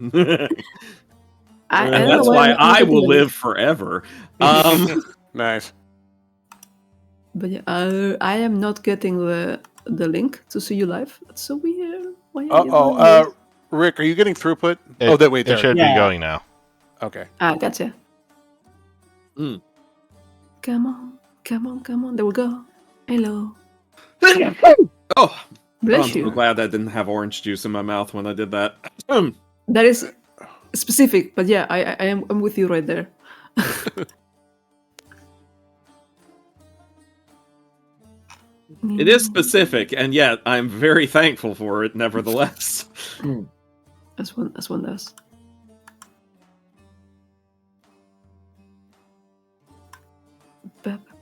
I don't That's know why I'm I will getting live forever. Nice. But yeah, I am not getting the link to see you live. That's so weird. Why are you doing this? Rick, are you getting throughput? It there. should be going now. Okay. Gotcha. Mm. Come on. There we go. Hello. Oh, Bless I'm you. so glad I didn't have orange juice in my mouth when I did that. That is specific, but yeah, I'm with you right there. It is specific, and yet I'm very thankful for it, nevertheless. As one does.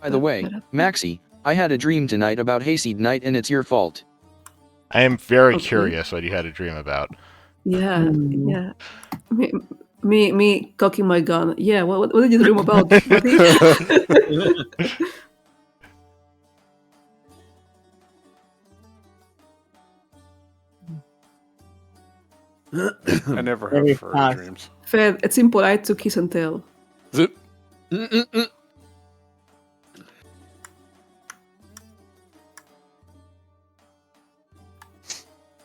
By the way, Maxie, I had a dream tonight about Hayseed Knight, and it's your fault. I am very curious what you had a dream about. Yeah. Me cocking my gun. Yeah, what did you dream about, buddy? I never have furry dreams. Fair, it's impolite to kiss and tell. Zip.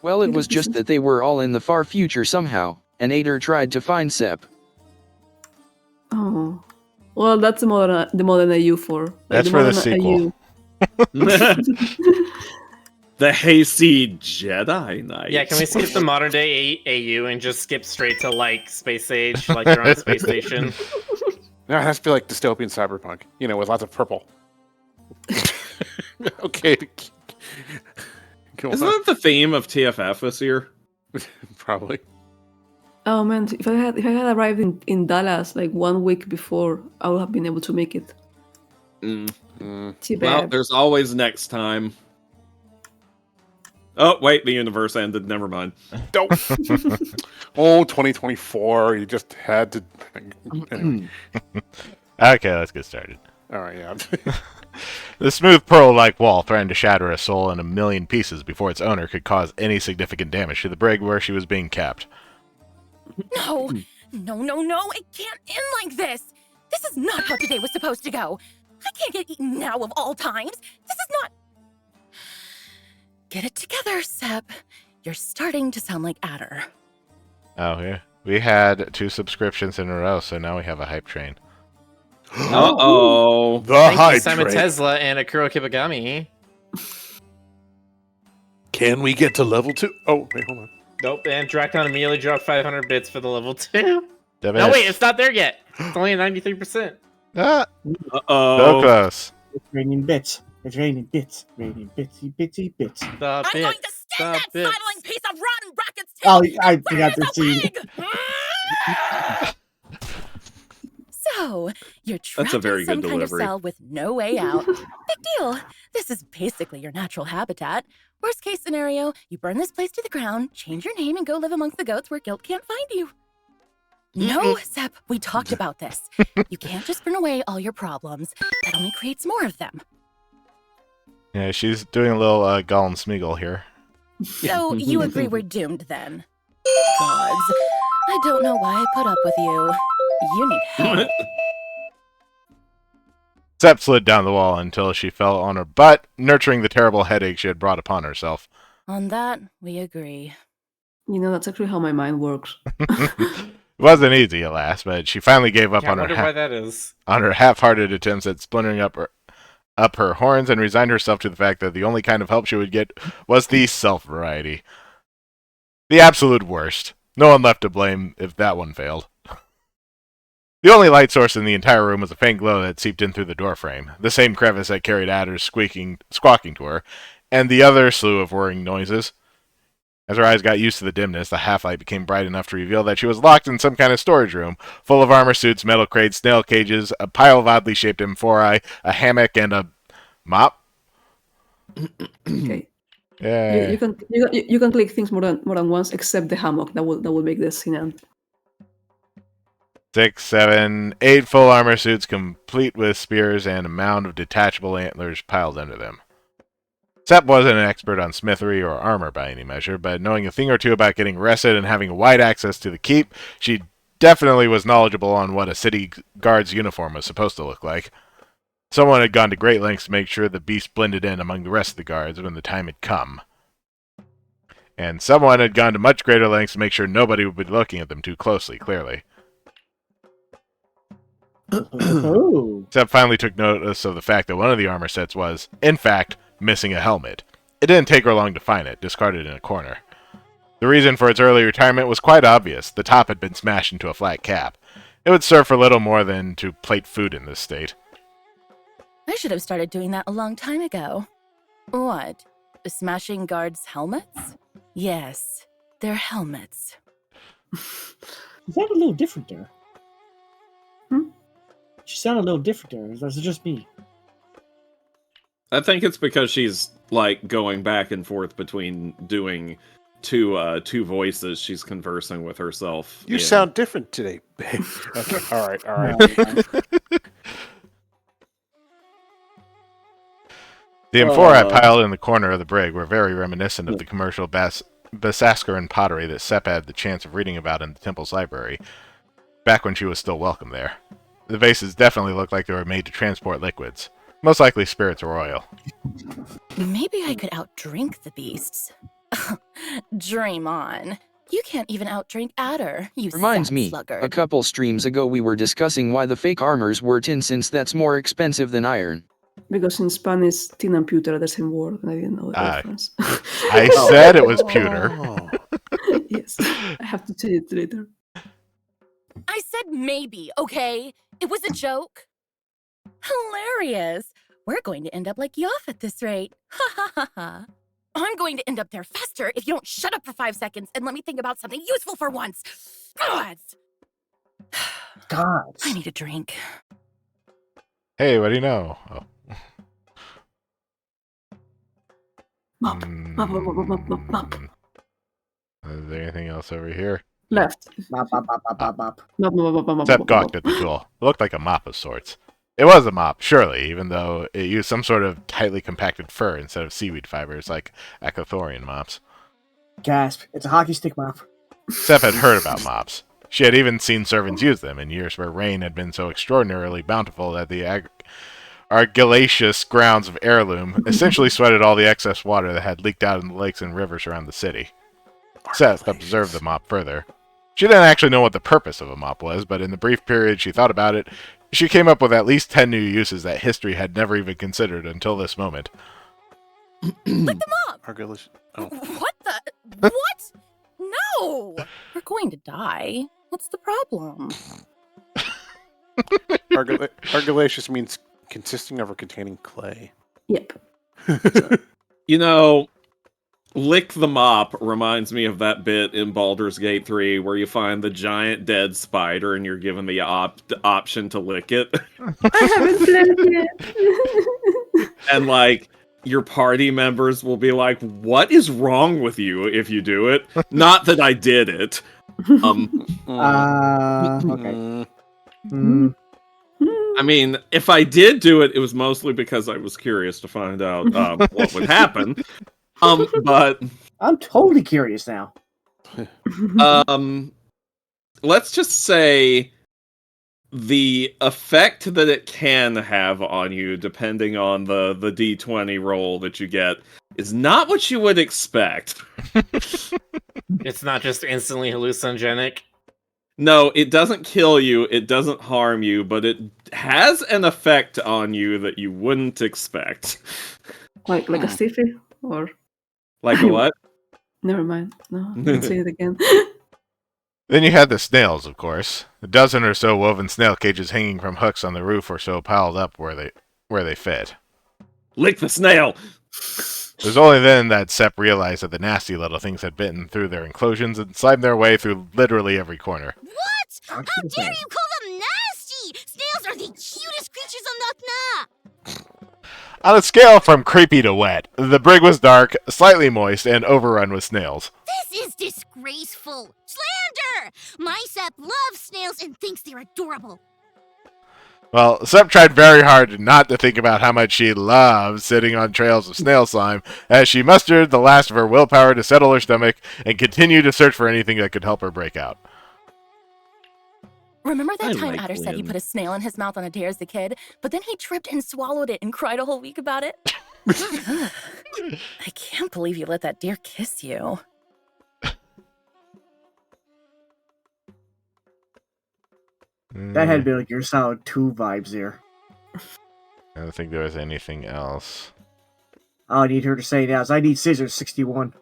Well, it was just that they were all in the far future somehow, and Ader tried to find Sep. Oh. Well, that's the modern AU for. That's for the sequel. The Hayseed Jedi Knight. Yeah, can we skip the modern day AU and just skip straight to like space age, like you're on a space station? No, it has to be like dystopian cyberpunk, with lots of purple. Okay. Isn't that the theme of TFF this year? Probably. Oh man, if I had arrived in Dallas like 1 week before, I would have been able to make it. Too bad. Well, there's always next time. Oh, wait, the universe ended. Never mind. Don't. 2024. You just had to. Anyway. Okay, let's get started. All right, yeah. The smooth pearl-like wall threatened to shatter a soul in a million pieces before its owner could cause any significant damage to the brig where she was being kept. No! It can't end like this! This is not how today was supposed to go! I can't get eaten now of all times! This is not... Get it together, Sep. You're starting to sound like Adder. Oh, yeah. We had 2 subscriptions in a row, so now we have a hype train. Uh-oh. Thank you, Simon Tesla and Akuro Kibagami. Can we get to level 2? Oh, wait, hold on. Nope, and Dracon immediately dropped 500 bits for the level 2. No, wait, it's not there yet. It's only at 93%. Ah, uh-oh. so close. It's raining bits. It's raining bits. Raining bitsy bits. The I'm bits. going to sting that bits. sidling piece of rotten Bracket's tail! Oh, I forgot to see. So, you're trapped That's a very in some good kind of delivery. cell with no way out. Big deal. This is basically your natural habitat. Worst case scenario, you burn this place to the ground, change your name, and go live amongst the goats where guilt can't find you. No, Sep, we talked about this. You can't just burn away all your problems. That only creates more of them. Yeah, she's doing a little Gollum Smeagol here. So, you agree we're doomed then? Gods, I don't know why I put up with you. You need help. Sep slid down the wall until she fell on her butt, nurturing the terrible headache she had brought upon herself. On that, we agree. That's actually how my mind works. It wasn't easy, alas, but she finally gave up I on wonder why that is. her half-hearted attempts at splintering up her horns and resigned herself to the fact that the only kind of help she would get was the self variety. The absolute worst. No one left to blame if that one failed. The only light source in the entire room was a faint glow that seeped in through the doorframe, the same crevice that carried Adder's squawking to her, and the other slew of whirring noises. As her eyes got used to the dimness, the half-light became bright enough to reveal that she was locked in some kind of storage room, full of armor suits, metal crates, snail cages, a pile of oddly shaped amphorae, a hammock, and a mop. Okay. Yeah. You can click things more than once, except the hammock. That will make this scene end. 6, 7, 8 full armor suits, complete with spears and a mound of detachable antlers piled under them. Sepp wasn't an expert on smithery or armor by any measure, but knowing a thing or two about getting rested and having wide access to the keep, she definitely was knowledgeable on what a city guard's uniform was supposed to look like. Someone had gone to great lengths to make sure the beast blended in among the rest of the guards when the time had come. And someone had gone to much greater lengths to make sure nobody would be looking at them too closely, clearly. Oh. Sepp finally took notice of the fact that one of the armor sets was, in fact, missing a helmet. It didn't take her long to find it, discarded in a corner. The reason for its early retirement was quite obvious. The top had been smashed into a flat cap. It would serve for little more than to plate food in this state. I should have started doing that a long time ago. What? Smashing guards' helmets? Yes, they're helmets. You sound a little different there. She sounded a little different there. That's just me. I think it's because she's like going back and forth between doing two voices. She's conversing with herself. You sound different today, babe. Okay, all right. The amphora piled in the corner of the brig were very reminiscent of the commercial Basaskaran pottery that Sepp had the chance of reading about in the temple's library, back when she was still welcome there. The vases definitely looked like they were made to transport liquids, most likely spirits or oil. Maybe I could outdrink the beasts. Dream on. You can't even outdrink Adder, you Reminds sad me, sluggard. a couple streams ago we were discussing why the fake armors were tin since that's more expensive than iron. Because in Spanish, tin and pewter are the same word, and I didn't know the difference. I said it was pewter. Oh. Yes, I have to change it later. I said maybe, okay? It was a joke. Hilarious. We're going to end up like Yoff at this rate. Ha ha ha ha. I'm going to end up there faster if you don't shut up for 5 seconds and let me think about something useful for once. Gods. God. I need a drink. Hey, what do you know? Oh. Mop. Mop, mop, mop, mop, mop, mop. Is there anything else over here? Left. Bop, bop, bop, bop, bop, bop. Mop, mop, mop, mop, mop, Sepp mop, gawked mop. at the tool. It looked like a mop of sorts. It was a mop, surely, even though it used some sort of tightly compacted fur instead of seaweed fibers like Acathorian mops. Gasp. It's a hockey stick mop. Sepp had heard about mops. She had even seen servants use them in years where rain had been so extraordinarily bountiful that the argillaceous grounds of Heirloom essentially sweated all the excess water that had leaked out in the lakes and rivers around the city. Sepp observed the mop further. She didn't actually know what the purpose of a mop was, but in the brief period she thought about it, she came up with at least 10 new uses that history had never even considered until this moment. Lick them up! Argillus. Oh. What the? What? No! We're going to die. What's the problem? Argillaceous means consisting of or containing clay. Yep. You know, lick the mop reminds me of that bit in Baldur's Gate 3 where you find the giant dead spider and you're given the option to lick it. I haven't played yet. And like your party members will be like, "What is wrong with you if you do it?" Not that I did it. Okay. Mm. I mean, if I did do it, it was mostly because I was curious to find out what would happen. But I'm totally curious now. let's just say the effect that it can have on you, depending on the D20 roll that you get, is not what you would expect. It's not just instantly hallucinogenic. No, it doesn't kill you, it doesn't harm you, but it has an effect on you that you wouldn't expect. Like a stiffy? Or... Like a what? Never mind. No, I won't say it again. Then you had the snails, of course. A dozen or so woven snail cages hanging from hooks on the roof or so piled up where they fit. Lick the snail! It was only then that Sepp realized that the nasty little things had bitten through their enclosures and slimed their way through literally every corner. What? How dare you call them nasty? Snails are the cutest creatures on Nokna. On a scale from creepy to wet, the brig was dark, slightly moist, and overrun with snails. This is disgraceful. Slander! My Sep loves snails and thinks they're adorable. Well, Sep tried very hard not to think about how much she loved sitting on trails of snail slime as she mustered the last of her willpower to settle her stomach and continue to search for anything that could help her break out. Remember that I time like Adder said he Lynn. put a snail in his mouth on a dare as a kid, but then he tripped and swallowed it and cried a whole week about it? I can't believe you let that deer kiss you. That had to be like your Solid 2 vibes there. I don't think there was anything else. All I need her to say now is I need scissors 61.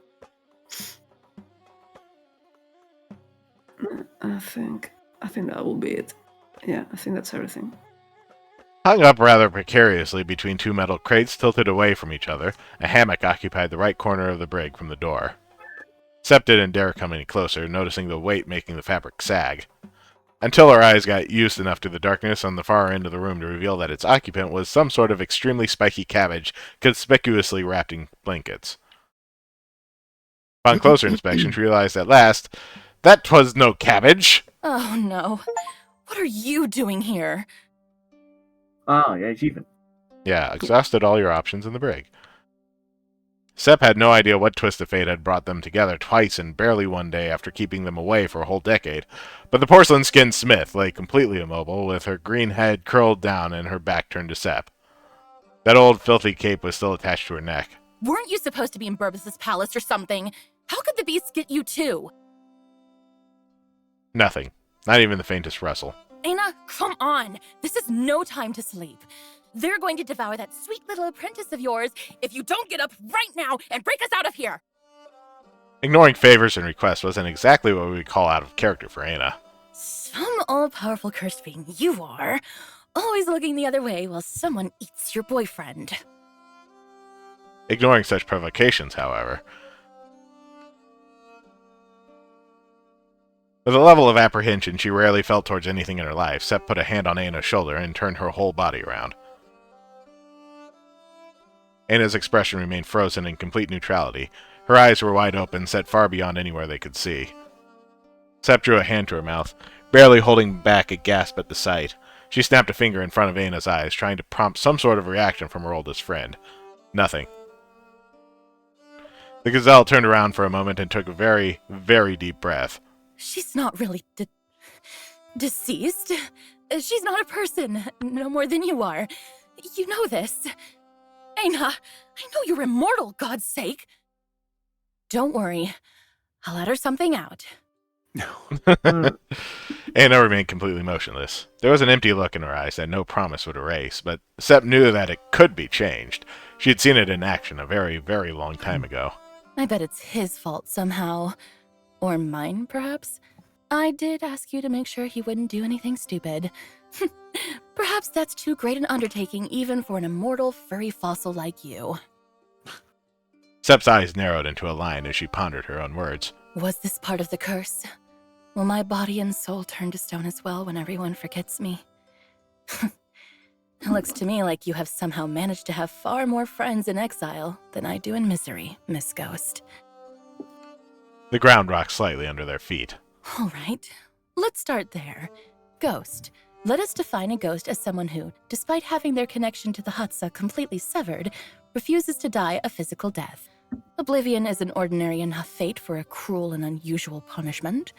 I think that will be it. Yeah, I think that's everything. Hung up rather precariously between two metal crates tilted away from each other, a hammock occupied the right corner of the brig from the door. Sep didn't dare come any closer, noticing the weight making the fabric sag. Until her eyes got used enough to the darkness on the far end of the room to reveal that its occupant was some sort of extremely spiky cabbage, conspicuously wrapped in blankets. Upon closer inspection, she realized at last that 'twas no cabbage. Oh no. What are you doing here? Oh, yeah, achievement. Yeah, exhausted all your options in the brig. Sep had no idea what twist of fate had brought them together twice in barely one day after keeping them away for a whole decade, but the porcelain-skinned Smith lay completely immobile, with her green head curled down and her back turned to Sep. That old filthy cape was still attached to her neck. Weren't you supposed to be in Burbus's palace or something? How could the beasts get you too? Nothing. Not even the faintest rustle. Aina, come on. This is no time to sleep. They're going to devour that sweet little apprentice of yours if you don't get up right now and break us out of here. Ignoring favors and requests wasn't exactly what we would call out of character for Aina. Some all-powerful cursed being you are. Always looking the other way while someone eats your boyfriend. Ignoring such provocations, however. With a level of apprehension she rarely felt towards anything in her life, Sep put a hand on Aina's shoulder and turned her whole body around. Aina's expression remained frozen in complete neutrality. Her eyes were wide open, set far beyond anywhere they could see. Sep drew a hand to her mouth, barely holding back a gasp at the sight. She snapped a finger in front of Aina's eyes, trying to prompt some sort of reaction from her oldest friend. Nothing. The gazelle turned around for a moment and took a very, very deep breath. She's not really deceased. She's not a person, no more than you are. You know this. Aina, I know you're immortal, God's sake. Don't worry. I'll let her something out. Aina remained completely motionless. There was an empty look in her eyes that no promise would erase, but Sep knew that it could be changed. She had seen it in action a very, very long time ago. I bet it's his fault somehow. Or mine, perhaps? I did ask you to make sure he wouldn't do anything stupid. Perhaps that's too great an undertaking even for an immortal furry fossil like you. Sep's eyes narrowed into a line as she pondered her own words. Was this part of the curse? Will my body and soul turn to stone as well when everyone forgets me? It looks to me like you have somehow managed to have far more friends in exile than I do in misery, Miss Ghost. The ground rocked slightly under their feet. All right, let's start there. Ghost. Let us define a ghost as someone who, despite having their connection to the Hatsa completely severed, refuses to die a physical death. Oblivion is an ordinary enough fate for a cruel and unusual punishment.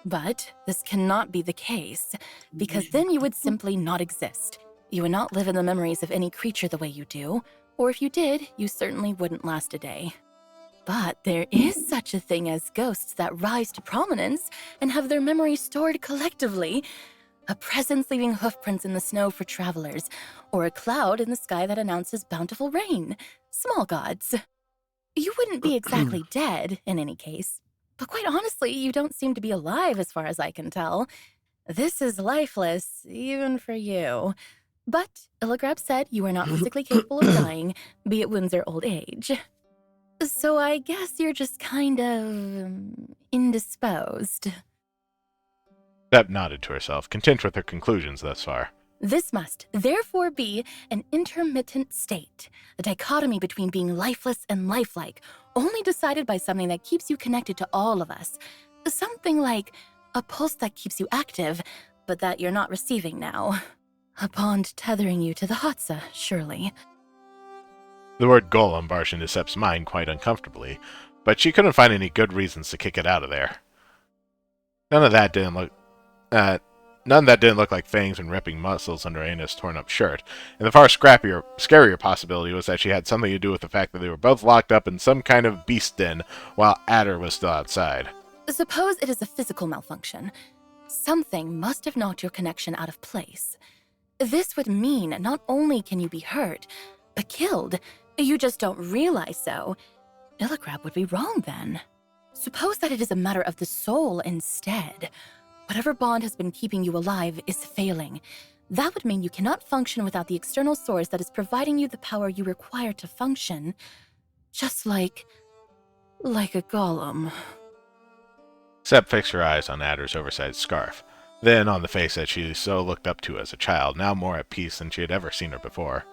But this cannot be the case, because then you would simply not exist. You would not live in the memories of any creature the way you do, or if you did, you certainly wouldn't last a day. But there is such a thing as ghosts that rise to prominence and have their memories stored collectively. A presence leaving hoofprints in the snow for travelers, or a cloud in the sky that announces bountiful rain. Small gods. You wouldn't be exactly dead, in any case. But quite honestly, you don't seem to be alive as far as I can tell. This is lifeless, even for you. But Illigrab said you are not physically capable of dying, be it wounds or old age. So I guess you're just kind of indisposed. Sep nodded to herself, content with her conclusions thus far. This must, therefore, be an intermittent state, a dichotomy between being lifeless and lifelike, only decided by something that keeps you connected to all of us. Something like a pulse that keeps you active, but that you're not receiving now. A bond tethering you to the Hatsa, surely. The word golem barged into Sep's mind quite uncomfortably, but she couldn't find any good reasons to kick it out of there. None that didn't look like fangs and ripping muscles under Anna's torn-up shirt, and the far scarier possibility was that she had something to do with the fact that they were both locked up in some kind of beast den while Adder was still outside. Suppose it is a physical malfunction. Something must have knocked your connection out of place. This would mean not only can you be hurt, but killed. You just don't realize so. Illigrab would be wrong then. Suppose that it is a matter of the soul instead. Whatever bond has been keeping you alive is failing. That would mean you cannot function without the external source that is providing you the power you require to function. Just like a golem. Sep fixed her eyes on Adder's oversized scarf, then on the face that she so looked up to as a child, now more at peace than she had ever seen her before.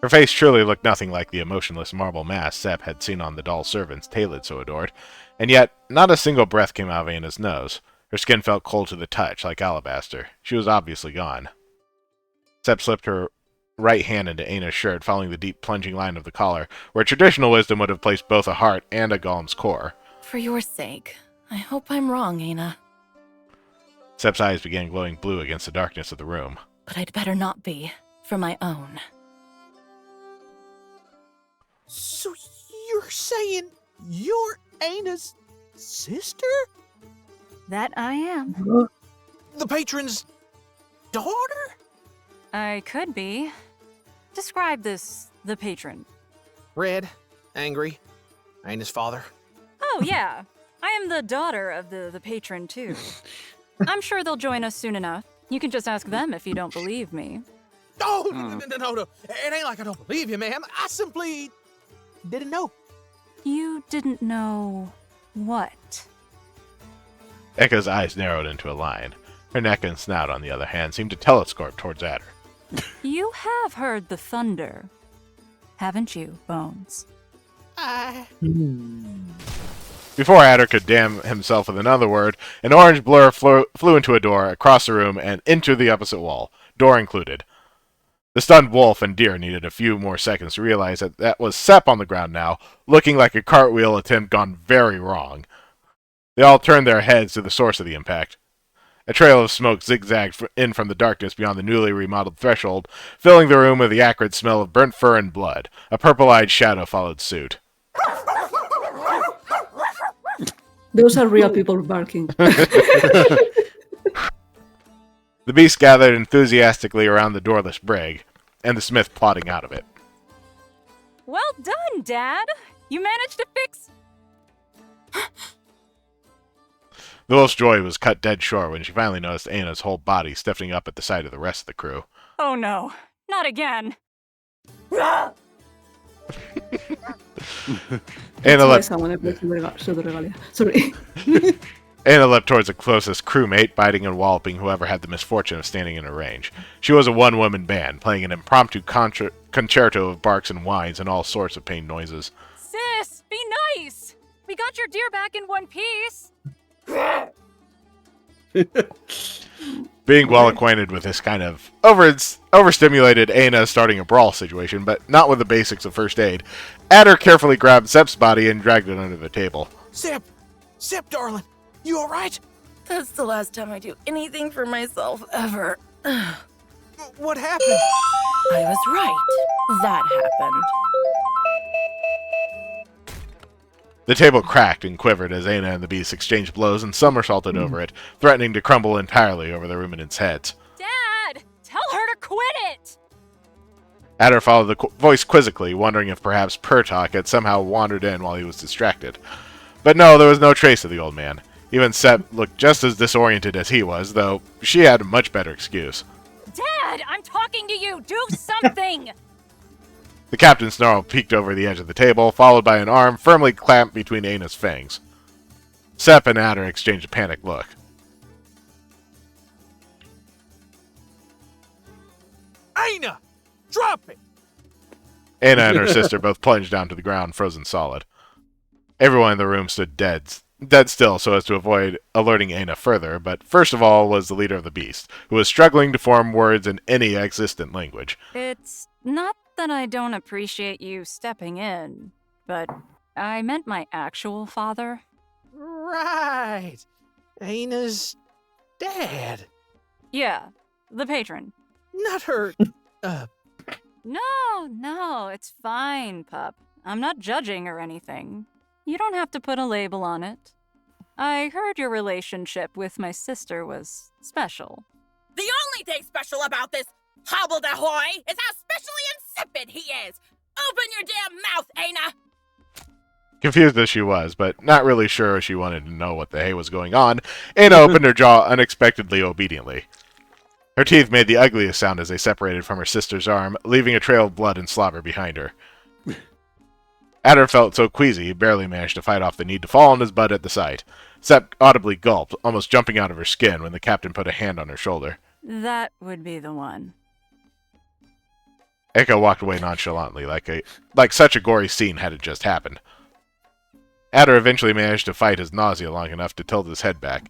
Her face truly looked nothing like the emotionless marble mask Sep had seen on the doll servants Talid so adored, and yet not a single breath came out of Anna's nose. Her skin felt cold to the touch, like alabaster. She was obviously gone. Sep slipped her right hand into Anna's shirt, following the deep plunging line of the collar, where traditional wisdom would have placed both a heart and a golem's core. For your sake, I hope I'm wrong, Anna. Sep's eyes began glowing blue against the darkness of the room. But I'd better not be, for my own. So you're saying you're Anna's sister? That I am. The patron's daughter? I could be. Describe the patron. Red, angry, Anna's father. Oh, yeah. I am the daughter of the patron, too. I'm sure they'll join us soon enough. You can just ask them if you don't believe me. Oh, no. It ain't like I don't believe you, ma'am. I simply didn't know. You didn't know what? Echo's eyes narrowed into a line. Her neck and snout, on the other hand, seemed to telescope towards Adder. You have heard the thunder, haven't you, Bones? Before Adder could damn himself with another word, an orange blur flew into a door, across the room, and into the opposite wall, door included. The stunned wolf and deer needed a few more seconds to realize that was Sep on the ground now, looking like a cartwheel attempt gone very wrong. They all turned their heads to the source of the impact. A trail of smoke zigzagged in from the darkness beyond the newly remodeled threshold, filling the room with the acrid smell of burnt fur and blood. A purple-eyed shadow followed suit. Those are real people barking. The beast gathered enthusiastically around the doorless brig, and the smith plodding out of it. Well done, Dad! You managed to fix... The wolf's joy was cut dead short when she finally noticed Anna's whole body stiffening up at the sight of the rest of the crew. Oh no, not again. Anna leapt towards the closest crewmate, biting and walloping whoever had the misfortune of standing in her range. She was a one-woman band, playing an impromptu concerto of barks and whines and all sorts of pain noises. Sis, be nice! We got your deer back in one piece! Being well acquainted with this kind of overstimulated Anna starting a brawl situation, but not with the basics of first aid, Adder carefully grabbed Sep's body and dragged it under the table. Sep, darling, you alright? That's the last time I do anything for myself ever. What happened? I was right. That happened. The table cracked and quivered as Anna and the beast exchanged blows and somersaulted over it, threatening to crumble entirely over the ruminants' heads. Dad! Tell her to quit it! Adder followed the voice quizzically, wondering if perhaps Pertok had somehow wandered in while he was distracted. But no, there was no trace of the old man. Even Sep looked just as disoriented as he was, though she had a much better excuse. Dad, I'm talking to you! Do something! The captain's snarl peeked over the edge of the table, followed by an arm firmly clamped between Anna's fangs. Sep and Adder exchanged a panicked look. Anna! Drop it! Anna and her sister both plunged down to the ground, frozen solid. Everyone in the room stood dead, dead still so as to avoid alerting Aina further, but first of all was the leader of the beast, who was struggling to form words in any existent language. It's not that I don't appreciate you stepping in, but I meant my actual father. Right. Aina's dad. Yeah, the patron. Not her. No, it's fine, pup. I'm not judging or anything. You don't have to put a label on it. I heard your relationship with my sister was special. The only thing special about this hobbledehoy is how specially insipid he is. Open your damn mouth, Aina. Confused as she was, but not really sure she wanted to know what the hay was going on, Aina opened her jaw unexpectedly obediently. Her teeth made the ugliest sound as they separated from her sister's arm, leaving a trail of blood and slobber behind her. Adder felt so queasy he barely managed to fight off the need to fall on his butt at the sight. Sepp audibly gulped, almost jumping out of her skin when the captain put a hand on her shoulder. That would be the one. Echo walked away nonchalantly, like such a gory scene hadn't just happened. Adder eventually managed to fight his nausea long enough to tilt his head back.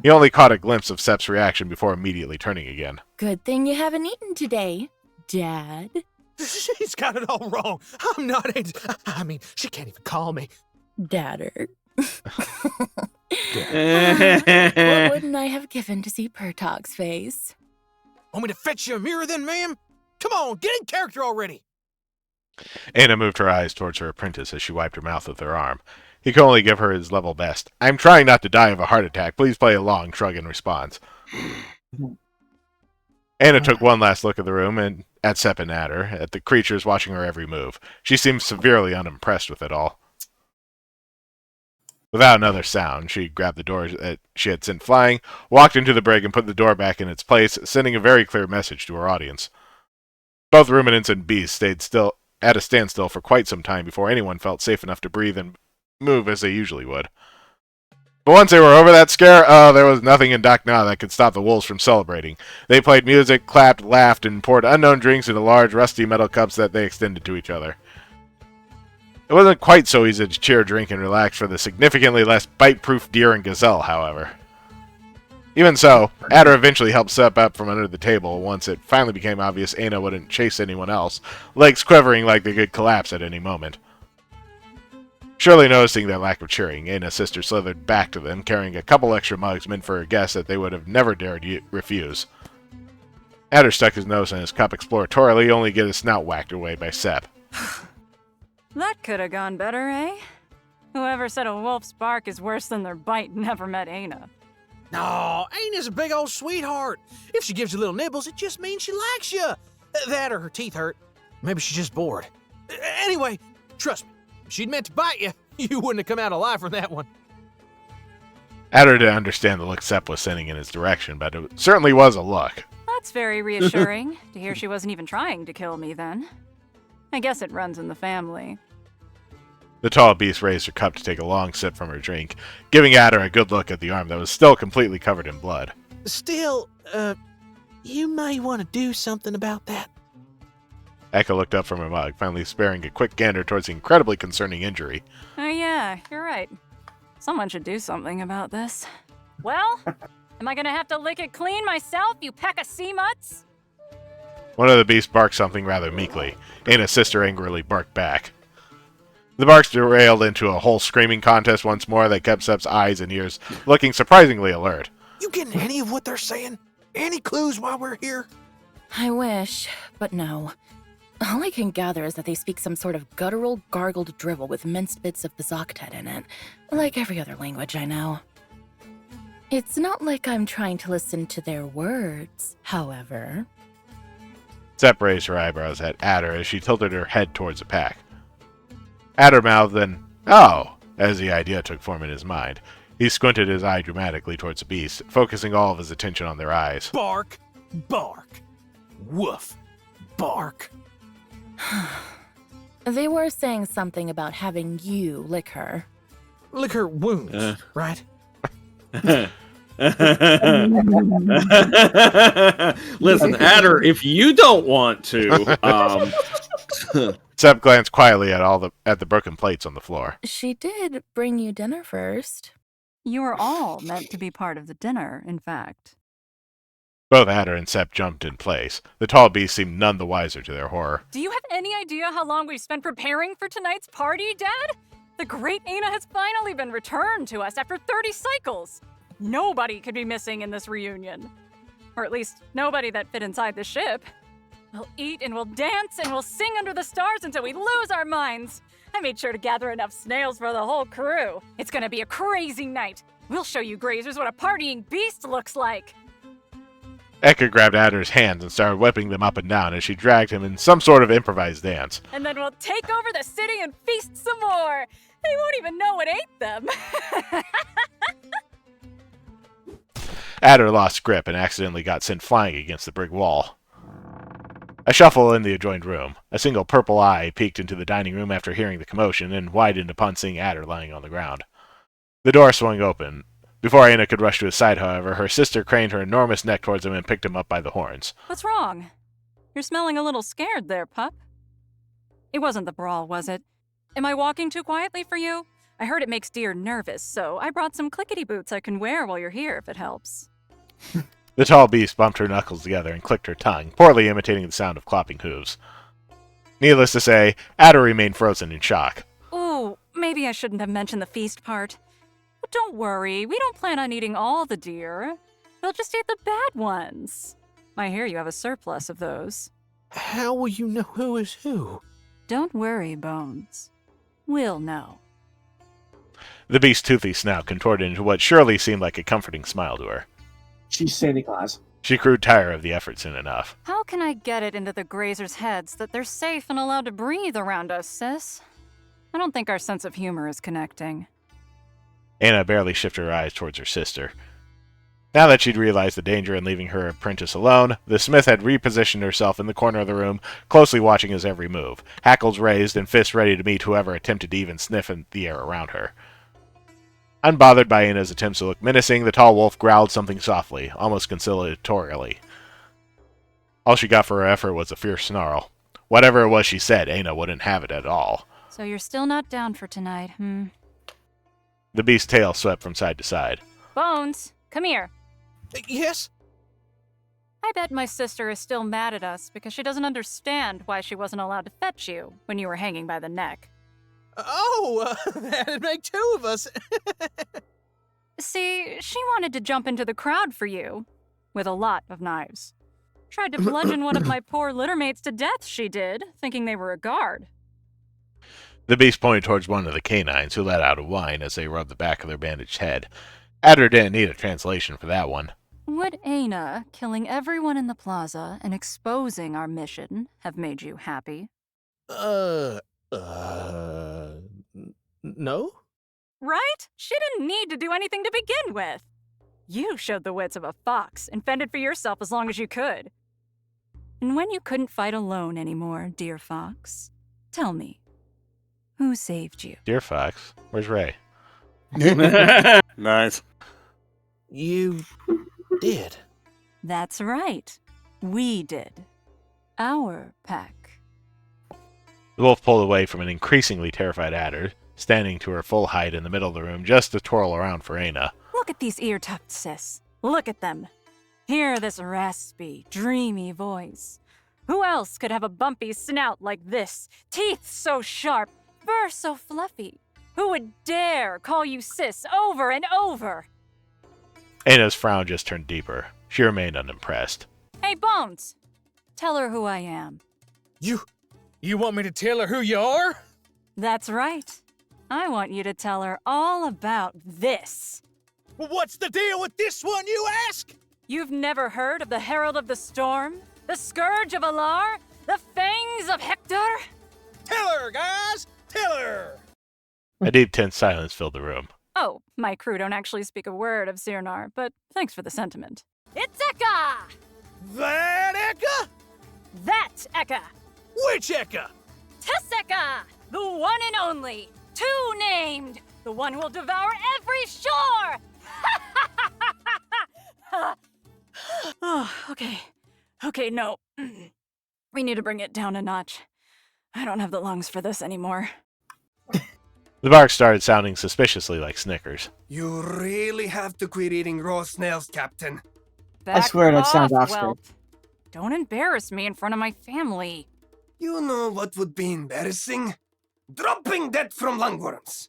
He only caught a glimpse of Sepp's reaction before immediately turning again. Good thing you haven't eaten today, Dad. She's got it all wrong. I'm not. I mean, she can't even call me Dadder. What wouldn't I have given to see Pertog's face? Want me to fetch you a mirror then, ma'am? Come on, get in character already. Aina moved her eyes towards her apprentice as she wiped her mouth with her arm. He could only give her his level best. I'm trying not to die of a heart attack. Please play along, shrug in response. Aina took one last look at the room and at Sepp and Adder, at the creatures watching her every move. She seemed severely unimpressed with it all. Without another sound, she grabbed the door that she had sent flying, walked into the brig, and put the door back in its place, sending a very clear message to her audience. Both ruminants and beasts stayed still at a standstill for quite some time before anyone felt safe enough to breathe and move as they usually would. But once they were over that scare, there was nothing in Dakna that could stop the wolves from celebrating. They played music, clapped, laughed, and poured unknown drinks into large, rusty metal cups that they extended to each other. It wasn't quite so easy to cheer, drink, and relax for the significantly less bite-proof deer and gazelle, however. Even so, Adder eventually helped Sepp up from under the table once it finally became obvious Aina wouldn't chase anyone else, legs quivering like they could collapse at any moment. Surely noticing their lack of cheering, Aina's sister slithered back to them, carrying a couple extra mugs meant for her guests that they would have never dared refuse. Adder stuck his nose in his cup exploratorily, only to get his snout whacked away by Sepp. That could have gone better, eh? Whoever said a wolf's bark is worse than their bite never met Aina. No, Aina's a big old sweetheart. If she gives you little nibbles, it just means she likes you. That or her teeth hurt. Maybe she's just bored. Anyway, trust me, if she'd meant to bite you, you wouldn't have come out alive from that one. Adder didn't understand the look Sepp was sending in his direction, but it certainly was a look. That's very reassuring to hear she wasn't even trying to kill me then. I guess it runs in the family. The tall beast raised her cup to take a long sip from her drink, giving Adder a good look at the arm that was still completely covered in blood. Still, you may want to do something about that. Echo looked up from her mug, finally sparing a quick gander towards the incredibly concerning injury. Oh yeah, you're right. Someone should do something about this. Well, am I gonna have to lick it clean myself, you peck of sea mutts? One of the beasts barked something rather meekly. Aina's sister angrily barked back. The barks derailed into a whole screaming contest once more that kept Sepp's eyes and ears looking surprisingly alert. You getting any of what they're saying? Any clues while we're here? I wish, but no. All I can gather is that they speak some sort of guttural, gargled drivel with minced bits of Bazoktet in it, like every other language I know. It's not like I'm trying to listen to their words, however. Sepp raised her eyebrows at Adder as she tilted her head towards the pack. Adder mouthed an "Oh," as the idea took form in his mind. He squinted his eye dramatically towards the beast, focusing all of his attention on their eyes. Bark, bark, woof, bark. They were saying something about having you lick her. Lick her wounds, right? Listen, Adder, if you don't want to, Sepp glanced quietly at the broken plates on the floor. She did bring you dinner first. You are all meant to be part of the dinner, in fact. Both Adder and Sep jumped in place. The tall beast seemed none the wiser to their horror. Do you have any idea how long we've spent preparing for tonight's party, Dad? The great Aina has finally been returned to us after 30 cycles. Nobody could be missing in this reunion. Or at least, nobody that fit inside the ship. We'll eat and we'll dance and we'll sing under the stars until we lose our minds. I made sure to gather enough snails for the whole crew. It's gonna be a crazy night. We'll show you grazers what a partying beast looks like. Eka grabbed Adder's hands and started whipping them up and down as she dragged him in some sort of improvised dance. And then we'll take over the city and feast some more. They won't even know what ate them. Adder lost grip and accidentally got sent flying against the brick wall. A shuffle in the adjoined room. A single purple eye peeked into the dining room after hearing the commotion and widened upon seeing Adder lying on the ground. The door swung open. Before Aina could rush to his side, however, her sister craned her enormous neck towards him and picked him up by the horns. What's wrong? You're smelling a little scared there, pup. It wasn't the brawl, was it? Am I walking too quietly for you? I heard it makes deer nervous, so I brought some clickety boots I can wear while you're here if it helps. The tall beast bumped her knuckles together and clicked her tongue, poorly imitating the sound of clopping hooves. Needless to say, Adder remained frozen in shock. Ooh, maybe I shouldn't have mentioned the feast part. But don't worry, we don't plan on eating all the deer. We'll just eat the bad ones. I hear you have a surplus of those. How will you know who is who? Don't worry, Bones. We'll know. The beast's toothy snout contorted into what surely seemed like a comforting smile to her. She's Santa Claus. She grew tired of the effort soon enough. How can I get it into the grazers' heads that they're safe and allowed to breathe around us, sis? I don't think our sense of humor is connecting. Aina barely shifted her eyes towards her sister. Now that she'd realized the danger in leaving her apprentice alone, the smith had repositioned herself in the corner of the room, closely watching his every move, hackles raised and fists ready to meet whoever attempted to even sniff in the air around her. Unbothered by Aina's attempts to look menacing, the tall wolf growled something softly, almost conciliatorily. All she got for her effort was a fierce snarl. Whatever it was she said, Aina wouldn't have it at all. So you're still not down for tonight, hmm? The beast's tail swept from side to side. Bones, come here. Yes? I bet my sister is still mad at us because she doesn't understand why she wasn't allowed to fetch you when you were hanging by the neck. Oh, that'd make two of us. See, she wanted to jump into the crowd for you, with a lot of knives. Tried to bludgeon one of my poor littermates to death, she did, thinking they were a guard. The beast pointed towards one of the canines, who let out a whine as they rubbed the back of their bandaged head. Adder didn't need a translation for that one. Would Aina killing everyone in the plaza and exposing our mission have made you happy? No? Right? She didn't need to do anything to begin with. You showed the wits of a fox and fended for yourself as long as you could. And when you couldn't fight alone anymore, dear fox, tell me, who saved you? Dear Fox, where's Ray? Nice. You did. That's right. We did. Our pack. The wolf pulled away from an increasingly terrified Adder, standing to her full height in the middle of the room just to twirl around for Aina. Look at these ear tufts, sis. Look at them. Hear this raspy, dreamy voice. Who else could have a bumpy snout like this? Teeth so sharp, fur so fluffy. Who would dare call you sis over and over? Aina's frown just turned deeper. She remained unimpressed. Hey, Bones. Tell her who I am. You want me to tell her who you are? That's right. I want you to tell her all about this. What's the deal with this one, you ask? You've never heard of the Herald of the Storm? The Scourge of Alar? The Fangs of Hector? Tell her, guys! Tell her! A deep, tense silence filled the room. Oh, my crew don't actually speak a word of Sirnar, but thanks for the sentiment. It's Eka! That Eka? That Eka! Which Eka? Tesseka! The one and only! Two named! The one who will devour every shore! Oh, okay. Okay, no. We need to bring it down a notch. I don't have the lungs for this anymore. The bark started sounding suspiciously like Snickers. You really have to quit eating raw snails, Captain. I swear that sounds off, Oscar. Whelp. Don't embarrass me in front of my family. You know what would be embarrassing? Dropping dead from lungworms.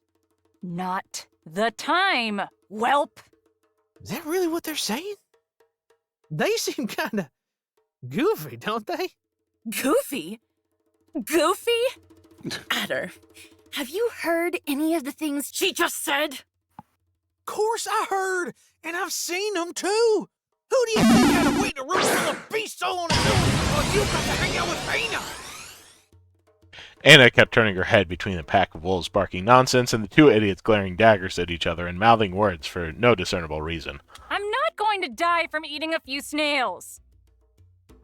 Not the time, Whelp. Is that really what they're saying? They seem kind of goofy, don't they? Goofy? Goofy? Adder, have you heard any of the things she just said? Course I heard, and I've seen them too. Who do you think had to wait in a room full of beasts all on its own while you got to hang out with Aina? Anna kept turning her head between the pack of wolves barking nonsense and the two idiots glaring daggers at each other and mouthing words for no discernible reason. I'm not going to die from eating a few snails.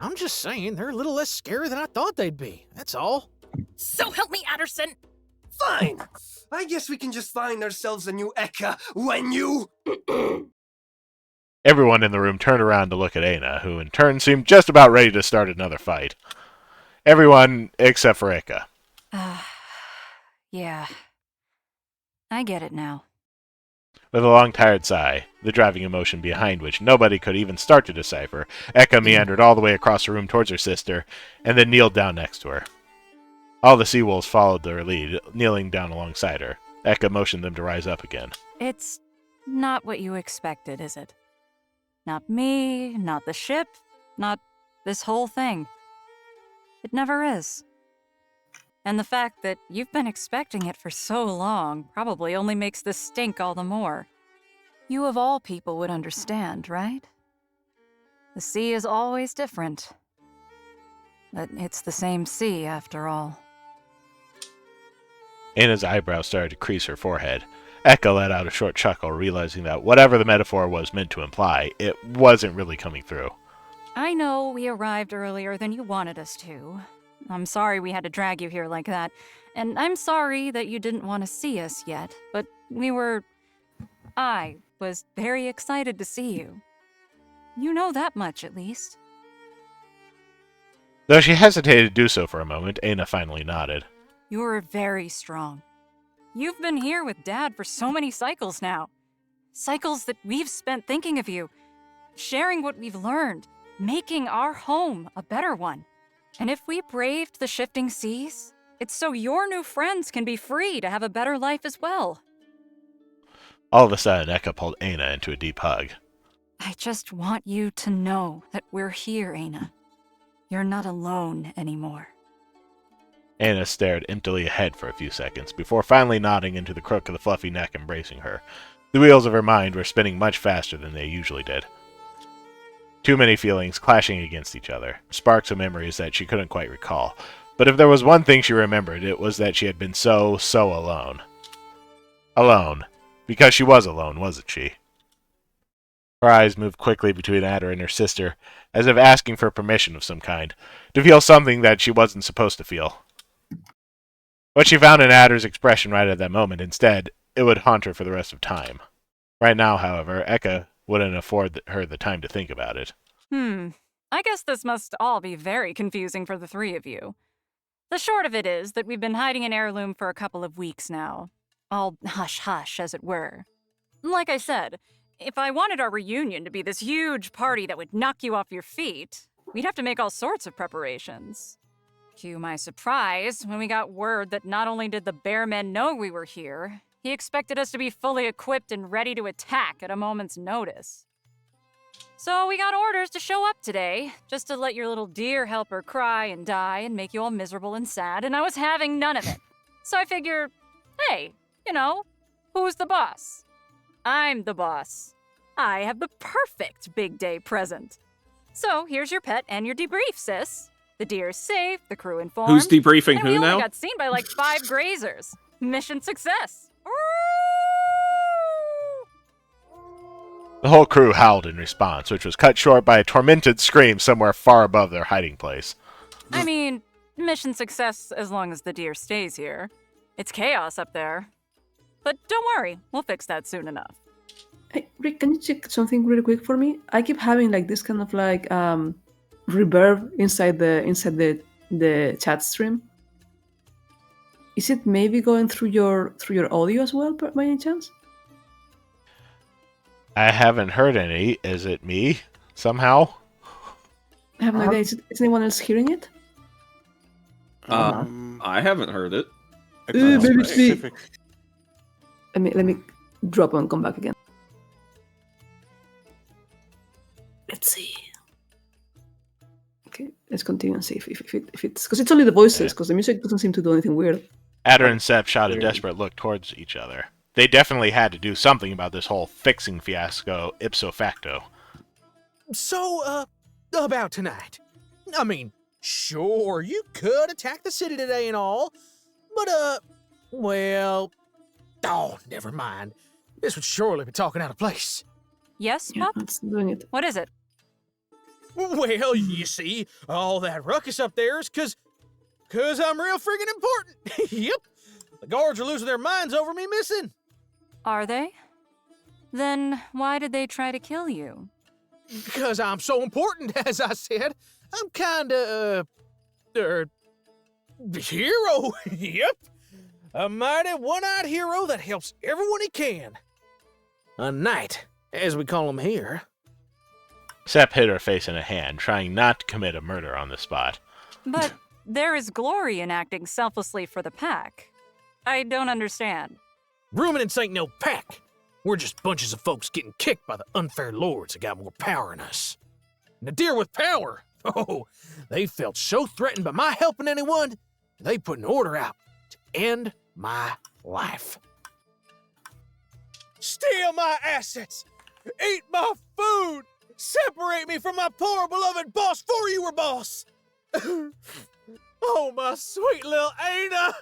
I'm just saying, they're a little less scary than I thought they'd be. That's all. So help me, Adderson. Fine. I guess we can just find ourselves a new Eka when you... Everyone in the room turned around to look at Aina, who in turn seemed just about ready to start another fight. Everyone except for Eka. Yeah. I get it now. With a long, tired sigh, the driving emotion behind which nobody could even start to decipher, Eka meandered all the way across the room towards her sister, and then kneeled down next to her. All the sea wolves followed their lead, kneeling down alongside her. Eka motioned them to rise up again. It's not what you expected, is it? Not me, not the ship, not this whole thing. It never is. And the fact that you've been expecting it for so long probably only makes this stink all the more. You of all people would understand, right? The sea is always different. But it's the same sea, after all. Anna's eyebrows started to crease her forehead. Eka let out a short chuckle, realizing that whatever the metaphor was meant to imply, it wasn't really coming through. I know we arrived earlier than you wanted us to. I'm sorry we had to drag you here like that, and I'm sorry that you didn't want to see us yet, but I was very excited to see you. You know that much, at least. Though she hesitated to do so for a moment, Aina finally nodded. You're very strong. You've been here with Dad for so many cycles now. Cycles that we've spent thinking of you, sharing what we've learned, making our home a better one. And if we braved the shifting seas, it's so your new friends can be free to have a better life as well. All of a sudden, Eka pulled Aina into a deep hug. I just want you to know that we're here, Aina. You're not alone anymore. Aina stared emptily ahead for a few seconds, before finally nodding into the crook of the fluffy neck embracing her. The wheels of her mind were spinning much faster than they usually did. Too many feelings clashing against each other, sparks of memories that she couldn't quite recall. But if there was one thing she remembered, it was that she had been so alone. Alone. Because she was alone, wasn't she? Her eyes moved quickly between Adder and her sister, as if asking for permission of some kind, to feel something that she wasn't supposed to feel. What she found in Adder's expression right at that moment, instead, it would haunt her for the rest of time. Right now, however, Eka wouldn't afford her the time to think about it. I guess this must all be very confusing for the three of you. The short of it is that we've been hiding an heirloom for a couple of weeks now. All hush-hush, as it were. Like I said, if I wanted our reunion to be this huge party that would knock you off your feet, we'd have to make all sorts of preparations. To my surprise, when we got word that not only did the Bearmen know we were here, he expected us to be fully equipped and ready to attack at a moment's notice. So we got orders to show up today, just to let your little deer helper cry and die and make you all miserable and sad, and I was having none of it. So I figure, hey, who's the boss? I'm the boss. I have the perfect big day present. So here's your pet and your debrief, sis. The deer's safe, the crew informed. Who's debriefing and who we only now? got seen by like 5 grazers. Mission success. The whole crew howled in response, which was cut short by a tormented scream somewhere far above their hiding place. I mean, mission success as long as the deer stays here. It's chaos up there. But don't worry, we'll fix that soon enough. Hey, Rick, can you check something really quick for me? I keep having like this kind of like reverb inside the chat stream. Is it maybe going through your audio as well, by any chance? I haven't heard any. Is it me? Somehow? I have no idea. Is anyone else hearing it? I haven't heard it. Maybe it's me. Let me drop and come back again. Let's see. Okay, let's continue and see if it's because it's only the voices, because the music doesn't seem to do anything weird. Adder and Sep shot a desperate look towards each other. They definitely had to do something about this whole fixing fiasco ipso facto. So, about tonight. I mean, sure, you could attack the city today and all, but, well, oh, never mind. This would surely be talking out of place. Yes, Yeah, Pup? that's doing it. What is it? Well, you see, all that ruckus up there is 'cause I'm real friggin' important. Yep. The guards are losing their minds over me missing. Are they? Then why did they try to kill you? Because I'm so important, as I said. I'm kinda, hero. Yep. A mighty one-eyed hero that helps everyone he can. A knight, as we call him here. Sep hid her face in a hand, trying not to commit a murder on the spot. But there is glory in acting selflessly for the pack. I don't understand. Ruminants ain't no pack. We're just bunches of folks getting kicked by the unfair lords that got more power than us. And a deer with power, oh, they felt so threatened by my helping anyone, they put an order out to end my life. Steal my assets, eat my food, separate me from my poor beloved boss before you were boss. Oh, my sweet little Ana.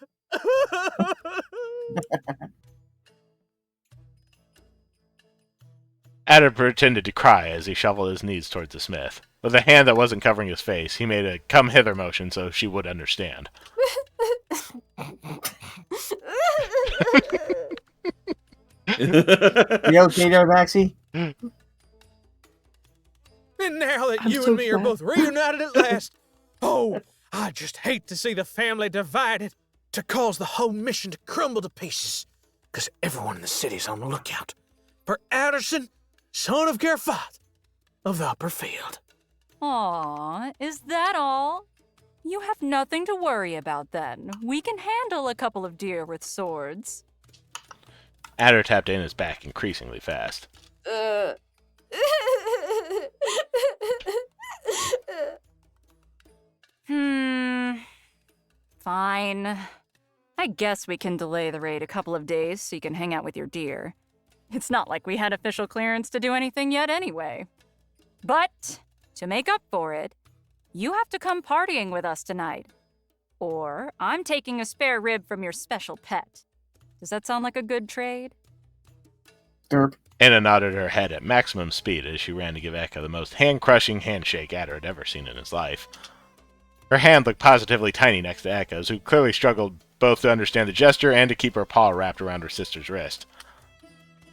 Adder pretended to cry as he shuffled his knees towards the smith. With a hand that wasn't covering his face, he made a come-hither motion so she would understand. You okay there, Maxie? And now that I'm you so and me are sad. both reunited at last, oh, I just hate to see the family divided, to cause the whole mission to crumble to pieces. Because everyone in the city's on the lookout for Adderson, son of Gerfat, of the Upper Field. Aw, is that all? You have nothing to worry about then. We can handle a couple of deer with swords. Adder tapped Ana's back increasingly fast. Fine. I guess we can delay the raid a couple of days so you can hang out with your deer. It's not like we had official clearance to do anything yet anyway. But, to make up for it, you have to come partying with us tonight. Or I'm taking a spare rib from your special pet. Does that sound like a good trade? Derp. Ana nodded her head at maximum speed as she ran to give Eka the most hand-crushing handshake Adder had ever seen in his life. Her hand looked positively tiny next to Eka's, who clearly struggled both to understand the gesture and to keep her paw wrapped around her sister's wrist.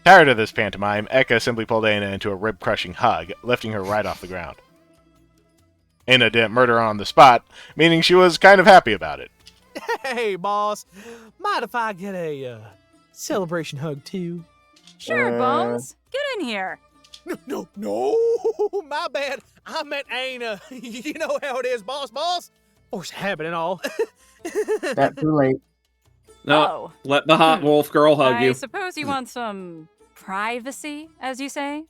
Tired of this pantomime, Eka simply pulled Ana into a rib-crushing hug, lifting her right off the ground. Ana didn't murder her on the spot, meaning she was kind of happy about it. Hey, boss. Mind if I get a celebration hug, too? Sure, Bones. Get in here. No, my bad. I meant Ana. You know how it is, boss. Force habit and all. That's too late. No, let the hot wolf girl hug I you. suppose you want some privacy, as you say?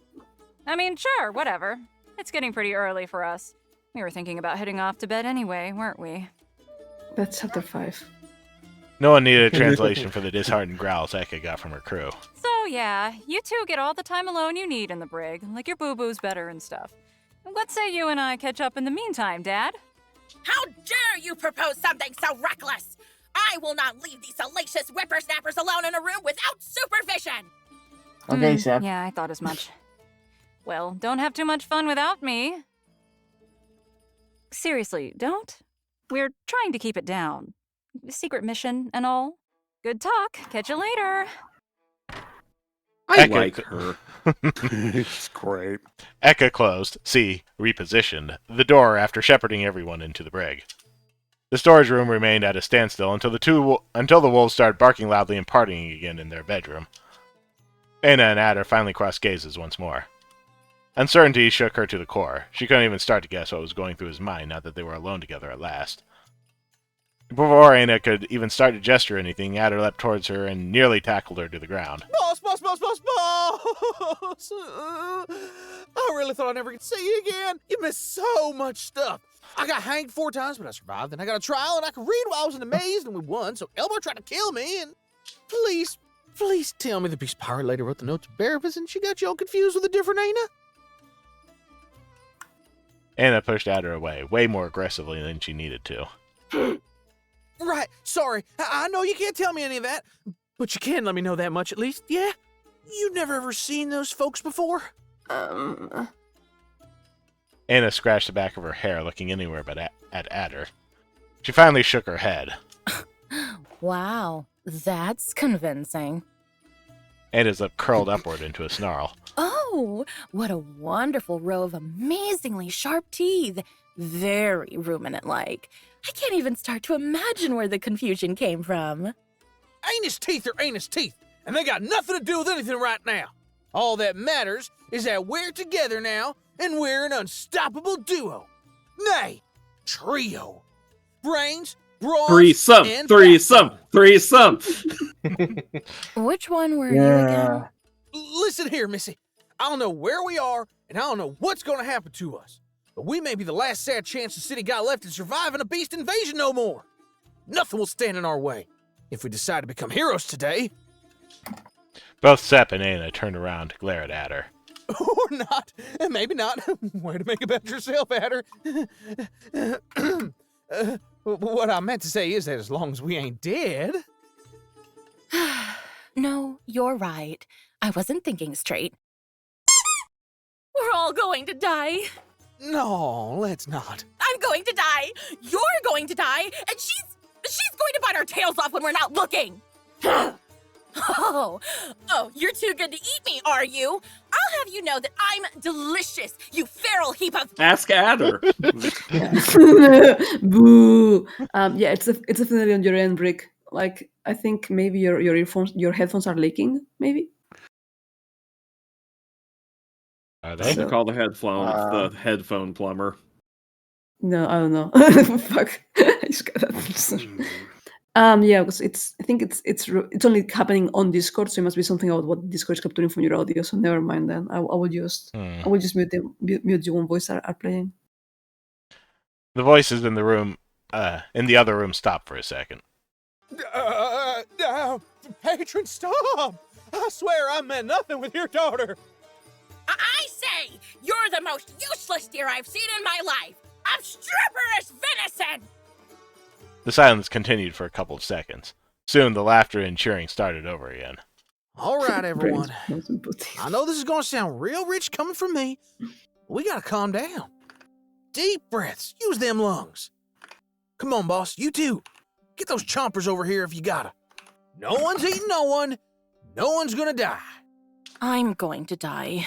I mean, sure, whatever. It's getting pretty early for us. We were thinking about heading off to bed anyway, weren't we? That's chapter 5. No one needed a translation for the disheartened growls Eka got from her crew. So yeah, you two get all the time alone you need in the brig, like your boo-boos better and stuff. What say you and I catch up in the meantime, Dad? How dare you propose something so reckless? I will not leave these salacious whippersnappers alone in a room without supervision! Okay, Seth. Yeah, I thought as much. Well, don't have too much fun without me. Seriously, don't. We're trying to keep it down. Secret mission and all. Good talk. Catch you later. I like her. It's great. Eka closed, repositioned, the door after shepherding everyone into the brig. The storage room remained at a standstill until the wolves started barking loudly and partying again in their bedroom. Aina and Adder finally crossed gazes once more. Uncertainty shook her to the core. She couldn't even start to guess what was going through his mind now that they were alone together at last. Before Aina could even start to gesture anything, Adder leapt towards her and nearly tackled her to the ground. Boss! I really thought I'd never get to see you again. You missed so much stuff. I got hanged 4 times, but I survived. Then I got a trial, and I could read while I was in the maze, and we won. So Elmore tried to kill me, and please tell me the Beast Pirate lady wrote the note to Barabbas, and she got you all confused with a different Aina? Aina pushed Adder away, way more aggressively than she needed to. Right, sorry. I know you can't tell me any of that, but you can let me know that much at least, yeah? You've never ever seen those folks before? Aina scratched the back of her hair, looking anywhere but at Adder. She finally shook her head. Wow, that's convincing. Aina's lip curled upward into a snarl. Oh, what a wonderful row of amazingly sharp teeth. Very ruminant-like. I can't even start to imagine where the confusion came from. Aina's teeth are Aina's teeth, and they got nothing to do with anything right now. All that matters is that we're together now, and we're an unstoppable duo. Nay, trio. Brains, brawn, Threesome. and Threesome. Which one were you again? Listen here, Missy. I don't know where we are, and I don't know what's going to happen to us. But we may be the last sad chance the city got left in surviving a beast invasion no more. Nothing will stand in our way if we decide to become heroes today. Both Sepp and Aina turned around to glare at Adder. Or not. Maybe not. Way to make it about yourself, Adder. What I meant to say is that as long as we ain't dead... No, you're right. I wasn't thinking straight. We're all going to die. No, let's not. I'm going to die. You're going to die. And she's going to bite our tails off when we're not looking. Oh, you're too good to eat me, are you? I'll have you know that I'm delicious, you feral heap of... Ask Adder. Boo. Yeah, it's definitely on your end, Brick. Like, I think maybe your headphones are leaking, maybe? Are they? So, call the the headphone plumber. No, I don't know. Fuck. I just got that. Yeah, because I think it's only happening on Discord, so it must be something about what Discord is capturing from your audio. So never mind then. I will just mute you when voices are playing. The voices in the room, in the other room, stopped for a second. Patron, stop! I swear I meant nothing with your daughter. I say, you're the most useless deer I've seen in my life. Obstreperous venison! The silence continued for a couple of seconds. Soon, the laughter and cheering started over again. All right, everyone. I know this is going to sound real rich coming from me. But we got to calm down. Deep breaths. Use them lungs. Come on, boss. You too. Get those chompers over here if you gotta. No one's eating no one. No one's going to die. I'm going to die.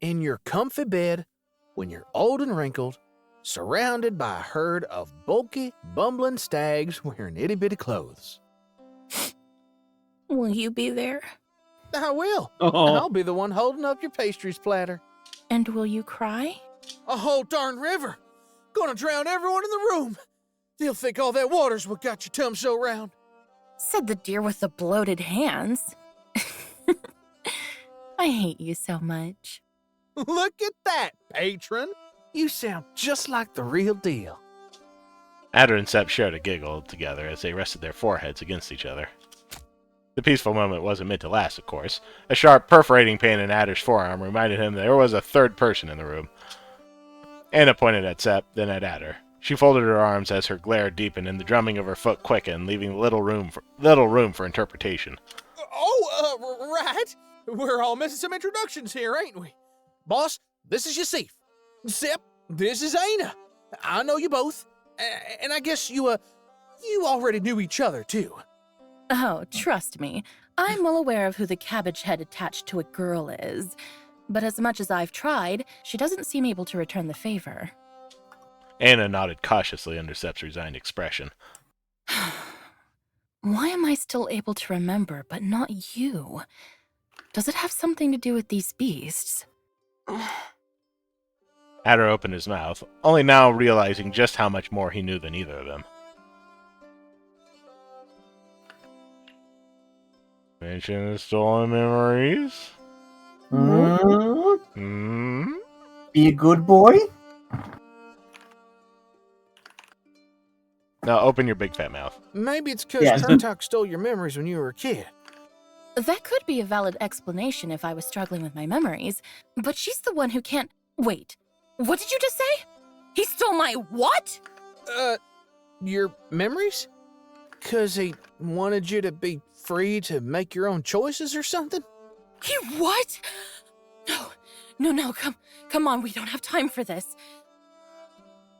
In your comfy bed, when you're old and wrinkled, surrounded by a herd of bulky, bumbling stags wearing itty-bitty clothes. Will you be there? I will. Oh. And I'll be the one holding up your pastries platter. And will you cry? A whole darn river. Gonna drown everyone in the room. They'll think all that water's what got your tum so round. Said the deer with the bloated hands. I hate you so much. Look at that, patron. You sound just like the real deal. Adder and Sepp shared a giggle together as they rested their foreheads against each other. The peaceful moment wasn't meant to last, of course. A sharp, perforating pain in Adder's forearm reminded him there was a third person in the room. Aina pointed at Sepp, then at Adder. She folded her arms as her glare deepened and the drumming of her foot quickened, leaving little room for interpretation. Right. We're all missing some introductions here, ain't we? Boss, this is Yusuf. Sepp, this is Aina. I know you both. And I guess you already knew each other, too. Oh, trust me. I'm well aware of who the cabbage head attached to a girl is. But as much as I've tried, she doesn't seem able to return the favor. Anna nodded cautiously under Sep's resigned expression. Why am I still able to remember, but not you? Does it have something to do with these beasts? Adder opened his mouth, only now realizing just how much more he knew than either of them. Mention the stolen memories? Be a good boy? Now open your big fat mouth. Maybe it's because Yeah. Turtok stole your memories when you were a kid. That could be a valid explanation if I was struggling with my memories, but she's the one who can't... Wait, what did you just say? He stole my what? Your memories? 'Cause he wanted you to be free to make your own choices or something? He what? No, come on, we don't have time for this.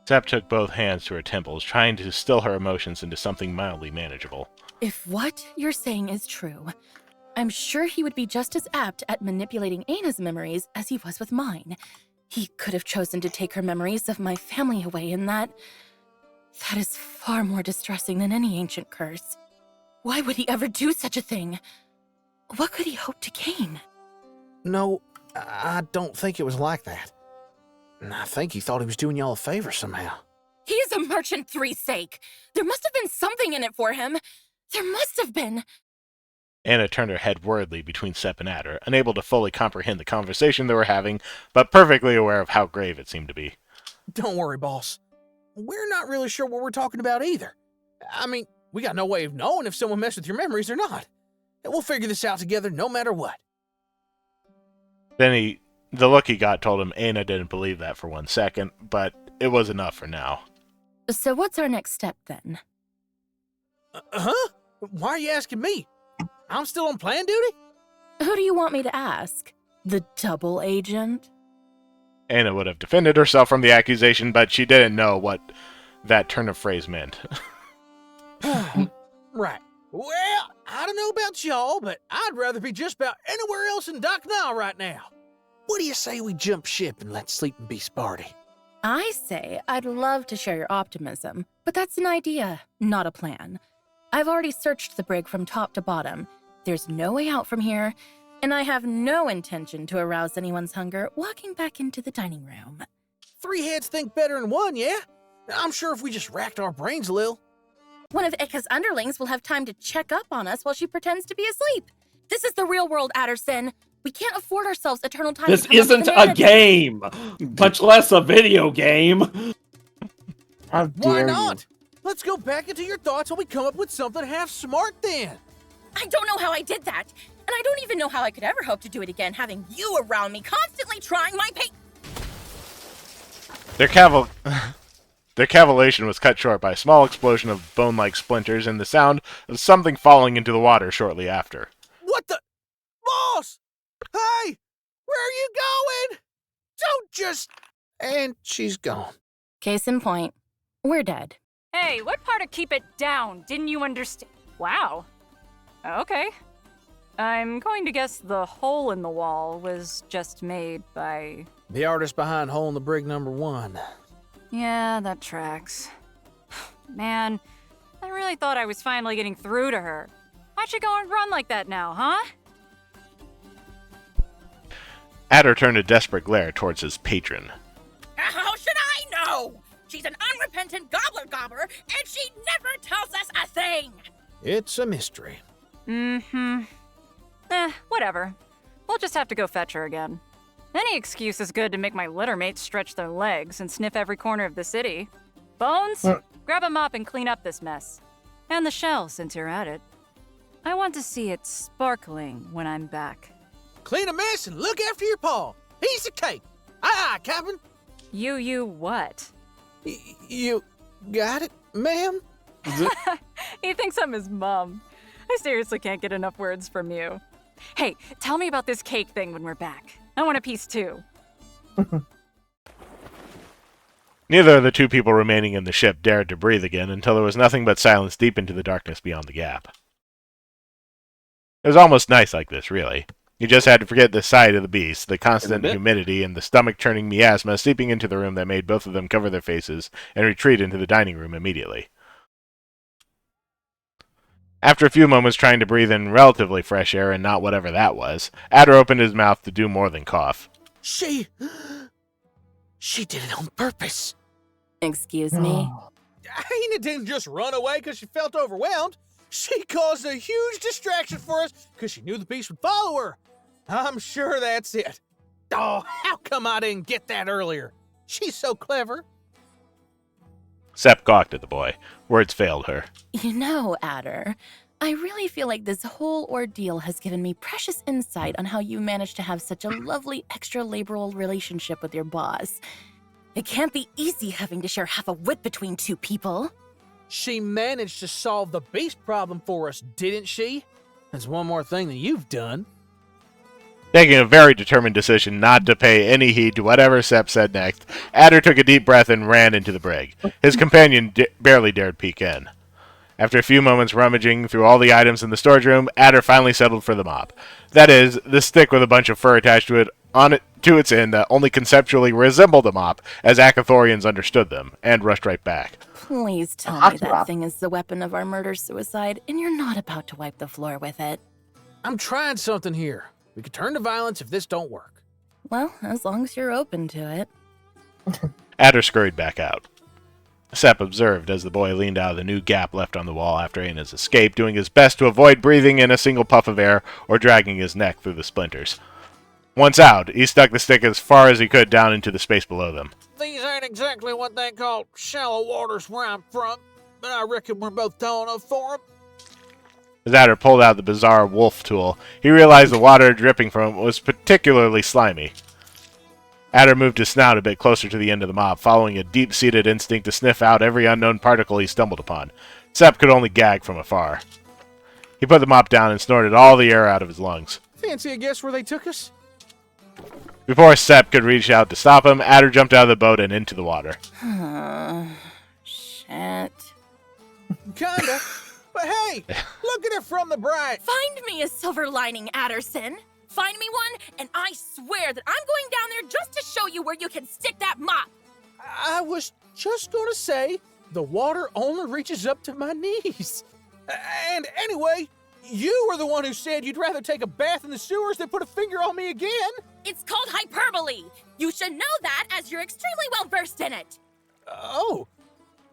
Sep took both hands to her temples, trying to still her emotions into something mildly manageable. If what you're saying is true, I'm sure he would be just as apt at manipulating Anna's memories as he was with mine. He could have chosen to take her memories of my family away, and that is far more distressing than any ancient curse. Why would he ever do such a thing? What could he hope to gain? No, I don't think it was like that. I think he thought he was doing y'all a favor somehow. He is a merchant three's sake. There must have been something in it for him. There must have been. Anna turned her head worriedly between Sep and Adder, unable to fully comprehend the conversation they were having, but perfectly aware of how grave it seemed to be. Don't worry, boss. We're not really sure what we're talking about either. I mean, we got no way of knowing if someone messed with your memories or not. And we'll figure this out together no matter what. Then the look he got told him Anna didn't believe that for 1 second, but it was enough for now. So what's our next step then? Huh? Why are you asking me? I'm still on plan duty? Who do you want me to ask? The double agent? Anna would have defended herself from the accusation, but she didn't know what that turn of phrase meant. Right. Well, I don't know about y'all, but I'd rather be just about anywhere else in Dock Now right now. What do you say we jump ship and let Sleeping Beast party? I say I'd love to share your optimism, but that's an idea, not a plan. I've already searched the brig from top to bottom. There's no way out from here, and I have no intention to arouse anyone's hunger walking back into the dining room. 3 heads think better than one, yeah? I'm sure if we just racked our brains a little. One of Eka's underlings will have time to check up on us while she pretends to be asleep. This is the real world, Adderson. We can't afford ourselves eternal time. This to come up with isn't a another- game, much less a video game. How dare Why you? not? Let's go back into your thoughts while we come up with something half smart then. I don't know how I did that. And I don't even know how I could ever hope to do it again, having you around me constantly trying my Their cavillation was cut short by a small explosion of bone-like splinters and the sound of something falling into the water shortly after. What the? Boss! Hey! Where are you going? Don't just... And she's gone. Case in point, we're dead. Hey, what part of keep it down didn't you understand? Wow. Okay. I'm going to guess the hole in the wall was just made by... The artist behind Hole in the Brig #1. Yeah, that tracks. Man, I really thought I was finally getting through to her. Why'd you go and run like that now, huh? Adder turned a desperate glare towards his patron. How should I know? She's an unrepentant gobbler, and she never tells us a thing. It's a mystery. Mm-hmm. Whatever. We'll just have to go fetch her again. Any excuse is good to make my littermates stretch their legs and sniff every corner of the city. Bones, grab a mop and clean up this mess. And the shell, since you're at it. I want to see it sparkling when I'm back. Clean a mess and look after your paw. Piece of cake. Aye, Captain. You what? You got it, ma'am? He thinks I'm his mom. I seriously can't get enough words from you. Hey, tell me about this cake thing when we're back. I want a piece too. Neither of the two people remaining in the ship dared to breathe again until there was nothing but silence deep into the darkness beyond the gap. It was almost nice like this, really. You just had to forget the sight of the beast, the constant bit. humidity, and the stomach-churning miasma seeping into the room that made both of them cover their faces and retreat into the dining room immediately. After a few moments trying to breathe in relatively fresh air and not whatever that was, Adder opened his mouth to do more than cough. She did it on purpose. Excuse me? Aina didn't just run away because she felt overwhelmed. She caused a huge distraction for us because she knew the beast would follow her. I'm sure that's it. Oh, how come I didn't get that earlier? She's so clever. Sepp gawked at the boy. Words failed her. You know, Adder, I really feel like this whole ordeal has given me precious insight on how you managed to have such a lovely extra-laboral relationship with your boss. It can't be easy having to share half a wit between two people. She managed to solve the beast problem for us, didn't she? That's one more thing that you've done. Taking a very determined decision not to pay any heed to whatever Sepp said next, Adder took a deep breath and ran into the brig. His companion barely dared peek in. After a few moments rummaging through all the items in the storage room, Adder finally settled for the mop. That is, the stick with a bunch of fur attached to it to its end that only conceptually resembled a mop, as Akathorians understood them, and rushed right back. Please tell me that thing is the weapon of our murder-suicide, and you're not about to wipe the floor with it. I'm trying something here. We could turn to violence if this don't work. Well, as long as you're open to it. Adder scurried back out. Sepp observed as the boy leaned out of the new gap left on the wall after Aina's escape, doing his best to avoid breathing in a single puff of air or dragging his neck through the splinters. Once out, he stuck the stick as far as he could down into the space below them. These ain't exactly what they call shallow waters where I'm from, but I reckon we're both tall enough for 'em. As Adder pulled out the bizarre wolf tool, he realized the water dripping from it was particularly slimy. Adder moved his snout a bit closer to the end of the mop, following a deep-seated instinct to sniff out every unknown particle he stumbled upon. Sepp could only gag from afar. He put the mop down and snorted all the air out of his lungs. Fancy a guess where they took us? Before Sepp could reach out to stop him, Adder jumped out of the boat and into the water. Shit. Kinda. But hey, look at it from the bright. Find me a silver lining, Adderson. Find me one, and I swear that I'm going down there just to show you where you can stick that mop. I was just gonna say, the water only reaches up to my knees. And anyway, you were the one who said you'd rather take a bath in the sewers than put a finger on me again. It's called hyperbole. You should know that as you're extremely well versed in it. Oh,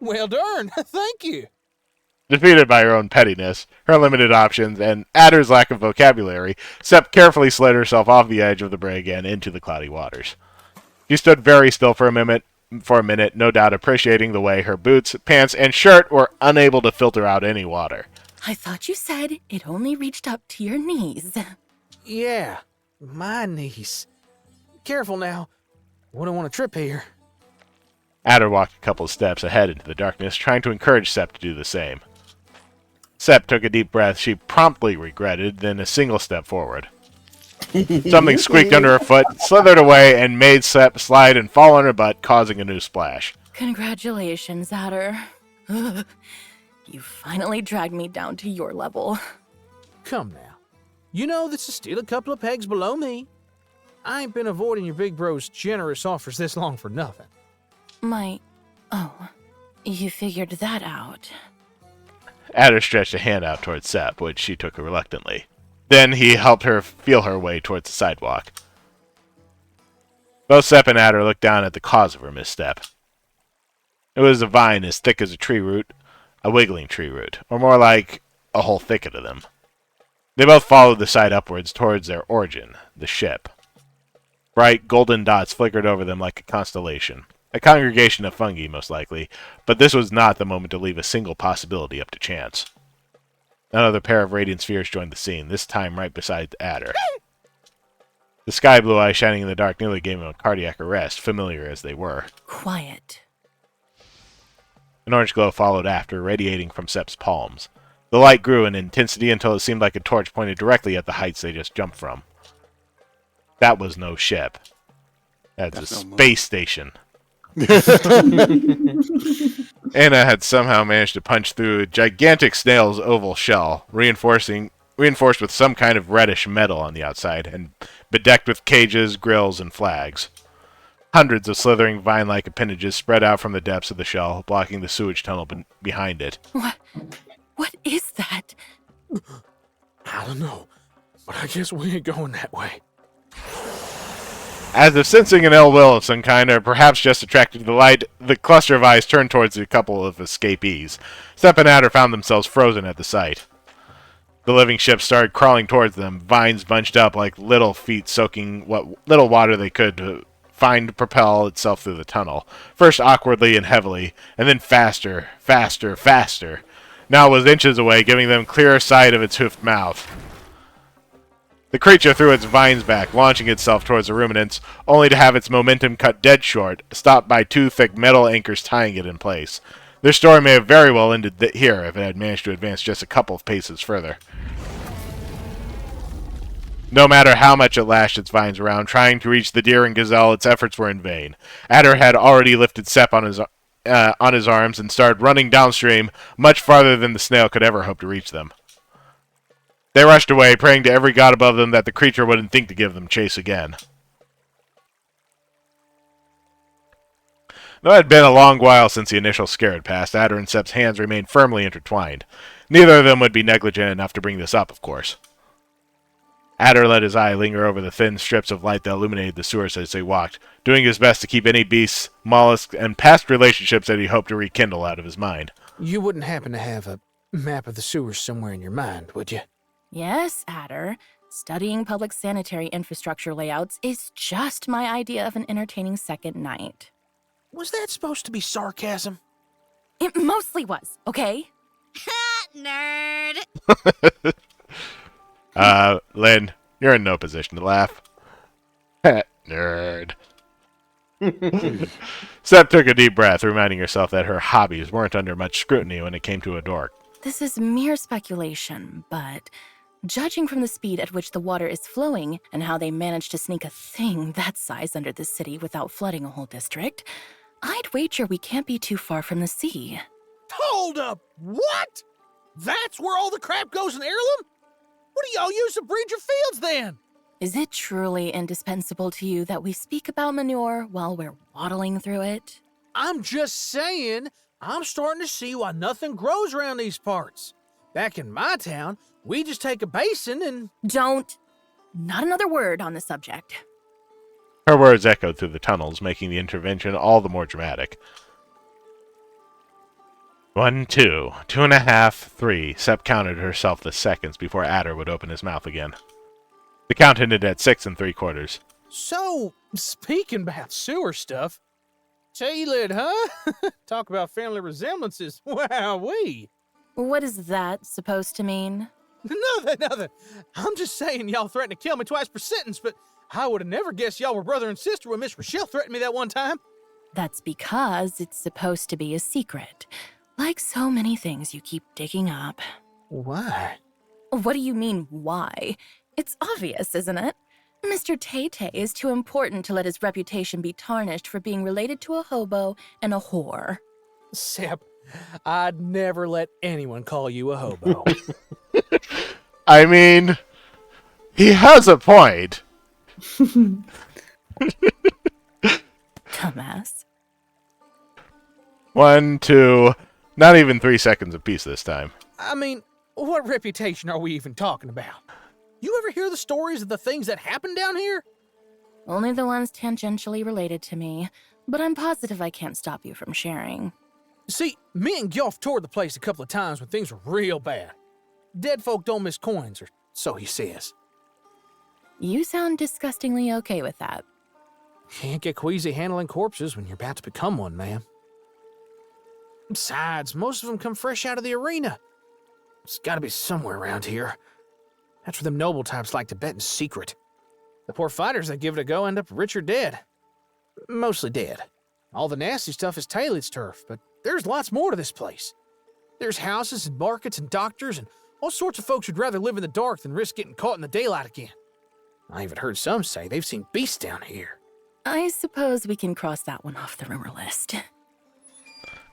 well darn, thank you. Defeated by her own pettiness, her limited options, and Adder's lack of vocabulary, Sepp carefully slid herself off the edge of the brig and into the cloudy waters. She stood very still for a minute, no doubt appreciating the way her boots, pants, and shirt were unable to filter out any water. I thought you said it only reached up to your knees. Yeah, my knees. Careful now. Wouldn't want to trip here. Adder walked a couple of steps ahead into the darkness, trying to encourage Sepp to do the same. Sepp took a deep breath she promptly regretted, then a single step forward. Something squeaked under her foot, slithered away, and made Sepp slide and fall on her butt, causing a new splash. Congratulations, Adder. You finally dragged me down to your level. Come now. You know this is still a couple of pegs below me. I ain't been avoiding your big bro's generous offers this long for nothing. Oh, you figured that out. Adder stretched a hand out towards Sepp, which she took reluctantly. Then he helped her feel her way towards the sidewalk. Both Sepp and Adder looked down at the cause of her misstep. It was a vine as thick as a tree root, a wiggling tree root, or more like a whole thicket of them. They both followed the side upwards towards their origin, the ship. Bright golden dots flickered over them like a constellation. A congregation of fungi, most likely, but this was not the moment to leave a single possibility up to chance. Another pair of radiant spheres joined the scene, this time right beside Adder. The sky blue eyes shining in the dark nearly gave him a cardiac arrest, familiar as they were. Quiet. An orange glow followed after, radiating from Sepp's palms. The light grew in intensity until it seemed like a torch pointed directly at the heights they just jumped from. That was no ship. That's a space station. Anna had somehow managed to punch through a gigantic snail's oval shell, reinforcing reinforced with some kind of reddish metal on the outside, and bedecked with cages, grills, and flags. Hundreds of slithering vine-like appendages spread out from the depths of the shell, blocking the sewage tunnel behind it. What is that? I don't know, but I guess we ain't going that way. As if sensing an ill will of some kind, or perhaps just attracted to the light, the cluster of eyes turned towards a couple of escapees. Sepp and Adder found themselves frozen at the sight. The living ship started crawling towards them, vines bunched up like little feet soaking what little water they could to find to propel itself through the tunnel, first awkwardly and heavily, and then faster, faster, faster. Now it was inches away, giving them clearer sight of its hoofed mouth. The creature threw its vines back, launching itself towards the ruminants, only to have its momentum cut dead short, stopped by two thick metal anchors tying it in place. Their story may have very well ended here if it had managed to advance just a couple of paces further. No matter how much it lashed its vines around, trying to reach the deer and gazelle, its efforts were in vain. Adder had already lifted Sepp on his arms and started running downstream, much farther than the snail could ever hope to reach them. They rushed away, praying to every god above them that the creature wouldn't think to give them chase again. Though it had been a long while since the initial scare had passed, Adder and Sepp's hands remained firmly intertwined. Neither of them would be negligent enough to bring this up, of course. Adder let his eye linger over the thin strips of light that illuminated the sewers as they walked, doing his best to keep any beasts, mollusks, and past relationships that he hoped to rekindle out of his mind. You wouldn't happen to have a map of the sewers somewhere in your mind, would you? Yes, Adder. Studying public sanitary infrastructure layouts is just my idea of an entertaining second night. Was that supposed to be sarcasm? It mostly was, okay? Nerd. Lynn, you're in no position to laugh. Nerd. Sepp took a deep breath, reminding herself that her hobbies weren't under much scrutiny when it came to a dork. This is mere speculation, but judging from the speed at which the water is flowing and how they managed to sneak a thing that size under the city without flooding a whole district, I'd wager we can't be too far from the sea. Hold up! What? That's where all the crap goes in heirloom? What do y'all use to breed your fields then? Is it truly indispensable to you that we speak about manure while we're waddling through it? I'm just saying, I'm starting to see why nothing grows around these parts. Back in my town, we just take a basin and... Not another word on the subject. Her words echoed through the tunnels, making the intervention all the more dramatic. 1, 2, 2.5, 3. Sepp counted herself the seconds before Adder would open his mouth again. The count ended at 6 3/4. So, speaking about sewer stuff, Taylor, huh? Talk about family resemblances. Wowee. What is that supposed to mean? Nothing. I'm just saying y'all threatened to kill me twice per sentence, but I would have never guessed y'all were brother and sister when Miss Rochelle threatened me that one time. That's because it's supposed to be a secret. Like so many things you keep digging up. Why? What do you mean, why? It's obvious, isn't it? Mr. Tay-Tay is too important to let his reputation be tarnished for being related to a hobo and a whore. Sepp, I'd never let anyone call you a hobo. I mean, he has a point. Dumbass. 1, 2, not even 3 seconds apiece this time. I mean, what reputation are we even talking about? You ever hear the stories of the things that happen down here? Only the ones tangentially related to me, but I'm positive I can't stop you from sharing. See, me and Gilf toured the place a couple of times when things were real bad. Dead folk don't miss coins, or so he says. You sound disgustingly okay with that. Can't get queasy handling corpses when you're about to become one, ma'am. Besides, most of them come fresh out of the arena. It's gotta be somewhere around here. That's where them noble types like to bet in secret. The poor fighters that give it a go end up rich or dead. Mostly dead. All the nasty stuff is Taylor's turf, but there's lots more to this place. There's houses and markets and doctors and all sorts of folks who'd rather live in the dark than risk getting caught in the daylight again. I even heard some say they've seen beasts down here. I suppose we can cross that one off the rumor list.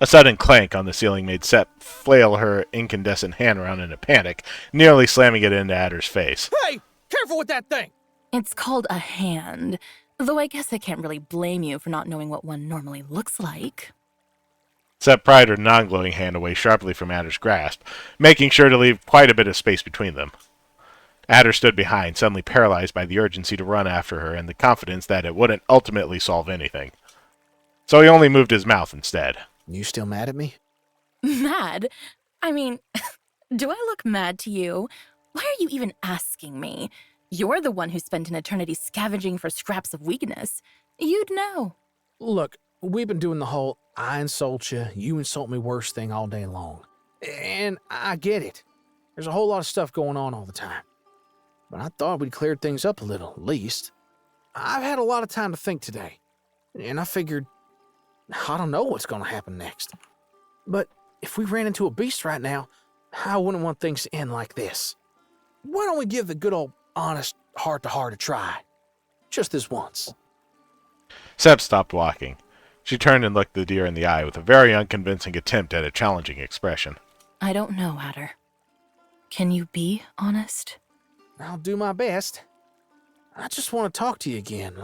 A sudden clank on the ceiling made Sep flail her incandescent hand around in a panic, nearly slamming it into Adder's face. Hey, careful with that thing! It's called a hand, though I guess I can't really blame you for not knowing what one normally looks like. Sep pried her non-glowing hand away sharply from Adder's grasp, making sure to leave quite a bit of space between them. Adder stood behind, suddenly paralyzed by the urgency to run after her and the confidence that it wouldn't ultimately solve anything. So he only moved his mouth instead. You still mad at me? Mad? I mean, do I look mad to you? Why are you even asking me? You're the one who spent an eternity scavenging for scraps of weakness. You'd know. Look, we've been doing the whole I insult you, you insult me worse thing all day long. And I get it. There's a whole lot of stuff going on all the time. But I thought we'd cleared things up a little, at least. I've had a lot of time to think today. And I figured, I don't know what's going to happen next. But if we ran into a beast right now, I wouldn't want things to end like this. Why don't we give the good old honest heart-to-heart a try? Just this once. Sep stopped walking. She turned and looked the deer in the eye with a very unconvincing attempt at a challenging expression. I don't know, Adder. Can you be honest? I'll do my best. I just want to talk to you again,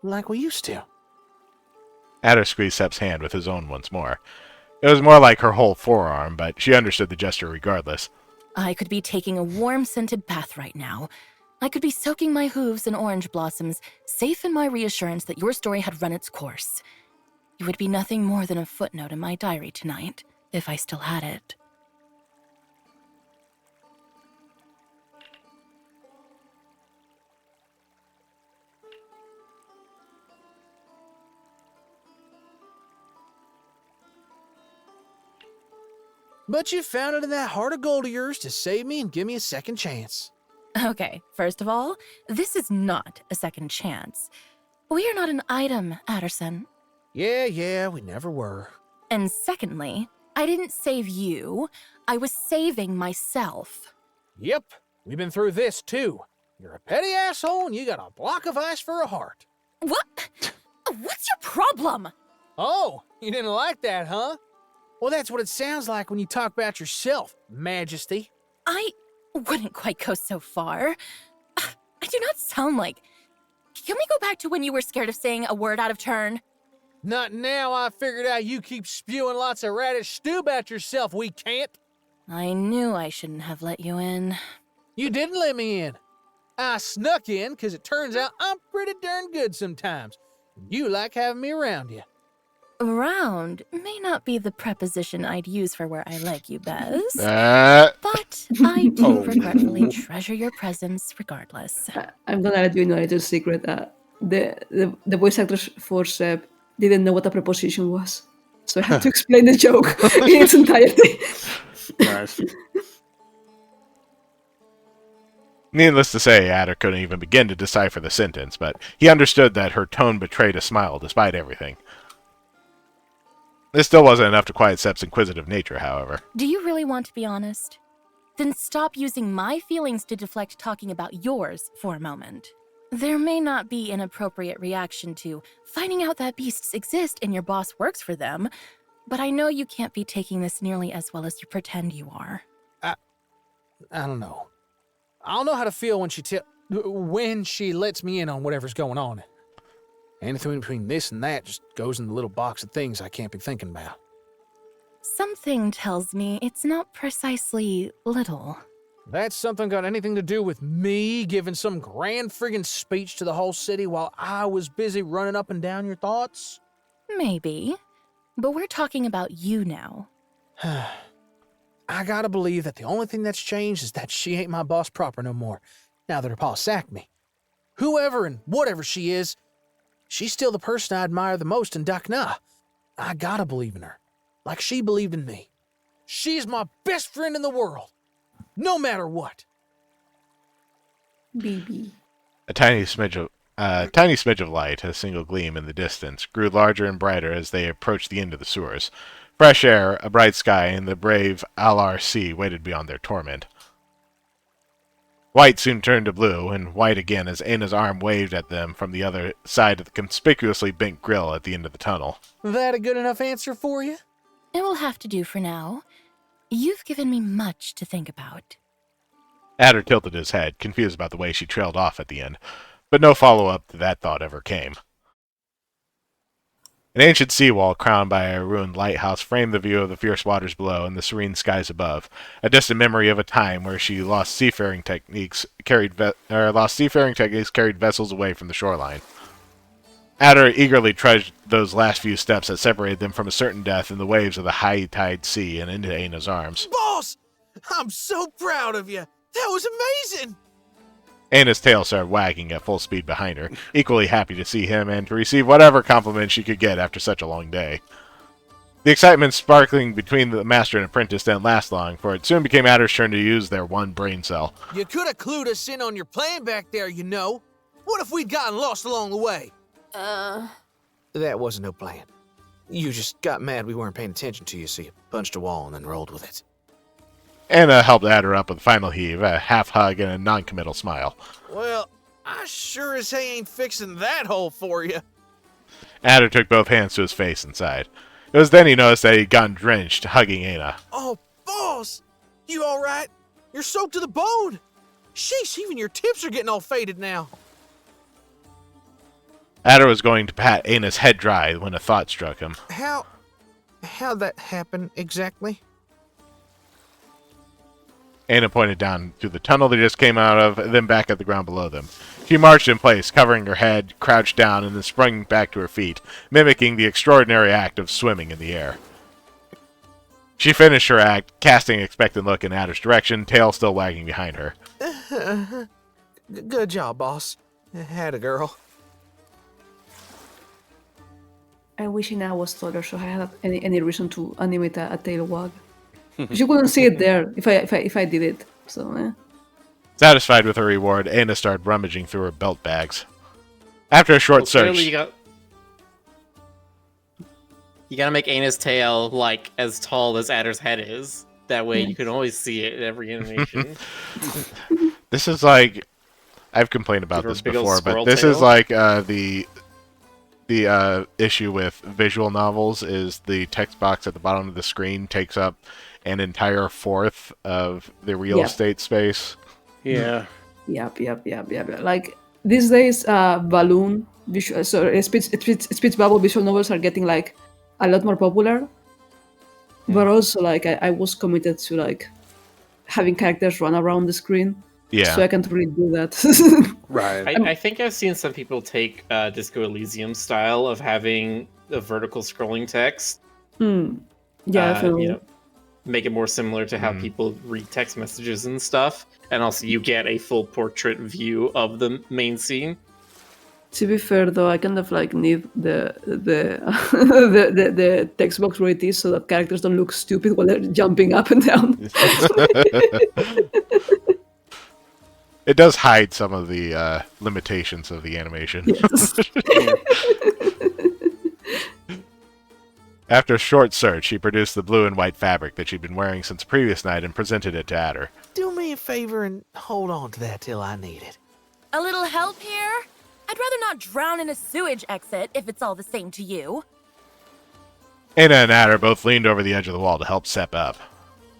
like we used to. Adder squeezed Sep's hand with his own once more. It was more like her whole forearm, but she understood the gesture regardless. I could be taking a warm-scented bath right now. I could be soaking my hooves in orange blossoms, safe in my reassurance that your story had run its course. You would be nothing more than a footnote in my diary tonight, if I still had it. But you found it in that heart of gold of yours to save me and give me a second chance. Okay, first of all, this is not a second chance. We are not an item, Adderson. Yeah, we never were. And secondly, I didn't save you. I was saving myself. Yep, we've been through this too. You're a petty asshole and you got a block of ice for a heart. What? What's your problem? Oh, you didn't like that, huh? Well, that's what it sounds like when you talk about yourself, Majesty. I wouldn't quite go so far. I do not sound like... Can we go back to when you were scared of saying a word out of turn? Not now. I figured out you keep spewing lots of radish stew about yourself, we can't. I knew I shouldn't have let you in. You didn't let me in. I snuck in because it turns out I'm pretty darn good sometimes. You like having me around you. Around may not be the preposition I'd use for where I like you best. But I do regretfully treasure your presence regardless. I'm gonna let you know a little secret. The voice actors for Seb didn't know what a preposition was. So I had to explain the joke in its entirety. Nice. Needless to say, Adder couldn't even begin to decipher the sentence, but he understood that her tone betrayed a smile despite everything. This still wasn't enough to quiet Sep's inquisitive nature, however. Do you really want to be honest? Then stop using my feelings to deflect talking about yours for a moment. There may not be an appropriate reaction to finding out that beasts exist and your boss works for them, but I know you can't be taking this nearly as well as you pretend you are. I don't know. I don't know how to feel when she lets me in on whatever's going on. Anything between this and that just goes in the little box of things I can't be thinking about. Something tells me it's not precisely little. That something got anything to do with me giving some grand friggin' speech to the whole city while I was busy running up and down your thoughts? Maybe. But we're talking about you now. I gotta believe that the only thing that's changed is that she ain't my boss proper no more, now that her pa sacked me. Whoever and whatever she is, she's still the person I admire the most in Dakna. I gotta believe in her, like she believed in me. She's my best friend in the world, no matter what. BB. A tiny smidge of light, a single gleam in the distance, grew larger and brighter as they approached the end of the sewers. Fresh air, a bright sky, and the brave Alar Sea waited beyond their torment. White soon turned to blue, and white again as Aina's arm waved at them from the other side of the conspicuously bent grill at the end of the tunnel. That a good enough answer for you? It will have to do for now. You've given me much to think about. Adder tilted his head, confused about the way she trailed off at the end, but no follow-up to that thought ever came. An ancient seawall crowned by a ruined lighthouse framed the view of the fierce waters below and the serene skies above, a distant memory of a time where she lost seafaring techniques carried vessels away from the shoreline. Adder eagerly trudged those last few steps that separated them from a certain death in the waves of the high-tide sea and into Aina's arms. Boss! I'm so proud of you! That was amazing! Aina's tail started wagging at full speed behind her, equally happy to see him and to receive whatever compliment she could get after such a long day. The excitement sparkling between the master and apprentice didn't last long, for it soon became Adder's turn to use their one brain cell. You could have clued us in on your plan back there, you know. What if we'd gotten lost along the way? That wasn't no plan. You just got mad we weren't paying attention to you, so you punched a wall and then rolled with it. Anna helped Adder up with a final heave, a half hug, and a non-committal smile. Well, I sure as hey ain't fixing that hole for you. Adder took both hands to his face and sighed. It was then he noticed that he'd gotten drenched, hugging Aina. Oh, boss! You all right? You're soaked to the bone! Sheesh, even your tips are getting all faded now. Adder was going to pat Aina's head dry when a thought struck him. How'd that happen exactly? Aina pointed down through the tunnel they just came out of, then back at the ground below them. She marched in place, covering her head, crouched down, and then sprung back to her feet, mimicking the extraordinary act of swimming in the air. She finished her act, casting an expectant look in Adder's direction, tail still wagging behind her. Good job, boss. Had a girl. I wish Ina was taller, so I had any reason to animate a tail wag. You couldn't see it there if I did it. So, Satisfied with her reward, Aina started rummaging through her belt bags. After a short search, You gotta make Aina's tail like as tall as Adder's head is. That way you can always see it in every animation. this is like I've complained about this before, but this is like the issue with visual novels is the text box at the bottom of the screen takes up an entire fourth of the real estate space. Yeah. Yep. Like these days, balloon visual, so speech bubble visual novels are getting like a lot more popular. But also, like I was committed to like having characters run around the screen. Yeah. So I can't really do that. Right. I think I've seen some people take Disco Elysium style of having the vertical scrolling text. Yeah, definitely. Make it more similar to how people read text messages and stuff, and also you get a full portrait view of the main scene. To be fair, though, I kind of like need the text box where it is, so that characters don't look stupid while they're jumping up and down. It does hide some of the limitations of the animation. Yes. After a short search, she produced the blue and white fabric that she'd been wearing since the previous night and presented it to Adder. Do me a favor and hold on to that till I need it. A little help here? I'd rather not drown in a sewage exit if it's all the same to you. Aina and Adder both leaned over the edge of the wall to help Sepp up.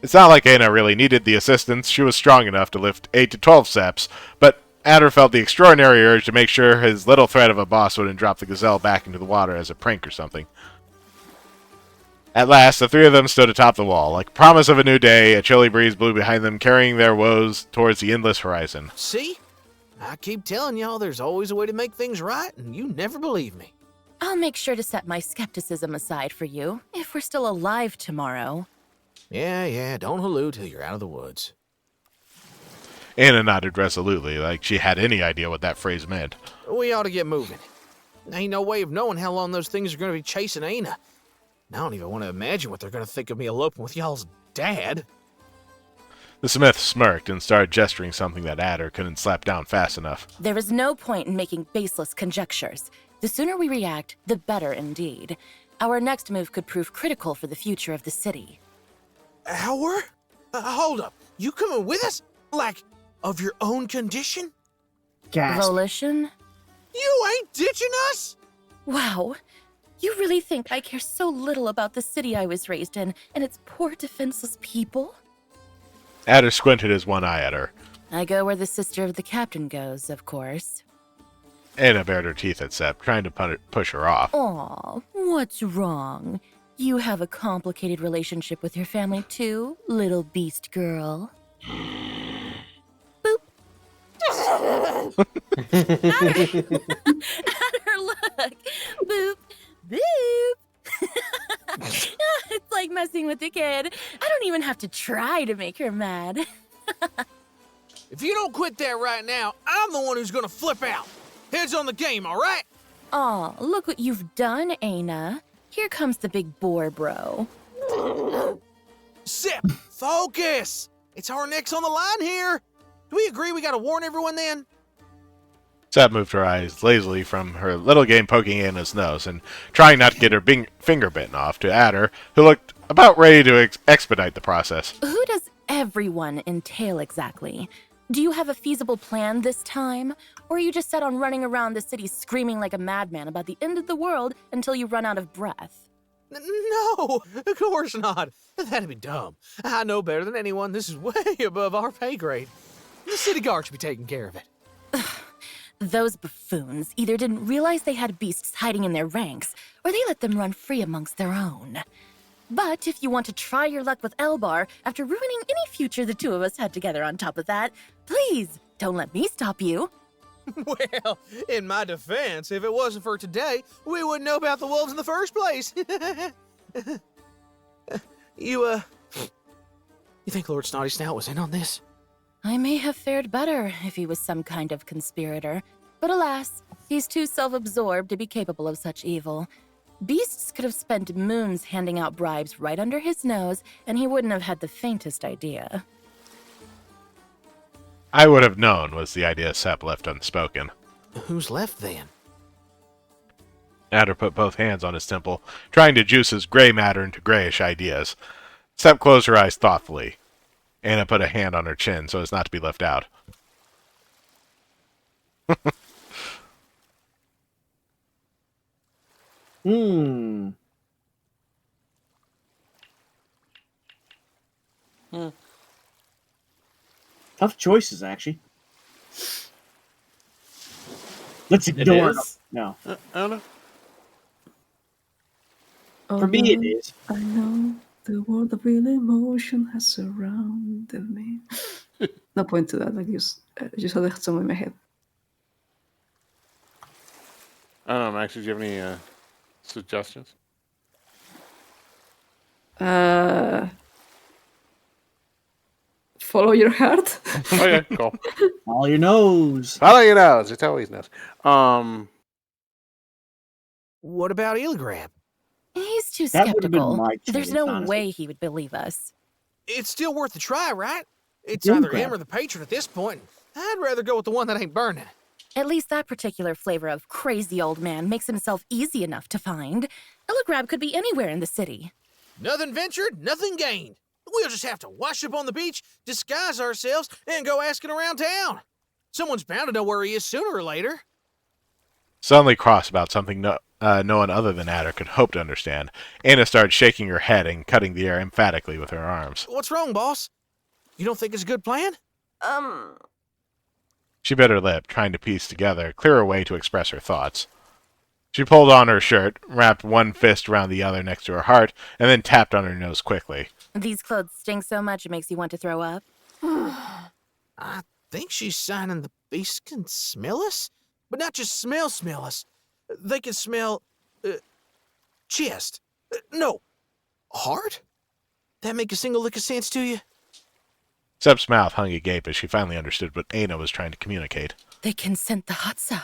It's not like Aina really needed the assistance. She was strong enough to lift 8 to 12 steps, but Adder felt the extraordinary urge to make sure his little threat of a boss wouldn't drop the gazelle back into the water as a prank or something. At last, the three of them stood atop the wall. Like a promise of a new day, a chilly breeze blew behind them, carrying their woes towards the endless horizon. See? I keep telling y'all there's always a way to make things right, and you never believe me. I'll make sure to set my skepticism aside for you, if we're still alive tomorrow. Yeah, don't hallucinate till you're out of the woods. Aina nodded resolutely, like she had any idea what that phrase meant. We ought to get moving. Ain't no way of knowing how long those things are going to be chasing Aina. I don't even want to imagine what they're going to think of me eloping with y'all's dad. The smith smirked and started gesturing something that Adder couldn't slap down fast enough. There is no point in making baseless conjectures. The sooner we react, the better indeed. Our next move could prove critical for the future of the city. Our? Hold up. You coming with us? Like Of your own condition? Gasp. Volition? You ain't ditching us? Wow. You really think I care so little about the city I was raised in and its poor defenseless people? Adder squinted his one eye at her. I go where the sister of the captain goes, of course. Anna bared her teeth at Sep, trying to push her off. Aw, what's wrong? You have a complicated relationship with your family too, little beast girl. Boop. At her look. Boop. Boop. It's like messing with a kid. I don't even have to try to make her mad. If you don't quit that right now, I'm the one who's gonna flip out. Heads on the game, all right? Aw, look what you've done, Aina. Here comes the big boar bro. Sip, focus! It's our necks on the line here. Do we agree we gotta warn everyone then? Sep moved her eyes lazily from her little game poking Anna's nose and trying not to get her finger bitten off to Adder, who looked about ready to expedite the process. Who does everyone entail exactly? Do you have a feasible plan this time? Or are you just set on running around the city screaming like a madman about the end of the world until you run out of breath? No, of course not. That'd be dumb. I know better than anyone. This is way above our pay grade. The city guard should be taking care of it. Those buffoons either didn't realize they had beasts hiding in their ranks, or they let them run free amongst their own. But if you want to try your luck with Elbar after ruining any future the two of us had together on top of that, please don't let me stop you. Well, in my defense, if it wasn't for today, we wouldn't know about the wolves in the first place. You think Lord Snotty Snout was in on this? I may have fared better if he was some kind of conspirator, but alas, he's too self-absorbed to be capable of such evil. Beasts could have spent moons handing out bribes right under his nose, and he wouldn't have had the faintest idea. I would have known, was the idea Sep left unspoken. Who's left then? Adder put both hands on his temple, trying to juice his gray matter into grayish ideas. Sep closed her eyes thoughtfully. Anna put a hand on her chin so as not to be left out. Tough choices, actually. Let's ignore them. No. Oh no. For me, it is. I know the world of real emotion has surrounded me. No point to that. Like I just had that song in my head. I don't know, Max. Did you have any suggestions? Follow your heart. Okay, cool. Follow your nose. Follow your nose. It's always nose. What about Eelgrab? He's too That would've been skeptical. my There's choice, no honestly. way he would believe us. It's still worth a try, right? It's Eelgrab. either him or the patron at this point. I'd rather go with the one that ain't burning. At least that particular flavor of crazy old man makes himself easy enough to find. Illigrab could be anywhere in the city. Nothing ventured, nothing gained. We'll just have to wash up on the beach, disguise ourselves, and go asking around town. Someone's bound to know where he is sooner or later. Suddenly cross about something no one other than Adder could hope to understand, Anna started shaking her head and cutting the air emphatically with her arms. What's wrong, boss? You don't think it's a good plan? She bit her lip, trying to piece together a clearer way to express her thoughts. She pulled on her shirt, wrapped one fist around the other next to her heart, and then tapped on her nose quickly. These clothes stink so much it makes you want to throw up. I think she's signing the beasts can smell us, but not just smell us. They can smell chest. No, heart? That make a single lick of sense to you? Sep's mouth hung agape as she finally understood what Aina was trying to communicate. They can scent the Hatsa.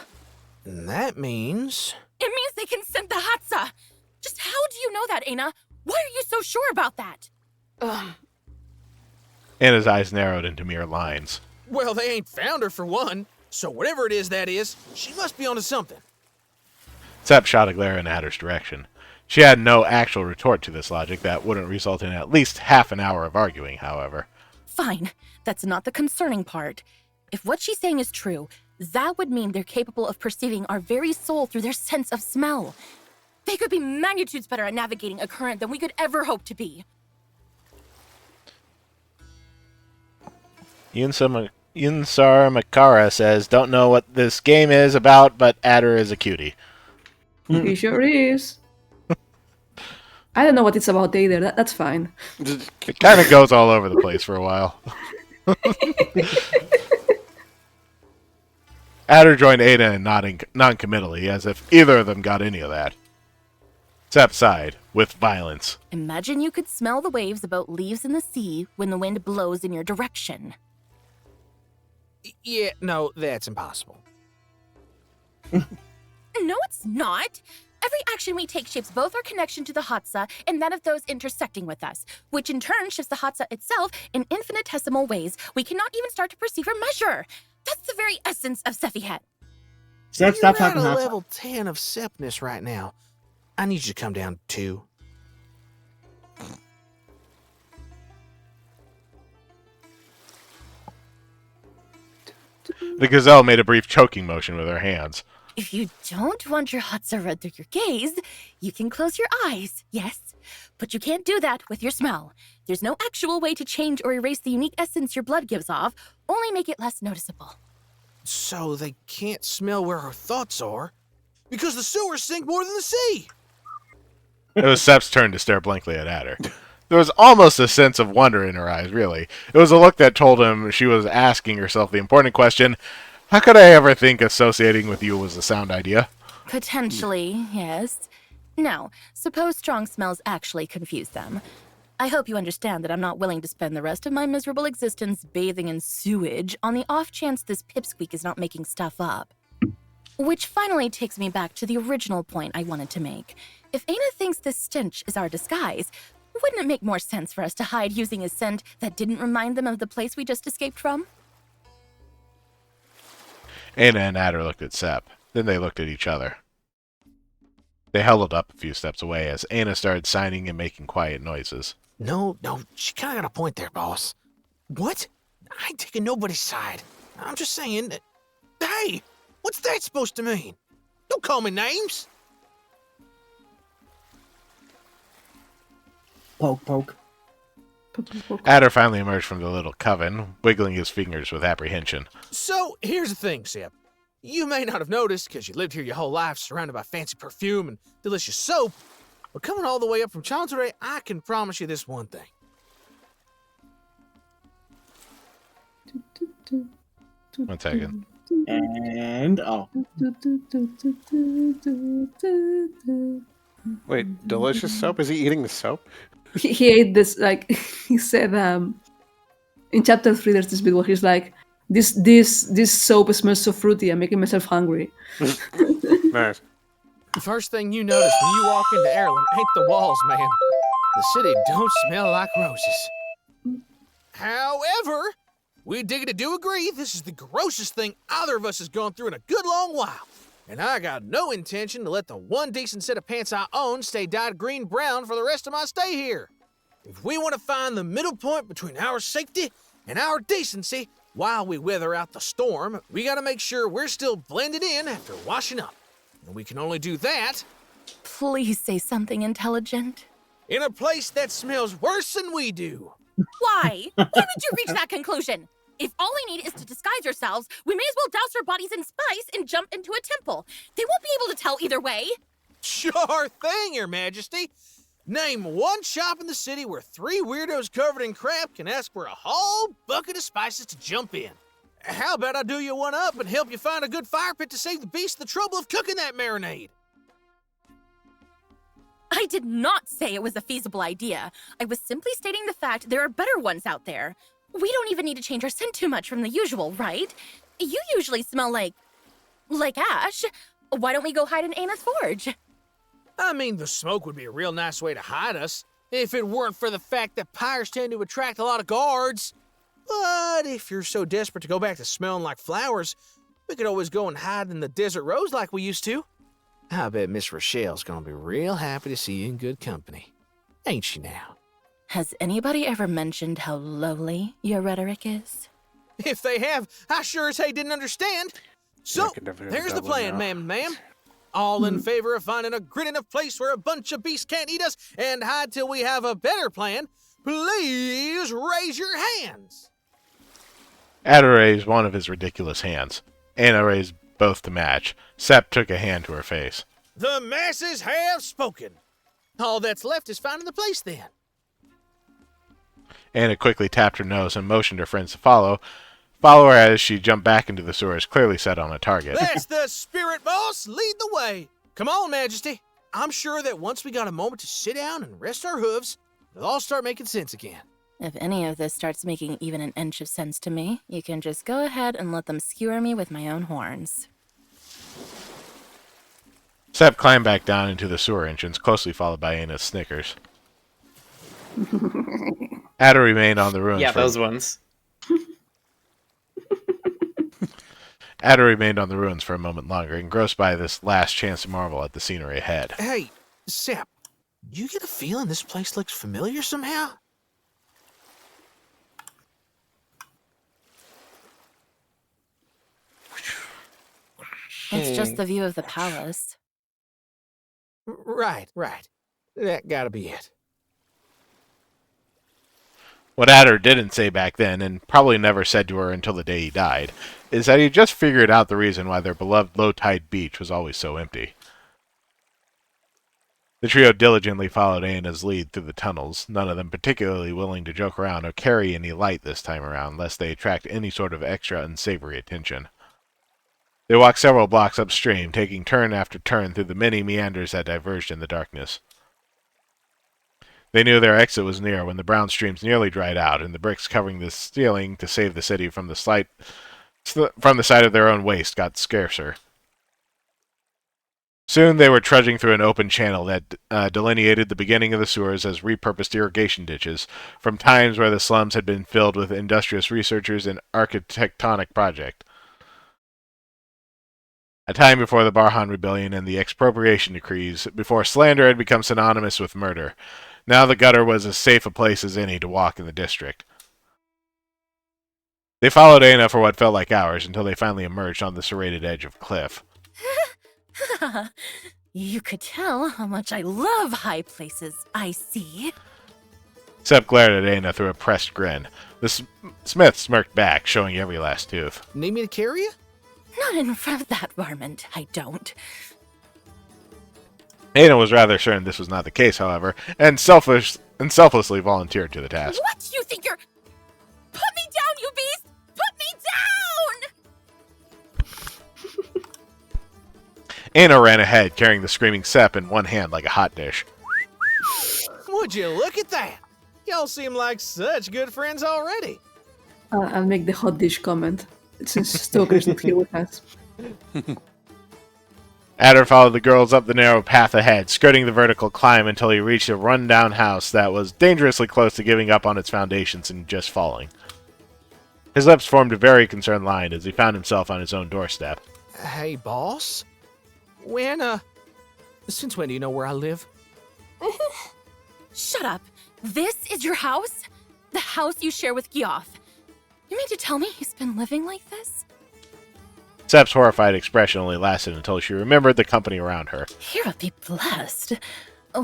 That means... It means they can scent the Hatsa! Just how do you know that, Aina? Why are you so sure about that? Anna's eyes narrowed into mere lines. Well, they ain't found her for one, so whatever it is that is, she must be onto something. Sep shot a glare in Adder's direction. She had no actual retort to this logic that wouldn't result in at least half an hour of arguing, however. Fine, that's not the concerning part. If what she's saying is true, that would mean they're capable of perceiving our very soul through their sense of smell. They could be magnitudes better at navigating a current than we could ever hope to be. Yunsar Makara says, don't know what this game is about, but Adder is a cutie. He sure is. I don't know what it's about either. That's fine. It kind of goes all over the place for a while. Adder joined Ada in nodding non-committally, as if either of them got any of that. Sepp sighed, with violence. Imagine you could smell the waves about leaves in the sea when the wind blows in your direction. Yeah, no, that's impossible. No, it's not. Every action we take shapes both our connection to the Hatsa and that of those intersecting with us, which in turn shifts the Hatsa itself in infinitesimal ways we cannot even start to perceive or measure. That's the very essence of Sephihet. Sep, stop You're at talking a hot. level 10 of sepness right now. I need you to come down to 2. The gazelle made a brief choking motion with her hands. If you don't want your Hatsa read through your gaze, you can close your eyes, yes. But you can't do that with your smell. There's no actual way to change or erase the unique essence your blood gives off, only make it less noticeable. So they can't smell where her thoughts are? Because the sewers sink more than the sea! It was Sepp's turn to stare blankly at Adder. There was almost a sense of wonder in her eyes, really. It was a look that told him she was asking herself the important question, how could I ever think associating with you was a sound idea? Potentially, yes. Now, suppose strong smells actually confuse them. I hope you understand that I'm not willing to spend the rest of my miserable existence bathing in sewage on the off chance this pipsqueak is not making stuff up. Which finally takes me back to the original point I wanted to make. If Aina thinks this stench is our disguise, wouldn't it make more sense for us to hide using a scent that didn't remind them of the place we just escaped from? Aina and Adder looked at Sepp. Then they looked at each other. They huddled up a few steps away as Aina started signing and making quiet noises. No, she kinda got a point there, boss. What? I ain't taking nobody's side. I'm just saying that... Hey! What's that supposed to mean? Don't call me names! Poke, poke. Adder finally emerged from the little coven, wiggling his fingers with apprehension. So, here's the thing, Sip. You may not have noticed, because you lived here your whole life surrounded by fancy perfume and delicious soap, but coming all the way up from Chancery, I can promise you this one thing. One second. And, Wait, delicious soap? Is he eating the soap? He ate this, like, he said, in chapter 3, there's this bit where he's like, this soap smells so fruity, I'm making myself hungry. Nice. The first thing you notice when you walk into Ireland ain't the walls, man. The city don't smell like roses. However, we diggity do agree this is the grossest thing either of us has gone through in a good long while. And I got no intention to let the one decent set of pants I own stay dyed green-brown for the rest of my stay here. If we want to find the middle point between our safety and our decency while we weather out the storm, we gotta make sure we're still blended in after washing up. And we can only do that... Please say something intelligent. ...in a place that smells worse than we do. Why? Why would you reach that conclusion? If all we need is to disguise ourselves, we may as well douse our bodies in spice and jump into a temple. They won't be able to tell either way. Sure thing, Your Majesty. Name one shop in the city where 3 weirdos covered in crap can ask for a whole bucket of spices to jump in. How about I do you one up and help you find a good fire pit to save the beast the trouble of cooking that marinade? I did not say it was a feasible idea. I was simply stating the fact there are better ones out there. We don't even need to change our scent too much from the usual, right? You usually smell like ash. Why don't we go hide in Aina's forge? I mean, the smoke would be a real nice way to hide us, if it weren't for the fact that pyres tend to attract a lot of guards. But if you're so desperate to go back to smelling like flowers, we could always go and hide in the desert rose like we used to. I bet Miss Rochelle's gonna be real happy to see you in good company. Ain't she now? Has anybody ever mentioned how lowly your rhetoric is? If they have, I sure as hey didn't understand. So, there's the plan, ma'am. All in favor of finding a grid enough place where a bunch of beasts can't eat us and hide till we have a better plan, please raise your hands. Ada raised one of his ridiculous hands. Anna raised both to match. Sep took a hand to her face. The masses have spoken. All that's left is finding the place then. Anna quickly tapped her nose and motioned her friends to follow her as she jumped back into the sewers, clearly set on a target. That's the spirit, boss. Lead the way. Come on, Majesty. I'm sure that once we got a moment to sit down and rest our hooves, it'll all start making sense again. If any of this starts making even an inch of sense to me, you can just go ahead and let them skewer me with my own horns. Sep climbed back down into the sewer entrance, closely followed by Anna's snickers. Ada remained on the ruins. Yeah, those ones. Ada remained on the ruins for a moment longer, engrossed by this last chance to marvel at the scenery ahead. Hey, Sep, you get a feeling this place looks familiar somehow? It's just the view of the palace. Right. That gotta be it. What Adder didn't say back then, and probably never said to her until the day he died, is that he just figured out the reason why their beloved low-tide beach was always so empty. The trio diligently followed Anna's lead through the tunnels, none of them particularly willing to joke around or carry any light this time around, lest they attract any sort of extra unsavory attention. They walked several blocks upstream, taking turn after turn through the many meanders that diverged in the darkness. They knew their exit was near when the brown streams nearly dried out, and the bricks covering the ceiling to save the city from the sight of their own waste got scarcer. Soon they were trudging through an open channel that delineated the beginning of the sewers as repurposed irrigation ditches, from times where the slums had been filled with industrious researchers and architectonic projects. A time before the Barhan Rebellion and the expropriation decrees, before slander had become synonymous with murder. Now the gutter was as safe a place as any to walk in the district. They followed Anna for what felt like hours until they finally emerged on the serrated edge of cliff. You could tell how much I love high places, I see. Sep glared at Anna through a pressed grin. The smith smirked back, showing every last tooth. Need me to carry you? Not in front of that varmint, I don't. Anna was rather certain this was not the case, however, and selflessly volunteered to the task. What do you think you're... Put me down, you beast! Put me down! Anna ran ahead, carrying the screaming Sep in one hand like a hot dish. Would you look at that? Y'all seem like such good friends already. I'll make the hot dish comment, since Stoker's not here with us. Adder followed the girls up the narrow path ahead, skirting the vertical climb until he reached a run-down house that was dangerously close to giving up on its foundations and just falling. His lips formed a very concerned line as he found himself on his own doorstep. Hey, boss. Since when do you know where I live? Shut up. This is your house? The house you share with Gioff. You mean to tell me he's been living like this? Sep's horrified expression only lasted until she remembered the company around her. Hera be blessed.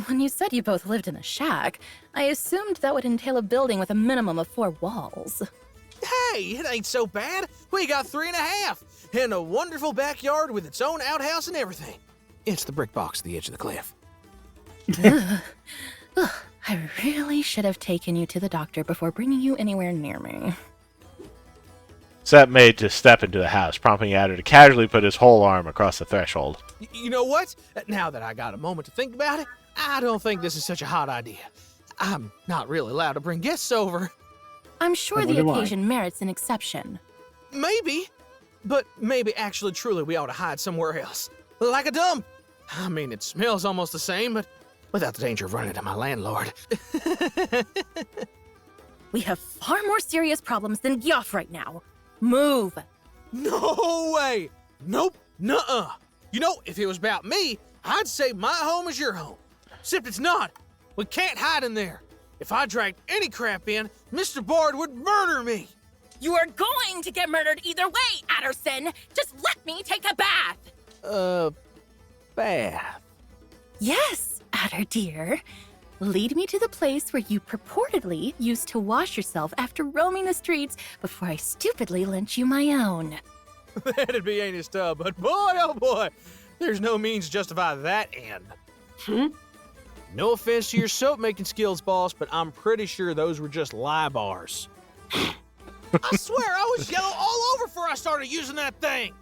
When you said you both lived in a shack, I assumed that would entail a building with a minimum of 4 walls. Hey, it ain't so bad. We got 3.5, and a wonderful backyard with its own outhouse and everything. It's the brick box at the edge of the cliff. Ugh, I really should have taken you to the doctor before bringing you anywhere near me. Sep made to step into the house, prompting Adder to casually put his whole arm across the threshold. You know what? Now that I got a moment to think about it, I don't think this is such a hot idea. I'm not really allowed to bring guests over. I'm sure the occasion merits an exception. Maybe. But maybe actually truly we ought to hide somewhere else. Like a dump. I mean, it smells almost the same, but without the danger of running into my landlord. We have far more serious problems than Gioff right now. Move. No way. Nope. Nuh-uh. You know, if it was about me, I'd say my home is your home. Except it's not. We can't hide in there. If I dragged any crap in, Mr. Bard would murder me. You are going to get murdered either way, Adderson! Just let me take a bath! Bath. Yes, Adder dear. Lead me to the place where you purportedly used to wash yourself after roaming the streets before I stupidly lent you my own. That'd be Anus Tub, but boy, oh boy, there's no means to justify that end. No offense to your soap-making skills, boss, but I'm pretty sure those were just lye bars. I swear, I was yellow all over before I started using that thing.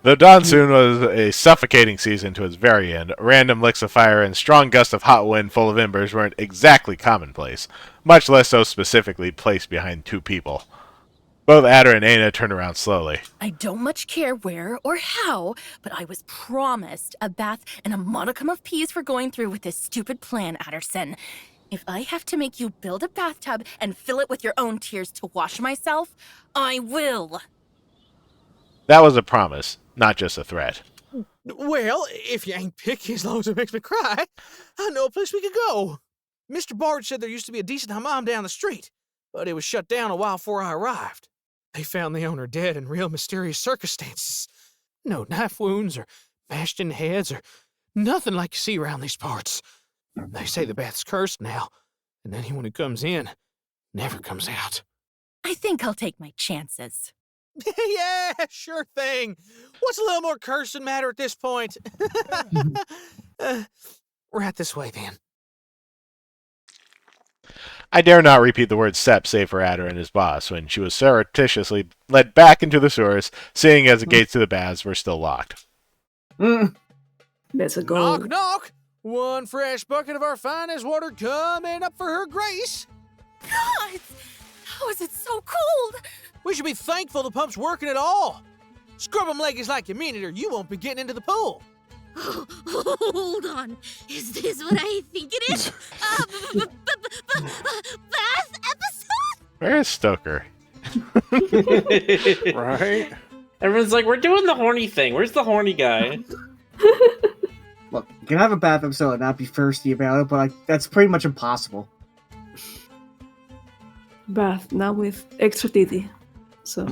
Though Monsoon was a suffocating season to its very end, random licks of fire and strong gusts of hot wind full of embers weren't exactly commonplace, much less so specifically placed behind two people. Both Adder and Aina turned around slowly. I don't much care where or how, but I was promised a bath and a modicum of peace for going through with this stupid plan, Adderson. If I have to make you build a bathtub and fill it with your own tears to wash myself, I will. That was a promise, not just a threat. Well, if you ain't picky as long as it makes me cry, I know a place we could go. Mr. Bard said there used to be a decent hammam down the street, but it was shut down a while before I arrived. They found the owner dead in real mysterious circumstances. No knife wounds or bashed in heads or nothing like you see around these parts. They say the bath's cursed now, and anyone who comes in never comes out. I think I'll take my chances. Yeah, sure thing. What's a little more cursed matter at this point? Right this way, then. I dare not repeat the word "sep" save for Adder and his boss when she was surreptitiously led back into the sewers, seeing as the gates to the baths were still locked. Let's go. Knock, knock! One fresh bucket of our finest water coming up for her grace. God, how is it so cold? We should be thankful the pump's working at all. Scrub 'em leggies like you mean it, or you won't be getting into the pool. Hold on. Is this what I think it is? Bath episode? Where's Stoker? Right? Everyone's like, we're doing the horny thing. Where's the horny guy? Look, you can have a bath episode and not be thirsty about it, but that's pretty much impossible. Bath, now with extra titty. So,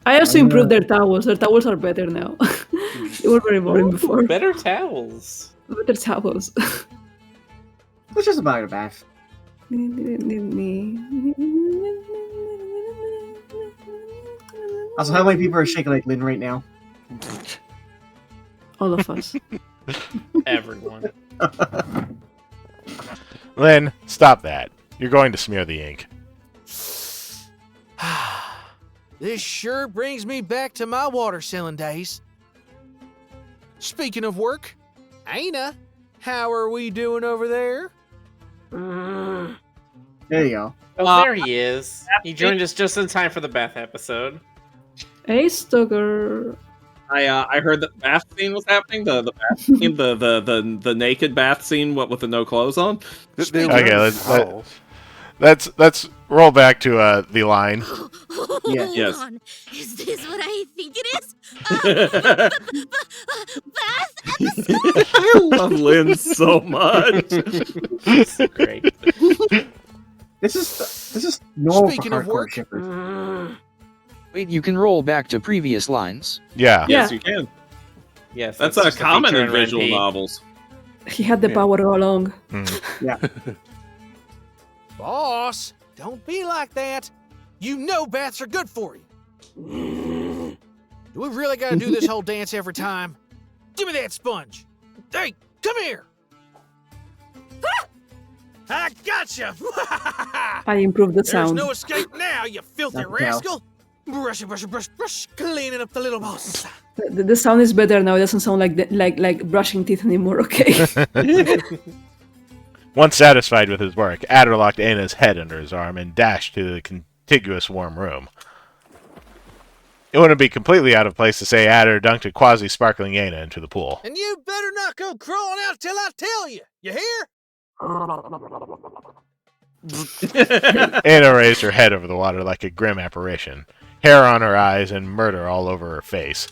I also improved their towels. Their towels are better now. They were very boring before. Better towels. Better towels. It's just about a bath. Also, how many people are shaking like Lynn right now? All of us. Everyone. Lynn, stop that. You're going to smear the ink. This sure brings me back to my water selling days. Speaking of work, Aina, how are we doing over there? There you go. Oh, there he is. He joined us just in time for the bath episode. Hey, Stoker. I heard the bath scene was happening. The bath scene, the naked bath scene, what with the no clothes on. Okay, let's roll back to the line. Hold Yes. on. Is this what I think it is? Bath episode? I love Lynn so much. So great. This is normal Speaking for of hardcore work, shippers. Wait, you can roll back to previous lines. Yeah. Yes, you can. Yes, That's just common feature in visual RNP. novels. He had the power all along. Yeah. Boss, don't be like that. You know baths are good for you. Do we really gotta do this whole dance every time? Give me that sponge. Hey, come here. I gotcha. I improved the There's sound. no escape now, you filthy Not now. rascal. Brush, brush, brush, brush, cleaning up the little boss. The sound is better now. It doesn't sound like brushing teeth anymore. Okay. Once satisfied with his work, Adder locked Aina's head under his arm and dashed to the contiguous warm room. It wouldn't be completely out of place to say Adder dunked a quasi-sparkling Aina into the pool. And you better not go crawling out till I tell you. You hear? Aina raised her head over the water like a grim apparition, hair on her eyes and murder all over her face.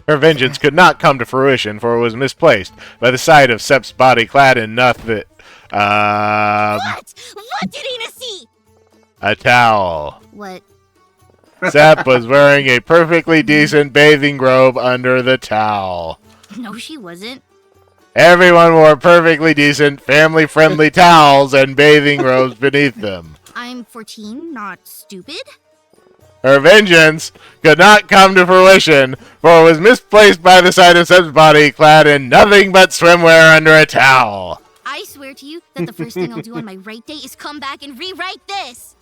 Her vengeance could not come to fruition, for it was misplaced by the sight of Sep's body clad in What? What did Ina see? A towel. What? Sepp was wearing a perfectly decent bathing robe under the towel. No, she wasn't. Everyone wore perfectly decent, family-friendly towels and bathing robes beneath them. I'm 14, not stupid. Her vengeance could not come to fruition, for it was misplaced by the side of Sepp's body, clad in nothing but swimwear under a towel. I swear to you that the first thing I'll do on my right day is come back and rewrite this.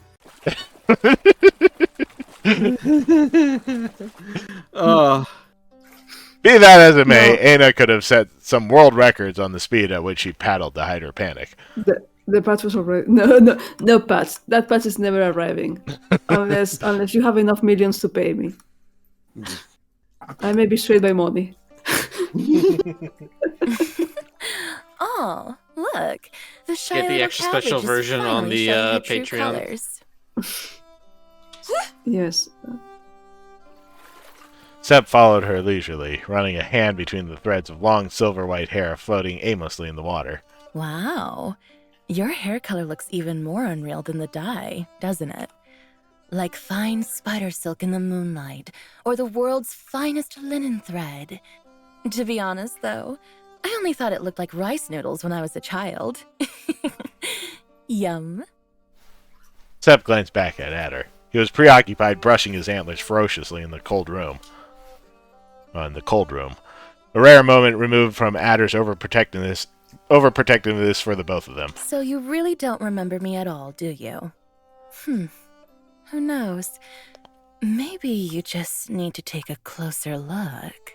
Be that as it may, Aina could have set some world records on the speed at which she paddled to hide her panic. The patch was already no patch. That patch is never arriving unless you have enough millions to pay me. I may be straight by money. Oh, look! The Get the extra special version on the Patreon. Yes. Sepp followed her leisurely, running a hand between the threads of long silver-white hair floating aimlessly in the water. Wow. Your hair color looks even more unreal than the dye, doesn't it? Like fine spider silk in the moonlight, or the world's finest linen thread. To be honest, though, I only thought it looked like rice noodles when I was a child. Yum. Sepp glanced back at Adder. He was preoccupied brushing his antlers ferociously in the cold room. A rare moment removed from Adder's overprotectiveness for the both of them. So you really don't remember me at all, do you? Who knows? Maybe you just need to take a closer look.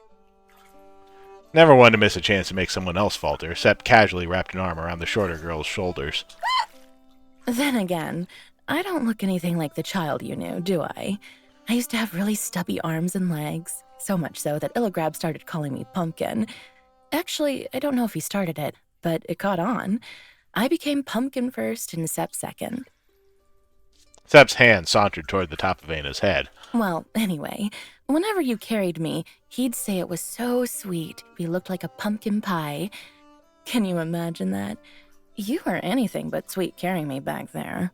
Never one to miss a chance to make someone else falter, Sepp casually wrapped an arm around the shorter girl's shoulders. Then again, I don't look anything like the child you knew, do I? I used to have really stubby arms and legs, so much so that Illigrab started calling me Pumpkin. Actually, I don't know if he started it, but it caught on. I became Pumpkin first and Sepp second. Sepp's hand sauntered toward the top of Aina's head. Well, anyway, whenever you carried me, he'd say it was so sweet. We looked like a pumpkin pie. Can you imagine that? You were anything but sweet carrying me back there.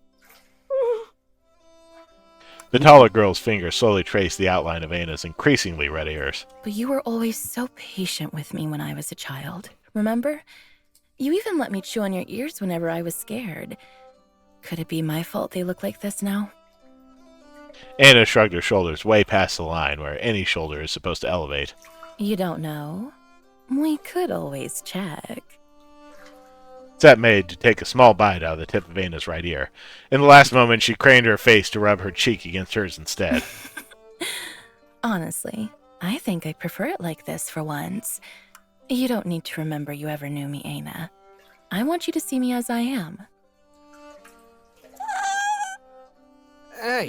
The taller girl's fingers slowly traced the outline of Aina's increasingly red ears. But you were always so patient with me when I was a child. Remember? You even let me chew on your ears whenever I was scared. Could it be my fault they look like this now? Aina shrugged her shoulders way past the line where any shoulder is supposed to elevate. You don't know? We could always check. Sepp made to take a small bite out of the tip of Aina's right ear. In the last moment, she craned her face to rub her cheek against hers instead. Honestly, I think I prefer it like this for once. You don't need to remember you ever knew me, Aina. I want you to see me as I am. Hey,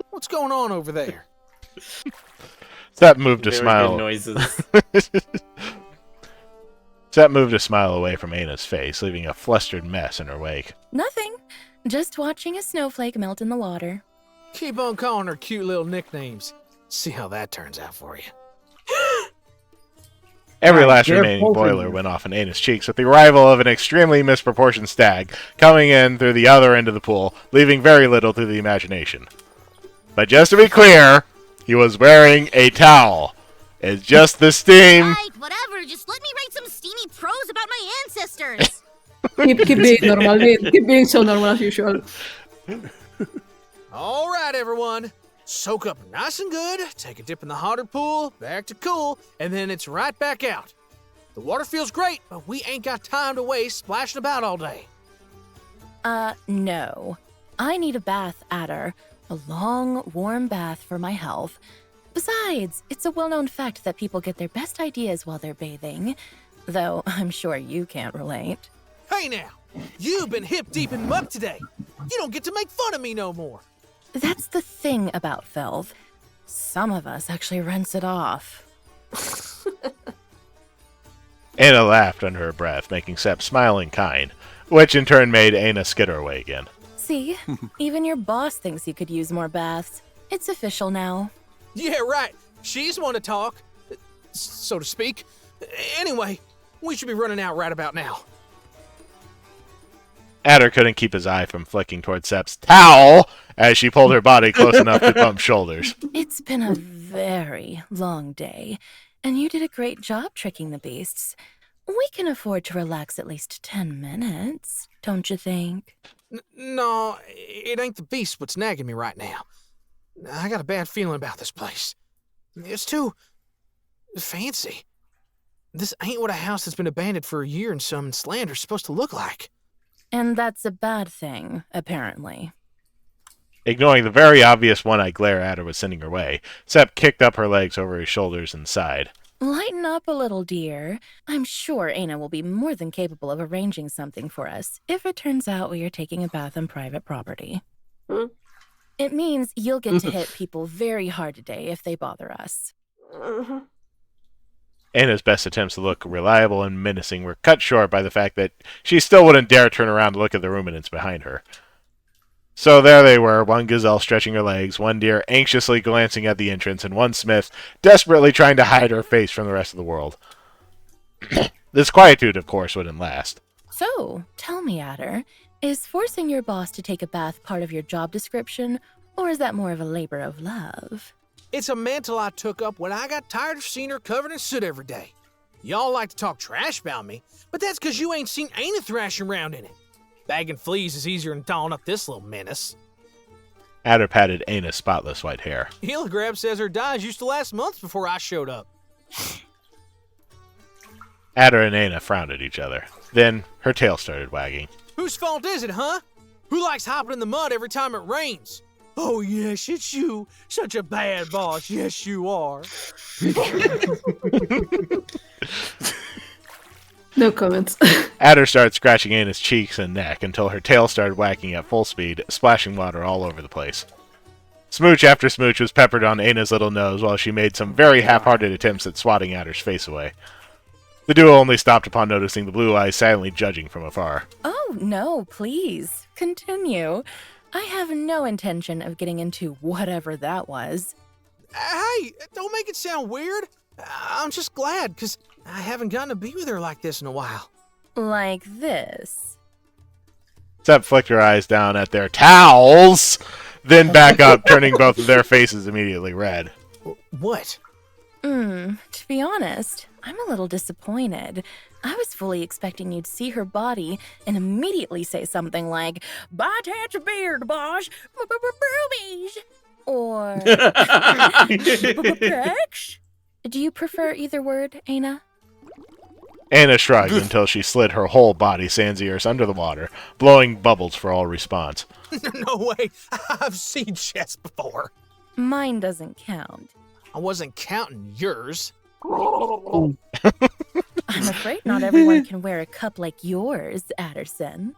what's going on over there? Sepp moved to Very smile. good noises. Sepp moved a smile away from Aina's face, leaving a flustered mess in her wake. Nothing. Just watching a snowflake melt in the water. Keep on calling her cute little nicknames. See how that turns out for you. Every last remaining boiler went off in Aina's cheeks with the arrival of an extremely misproportioned stag coming in through the other end of the pool, leaving very little to the imagination. But just to be clear, he was wearing a towel. It's just the steam. Right, whatever. Just let me write some steamy prose about my ancestors. keep being normal. Keep being so normal as usual. All right, everyone. Soak up nice and good, take a dip in the hotter pool, back to cool, and then it's right back out. The water feels great, but we ain't got time to waste splashing about all day. No. I need a bath, Adder. A long, warm bath for my health. Besides, it's a well-known fact that people get their best ideas while they're bathing. Though I'm sure you can't relate. Hey now, you've been hip-deep in muck today. You don't get to make fun of me no more. That's the thing about filth. Some of us actually rinse it off. Aina laughed under her breath, making Sepp smiling kind, which in turn made Aina skitter away again. See? Even your boss thinks you could use more baths. It's official now. Yeah, right. She's one to talk, so to speak. Anyway, we should be running out right about now. Adder couldn't keep his eye from flicking towards Sep's towel as she pulled her body close enough to bump shoulders. It's been a very long day, and you did a great job tricking the beasts. We can afford to relax at least 10 minutes, don't you think? No, it ain't the beast what's nagging me right now. I got a bad feeling about this place. It's too fancy. This ain't what a house that's been abandoned for a year and some in Slander's supposed to look like. And that's a bad thing, apparently. Ignoring the very obvious one-eyed glare Adder was sending her way, Sep kicked up her legs over his shoulders and sighed. Lighten up a little, dear. I'm sure Aina will be more than capable of arranging something for us if it turns out we are taking a bath on private property. It means you'll get to hit people very hard today if they bother us. Aina's best attempts to look reliable and menacing were cut short by the fact that she still wouldn't dare turn around to look at the ruminants behind her. So there they were, one gazelle stretching her legs, one deer anxiously glancing at the entrance, and one smith desperately trying to hide her face from the rest of the world. This quietude, of course, wouldn't last. So, tell me, Adder, is forcing your boss to take a bath part of your job description, or is that more of a labor of love? It's a mantle I took up when I got tired of seeing her covered in soot every day. Y'all like to talk trash about me, but that's because you ain't seen Aina thrashing around in it. Bagging fleas is easier than dolling up this little menace. Adder patted Aina's spotless white hair. Hillegrab says her dyes used to last months before I showed up. Adder and Aina frowned at each other. Then her tail started wagging. Whose fault is it, huh? Who likes hopping in the mud every time it rains? Oh, yes, it's you. Such a bad boss. Yes, you are. No comments. Adder started scratching Aina's cheeks and neck until her tail started wagging at full speed, splashing water all over the place. Smooch after smooch was peppered on Aina's little nose while she made some very half-hearted attempts at swatting Adder's face away. The duo only stopped upon noticing the blue eyes silently judging from afar. Oh, no, please. Continue. I have no intention of getting into whatever that was. Hey, don't make it sound weird. I'm just glad, because I haven't gotten to be with her like this in a while. Like this. Sep flicked her eyes down at their towels, then back up, turning both of their faces immediately red. What? To be honest, I'm a little disappointed. I was fully expecting you'd see her body and immediately say something like, "Bye, touch a beard, boss, boobies," or "Pecs." Do you prefer either word, Aina? Aina shrugged until she slid her whole body sans ears under the water, blowing bubbles for all response. No way. I've seen chess before. Mine doesn't count. I wasn't counting yours. I'm afraid not everyone can wear a cup like yours, Adderson.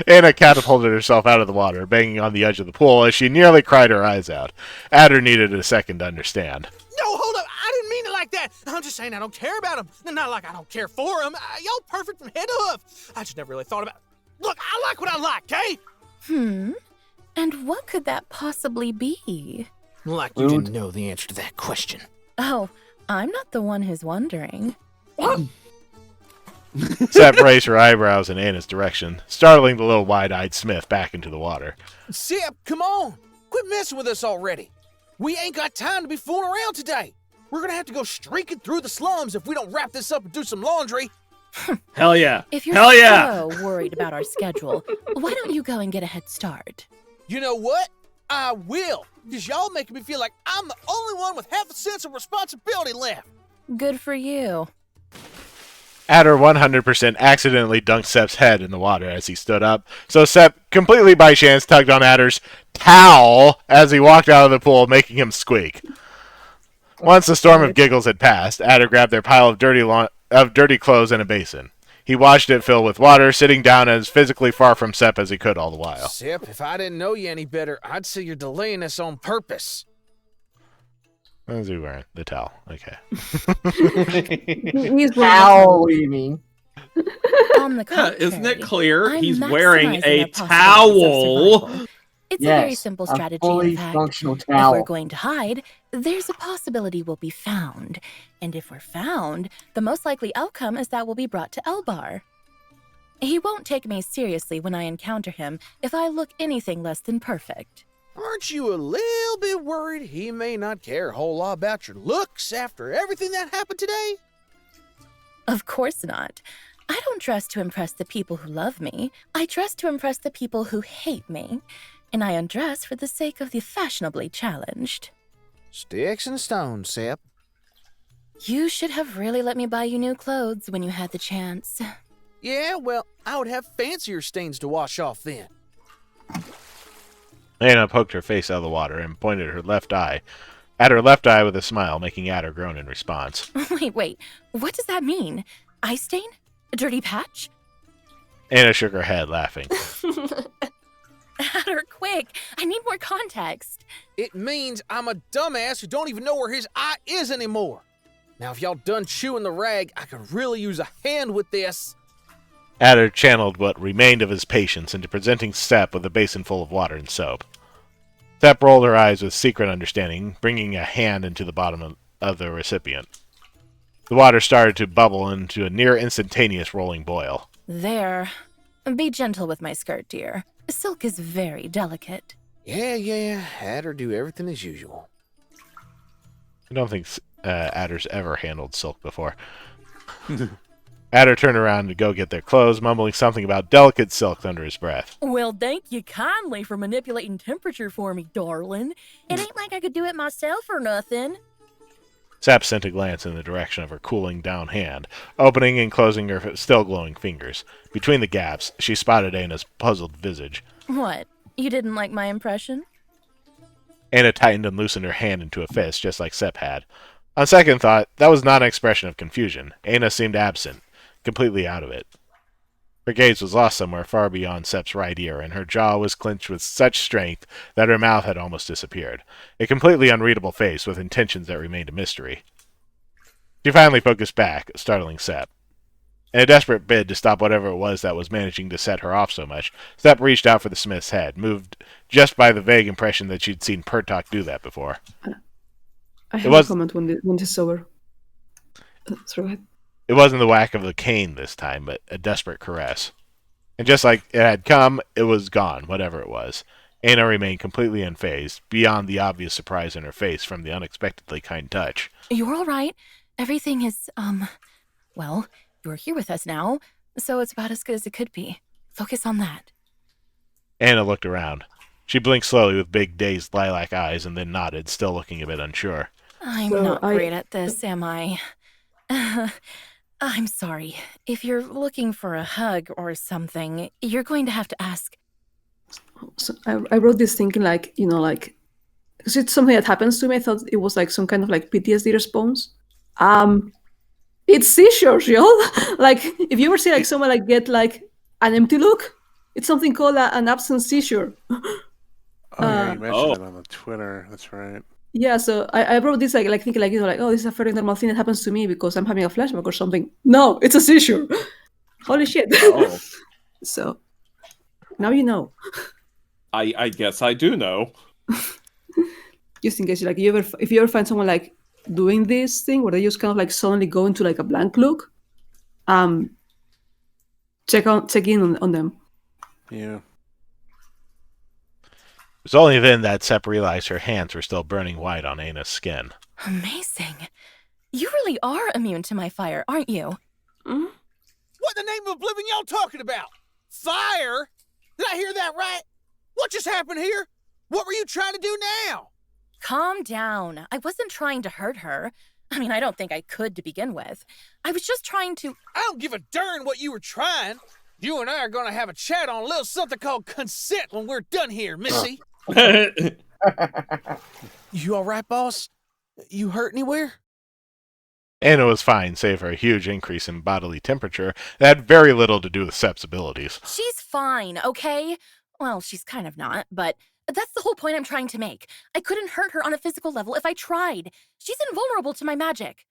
Aina catapulted herself out of the water, banging on the edge of the pool as she nearly cried her eyes out. Adder needed a second to understand. No, hold up. I didn't mean it like that. I'm just saying I don't care about him. Not like I don't care for him. Y'all perfect from head to hoof. I just never really thought about... Look, I like what I like, okay? And what could that possibly be? Like you didn't know the answer to that question. Oh, I'm not the one who's wondering. Sep raised her eyebrows in Aina's direction, startling the little wide-eyed Smith back into the water. Sip, come on. Quit messing with us already. We ain't got time to be fooling around today. We're gonna have to go streaking through the slums if we don't wrap this up and do some laundry. Hell yeah. If you're Hell yeah. so worried about our schedule, why don't you go and get a head start? You know what? I will. Because y'all making me feel like I'm the only one with half a sense of responsibility left. Good for you. Adder 100% accidentally dunked Sep's head in the water as he stood up, so Sep, completely by chance, tugged on Adder's towel as he walked out of the pool, making him squeak. Once the storm of giggles had passed, Adder grabbed their pile of dirty clothes and a basin. He watched it fill with water, sitting down as physically far from Sep as he could all the while. Sip, if I didn't know you any better, I'd say you're delaying this on purpose. What is he wearing? The towel. Okay. He's towel, what do you mean? On the contrary, Isn't it clear? I'm He's wearing maximizing a our possibilities of towel. survival. It's a very Yes, simple a strategy, fully in fact. functional If we're towel. going to hide, there's a possibility we'll be found. And if we're found, the most likely outcome is that we'll be brought to Elbar. He won't take me seriously when I encounter him if I look anything less than perfect. Aren't you a little bit worried he may not care a whole lot about your looks after everything that happened today? Of course not. I don't dress to impress the people who love me. I dress to impress the people who hate me. And I undress for the sake of the fashionably challenged. Sticks and stones, Sep. You should have really let me buy you new clothes when you had the chance. Yeah, well, I would have fancier stains to wash off then. Anna poked her face out of the water and pointed her left eye at her left eye with a smile, making Adder groan in response. Wait, what does that mean? Eye stain? A dirty patch? Anna shook her head, laughing. Adder, quick! I need more context. It means I'm a dumbass who don't even know where his eye is anymore. Now, if y'all done chewing the rag, I could really use a hand with this. Adder channeled what remained of his patience into presenting Sep with a basin full of water and soap. Sep rolled her eyes with secret understanding, bringing a hand into the bottom of the recipient. The water started to bubble into a near instantaneous rolling boil. There. Be gentle with my skirt, dear. Silk is very delicate. Yeah, had her do everything as usual. I don't think Adder's ever handled silk before. Adder turned around to go get their clothes, mumbling something about delicate silk under his breath. Well, thank you kindly for manipulating temperature for me, darling. It ain't like I could do it myself or nothing. Sep sent a glance in the direction of her cooling down hand, opening and closing her still glowing fingers. Between the gaps, she spotted Anna's puzzled visage. What? You didn't like my impression? Anna tightened and loosened her hand into a fist, just like Sep had. On second thought, that was not an expression of confusion. Anna seemed absent, completely out of it. Her gaze was lost somewhere far beyond Sep's right ear, and her jaw was clenched with such strength that her mouth had almost disappeared. A completely unreadable face with intentions that remained a mystery. She finally focused back, startling Sep. In a desperate bid to stop whatever it was that was managing to set her off so much, Sep reached out for the smith's head, moved just by the vague impression that she'd seen Pertok do that before. I have a comment when this is over. Sorry, go ahead. It wasn't the whack of the cane this time, but a desperate caress. And just like it had come, it was gone, whatever it was. Anna remained completely unfazed, beyond the obvious surprise in her face from the unexpectedly kind touch. You're all right. Everything is, well, you're here with us now, so it's about as good as it could be. Focus on that. Anna looked around. She blinked slowly with big, dazed lilac eyes and then nodded, still looking a bit unsure. I'm not great at this, am I? I'm sorry. If you're looking for a hug or something, you're going to have to ask. So I wrote this thinking like, because it's something that happens to me. I thought it was like some kind of like PTSD response. It's seizures, y'all. Like, if you ever see like someone like get like an empty look, it's something called an absent seizure. Oh, yeah, you mentioned it on the Twitter. That's right. Yeah, so I wrote this like thinking like, oh, this is a very normal thing that happens to me because I'm having a flashback or something. No, it's a seizure. Holy shit. Oh. So now you know. I guess I do know. Just in case, like, if you ever find someone like doing this thing where they just kind of like suddenly go into like a blank look, check in on them. Yeah. It was only then that Sep realized her hands were still burning white on Anna's skin. Amazing. You really are immune to my fire, aren't you? Mm-hmm. What in the name of oblivion y'all talking about? Fire? Did I hear that right? What just happened here? What were you trying to do now? Calm down. I wasn't trying to hurt her. I mean, I don't think I could to begin with. I was just trying to... I don't give a darn what you were trying. You and I are going to have a chat on a little something called consent when we're done here, Missy. You all right, boss? You hurt anywhere? Anna was fine, save for a huge increase in bodily temperature that had very little to do with Sep's abilities. She's fine, okay? Well, she's kind of not, but that's the whole point I'm trying to make. I couldn't hurt her on a physical level if I tried. She's invulnerable to my magic.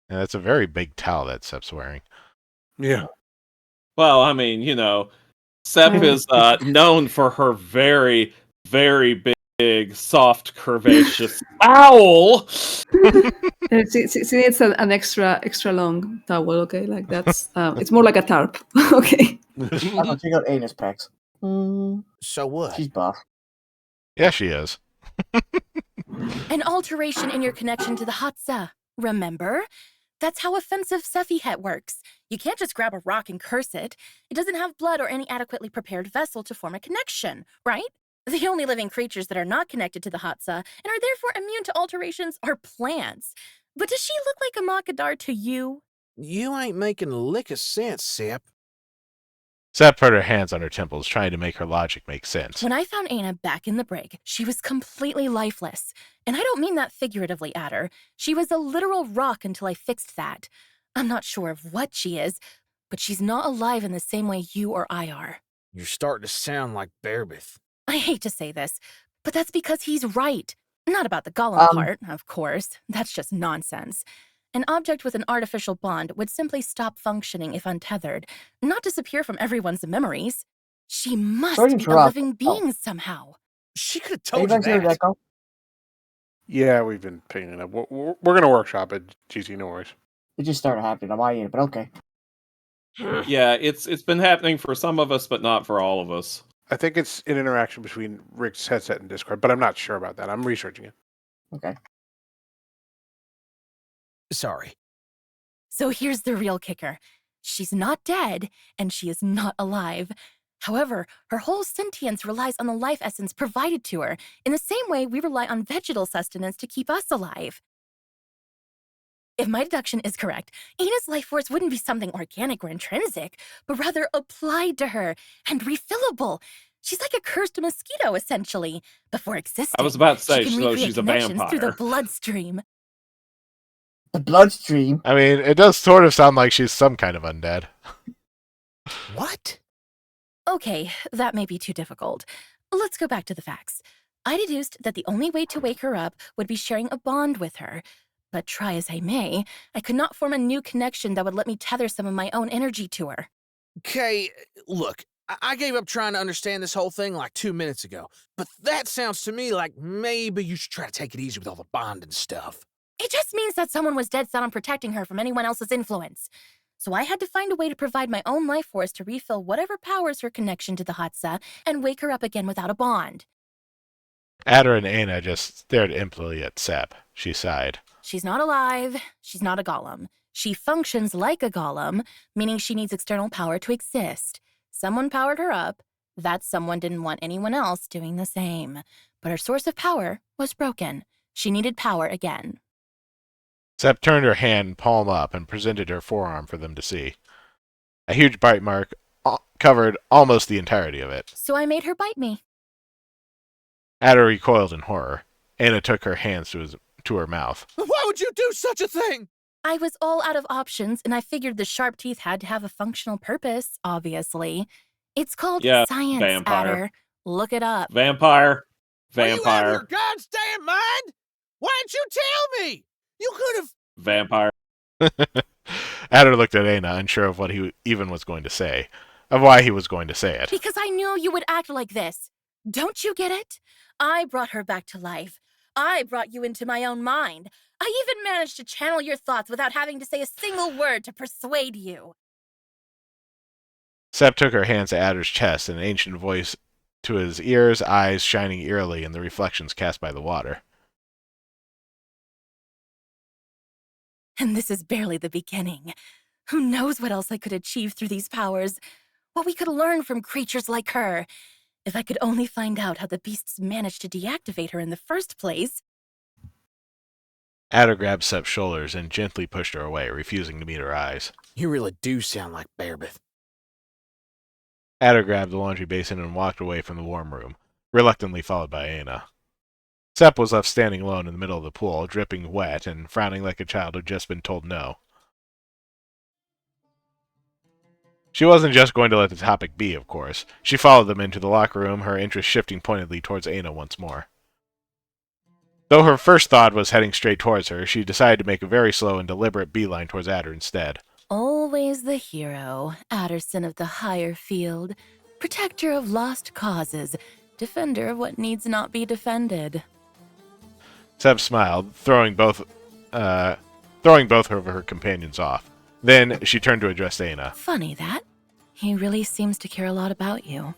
And that's a very big towel that Sep's wearing. Yeah. Well, I mean, Sep is known for her very, very big, soft, curvaceous owl. She needs an extra long towel. Okay, like that's it's more like a tarp. Okay. I'll check out Ana's pecs. So what? She's buff. Yeah, she is. An alteration in your connection to the Hatsa. Remember? That's how offensive Sephihet works. You can't just grab a rock and curse it. It doesn't have blood or any adequately prepared vessel to form a connection, right? The only living creatures that are not connected to the Hatsa and are therefore immune to alterations are plants. But does she look like a Makadar to you? You ain't making a lick of sense, Sep. Sep put her hands on her temples, trying to make her logic make sense. When I found Ana back in the brig, she was completely lifeless. And I don't mean that figuratively, Adder. She was a literal rock until I fixed that. I'm not sure of what she is, but she's not alive in the same way you or I are. You're starting to sound like Bearbeth. I hate to say this, but that's because he's right. Not about the golem part, of course. That's just nonsense. An object with an artificial bond would simply stop functioning if untethered, not disappear from everyone's memories. She must be a living being somehow. She could have told you that. Yeah, we've been picking it up. We're going to workshop it, GC, no worries. It just started happening on my end, but okay. Yeah, it's been happening for some of us, but not for all of us. I think it's an interaction between Rick's headset and Discord, but I'm not sure about that. I'm researching it. Okay. Sorry. So here's the real kicker. She's not dead, and she is not alive. However, her whole sentience relies on the life essence provided to her, in the same way we rely on vegetal sustenance to keep us alive. If my deduction is correct, Ana's life force wouldn't be something organic or intrinsic, but rather applied to her and refillable. She's like a cursed mosquito, essentially. Before existing, I was about to say, she can so recreate she's a connections through the vampire. bloodstream. The bloodstream? I mean, it does sort of sound like she's some kind of undead. What? Okay, that may be too difficult. Let's go back to the facts. I deduced that the only way to wake her up would be sharing a bond with her. But try as I may, I could not form a new connection that would let me tether some of my own energy to her. Okay, look, I gave up trying to understand this whole thing like 2 minutes ago, but that sounds to me like maybe you should try to take it easy with all the bond and stuff. It just means that someone was dead set on protecting her from anyone else's influence. So I had to find a way to provide my own life force to refill whatever powers her connection to the Hatsa and wake her up again without a bond. Adder and Ana just stared impotently at Sep. She sighed. She's not alive. She's not a golem. She functions like a golem, meaning she needs external power to exist. Someone powered her up. That someone didn't want anyone else doing the same. But her source of power was broken. She needed power again. Sep turned her hand palm up and presented her forearm for them to see. A huge bite mark covered almost the entirety of it. So I made her bite me. Adder recoiled in horror. Ana took her hands to her mouth. Why would you do such a thing? I was all out of options, and I figured the sharp teeth had to have a functional purpose, obviously. It's called science, vampire. Adder. Look it up. Vampire. Are you out of Vampire. your God's damn mind? Why didn't you tell me? You could have. Vampire. Adder looked at Ana, unsure of what he even was going to say, of why he was going to say it. Because I knew you would act like this. Don't you get it? I brought her back to life. I brought you into my own mind. I even managed to channel your thoughts without having to say a single word to persuade you. Sep took her hands to Adder's chest, an ancient voice to his ears, eyes shining eerily in the reflections cast by the water. And this is barely the beginning. Who knows what else I could achieve through these powers? What we could learn from creatures like her. If I could only find out how the beasts managed to deactivate her in the first place. Adder grabbed Sep's shoulders and gently pushed her away, refusing to meet her eyes. You really do sound like Bearbeth. Adder grabbed the laundry basin and walked away from the warm room, reluctantly followed by Ana. Sep was left standing alone in the middle of the pool, dripping wet and frowning like a child who'd just been told no. She wasn't just going to let the topic be, of course. She followed them into the locker room, her interest shifting pointedly towards Ana once more. Though her first thought was heading straight towards her, she decided to make a very slow and deliberate beeline towards Adder instead. Always the hero, Adderson of the higher field, protector of lost causes, defender of what needs not be defended. Seb smiled, throwing both of her companions off. Then she turned to address Aina. Funny that. He really seems to care a lot about you.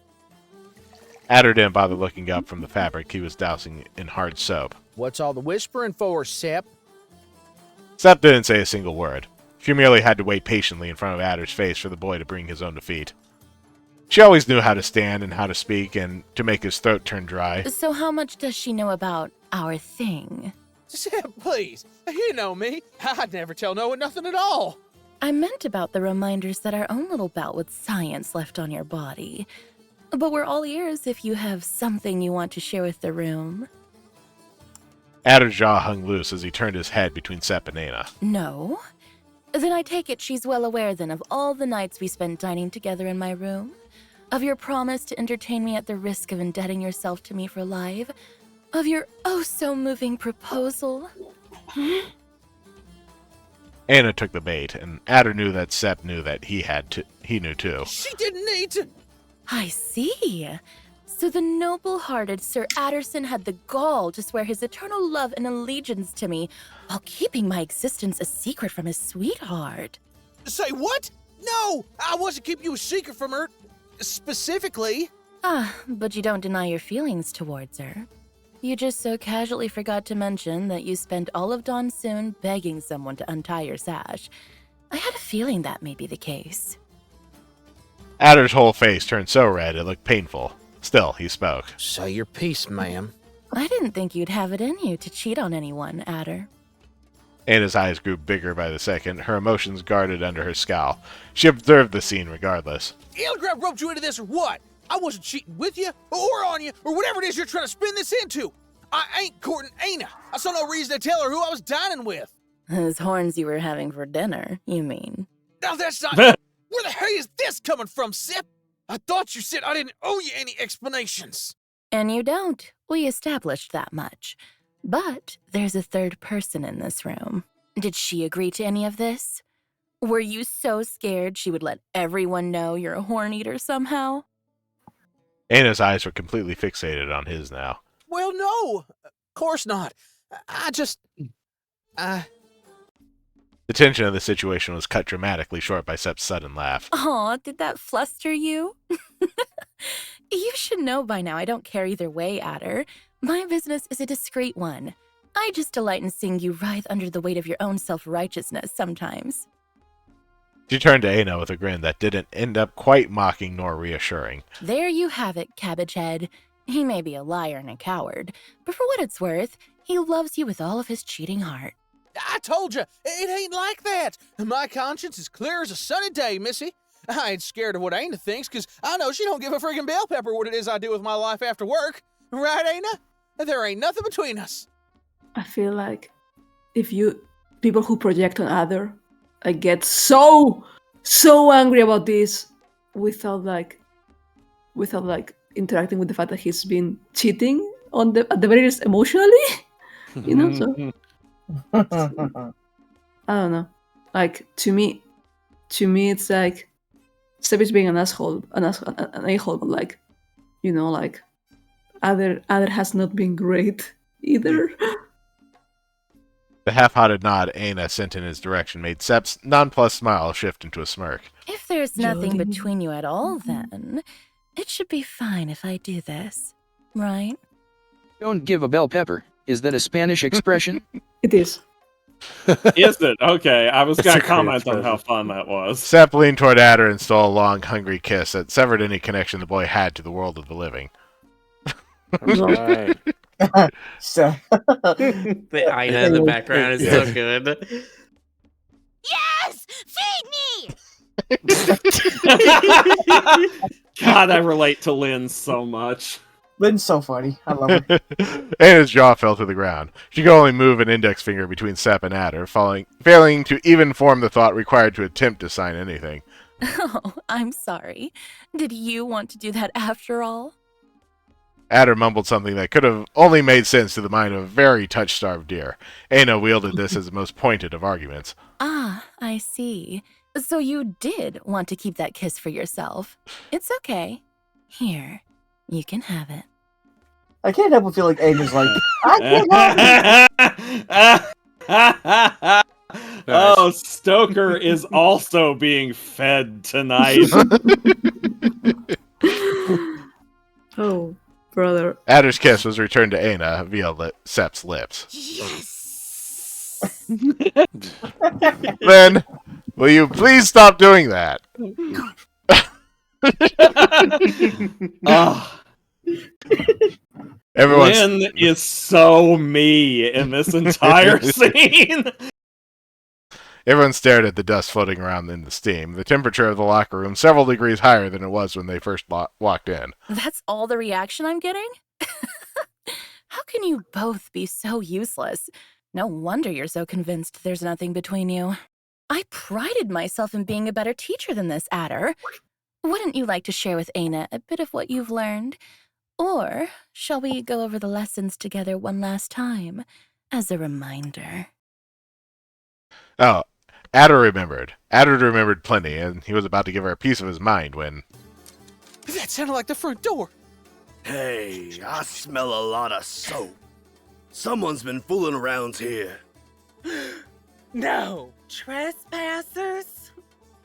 Adder didn't bother looking up from the fabric he was dousing in hard soap. What's all the whispering for, Sep? Sep didn't say a single word. She merely had to wait patiently in front of Adder's face for the boy to bring his own to feet. She always knew how to stand and how to speak and to make his throat turn dry. So how much does she know about our thing? Sep, please. You know me. I'd never tell no one nothing at all. I meant about the reminders that our own little bout with science left on your body. But we're all ears if you have something you want to share with the room. Adder's jaw hung loose as he turned his head between Sep and Aina. No? Then I take it she's well aware then of all the nights we spent dining together in my room? Of your promise to entertain me at the risk of indebting yourself to me for life? Of your oh-so-moving proposal? Aina took the bait, and Adder knew that Sep knew that he knew too. She didn't need to... I see. So the noble-hearted Sir Adderson had the gall to swear his eternal love and allegiance to me while keeping my existence a secret from his sweetheart. Say what? No, I wasn't keeping you a secret from her. Specifically. But you don't deny your feelings towards her. You just so casually forgot to mention that you spent all of dawn soon begging someone to untie your sash. I had a feeling that may be the case. Adder's whole face turned so red it looked painful. Still, he spoke. Say your piece, ma'am. I didn't think you'd have it in you to cheat on anyone, Adder. Aina's eyes grew bigger by the second, her emotions guarded under her scowl. She observed the scene regardless. Ilgrab roped you into this or what? I wasn't cheating with you, or on you, or whatever it is you're trying to spin this into. I ain't courting Aina. I saw no reason to tell her who I was dining with. Those horns you were having for dinner, you mean? Now that's not... Where the hell is this coming from, Sip? I thought you said I didn't owe you any explanations. And you don't. We established that much. But there's a third person in this room. Did she agree to any of this? Were you so scared she would let everyone know you're a horn eater somehow? Aina's eyes were completely fixated on his now. Well, no. Of course not. I just... The tension of the situation was cut dramatically short by Sep's sudden laugh. Aw, did that fluster you? You should know by now I don't care either way, Adder. My business is a discreet one. I just delight in seeing you writhe under the weight of your own self-righteousness sometimes. She turned to Aina with a grin that didn't end up quite mocking nor reassuring. There you have it, Cabbage Head. He may be a liar and a coward, but for what it's worth, he loves you with all of his cheating heart. I told you, it ain't like that. My conscience is clear as a sunny day, Missy. I ain't scared of what Aina thinks, because I know she don't give a friggin' bell pepper what it is I do with my life after work. Right, Aina? There ain't nothing between us. I feel like people who project on other, I get so angry about this without interacting with the fact that he's been cheating at the very least emotionally, you know. So I don't know. Like to me, it's like Seb is being an asshole, an a-hole, but like, you know, like other has not been great either. The half-hearted nod Aina sent in his direction made Sep's nonplussed smile shift into a smirk. If there's nothing between you at all, then it should be fine if I do this, right? Don't give a bell pepper. Is that a Spanish expression? It is. Is it? Okay, I was going to a comment Korean on how fun that was. Sep leaned toward Adder and stole a long, hungry kiss that severed any connection the boy had to the world of the living. Right. So The Aina in the background is so good. Yes! Feed me! God, I relate to Lynn so much. Lynn's so funny. I love her. And his jaw fell to the ground. She could only move an index finger between Sep and Adder, failing to even form the thought required to attempt to sign anything. Oh, I'm sorry. Did you want to do that after all? Adder mumbled something that could have only made sense to the mind of a very touch-starved deer. Aina wielded this as the most pointed of arguments. Ah, I see. So you did want to keep that kiss for yourself. It's okay. Here, you can have it. I can't help but feel like Anger's like, I can't help it. Oh, Stoker is also being fed tonight. Oh, brother. Adder's kiss was returned to Aina via Sep's lips. Yes! Then, will you please stop doing that? Oh. Lynn is so me in this entire scene. Everyone stared at the dust floating around in the steam. The temperature of the locker room several degrees higher than it was when they first walked in. That's all the reaction I'm getting? How can you both be so useless? No wonder you're so convinced there's nothing between you. I prided myself in being a better teacher than this, Adder. Wouldn't you like to share with Aina a bit of what you've learned? Or shall we go over the lessons together one last time, as a reminder? Oh, Adder remembered. Adder remembered plenty, and he was about to give her a piece of his mind when... That sounded like the front door. Hey, I smell a lot of soap. Someone's been fooling around here. No, trespassers?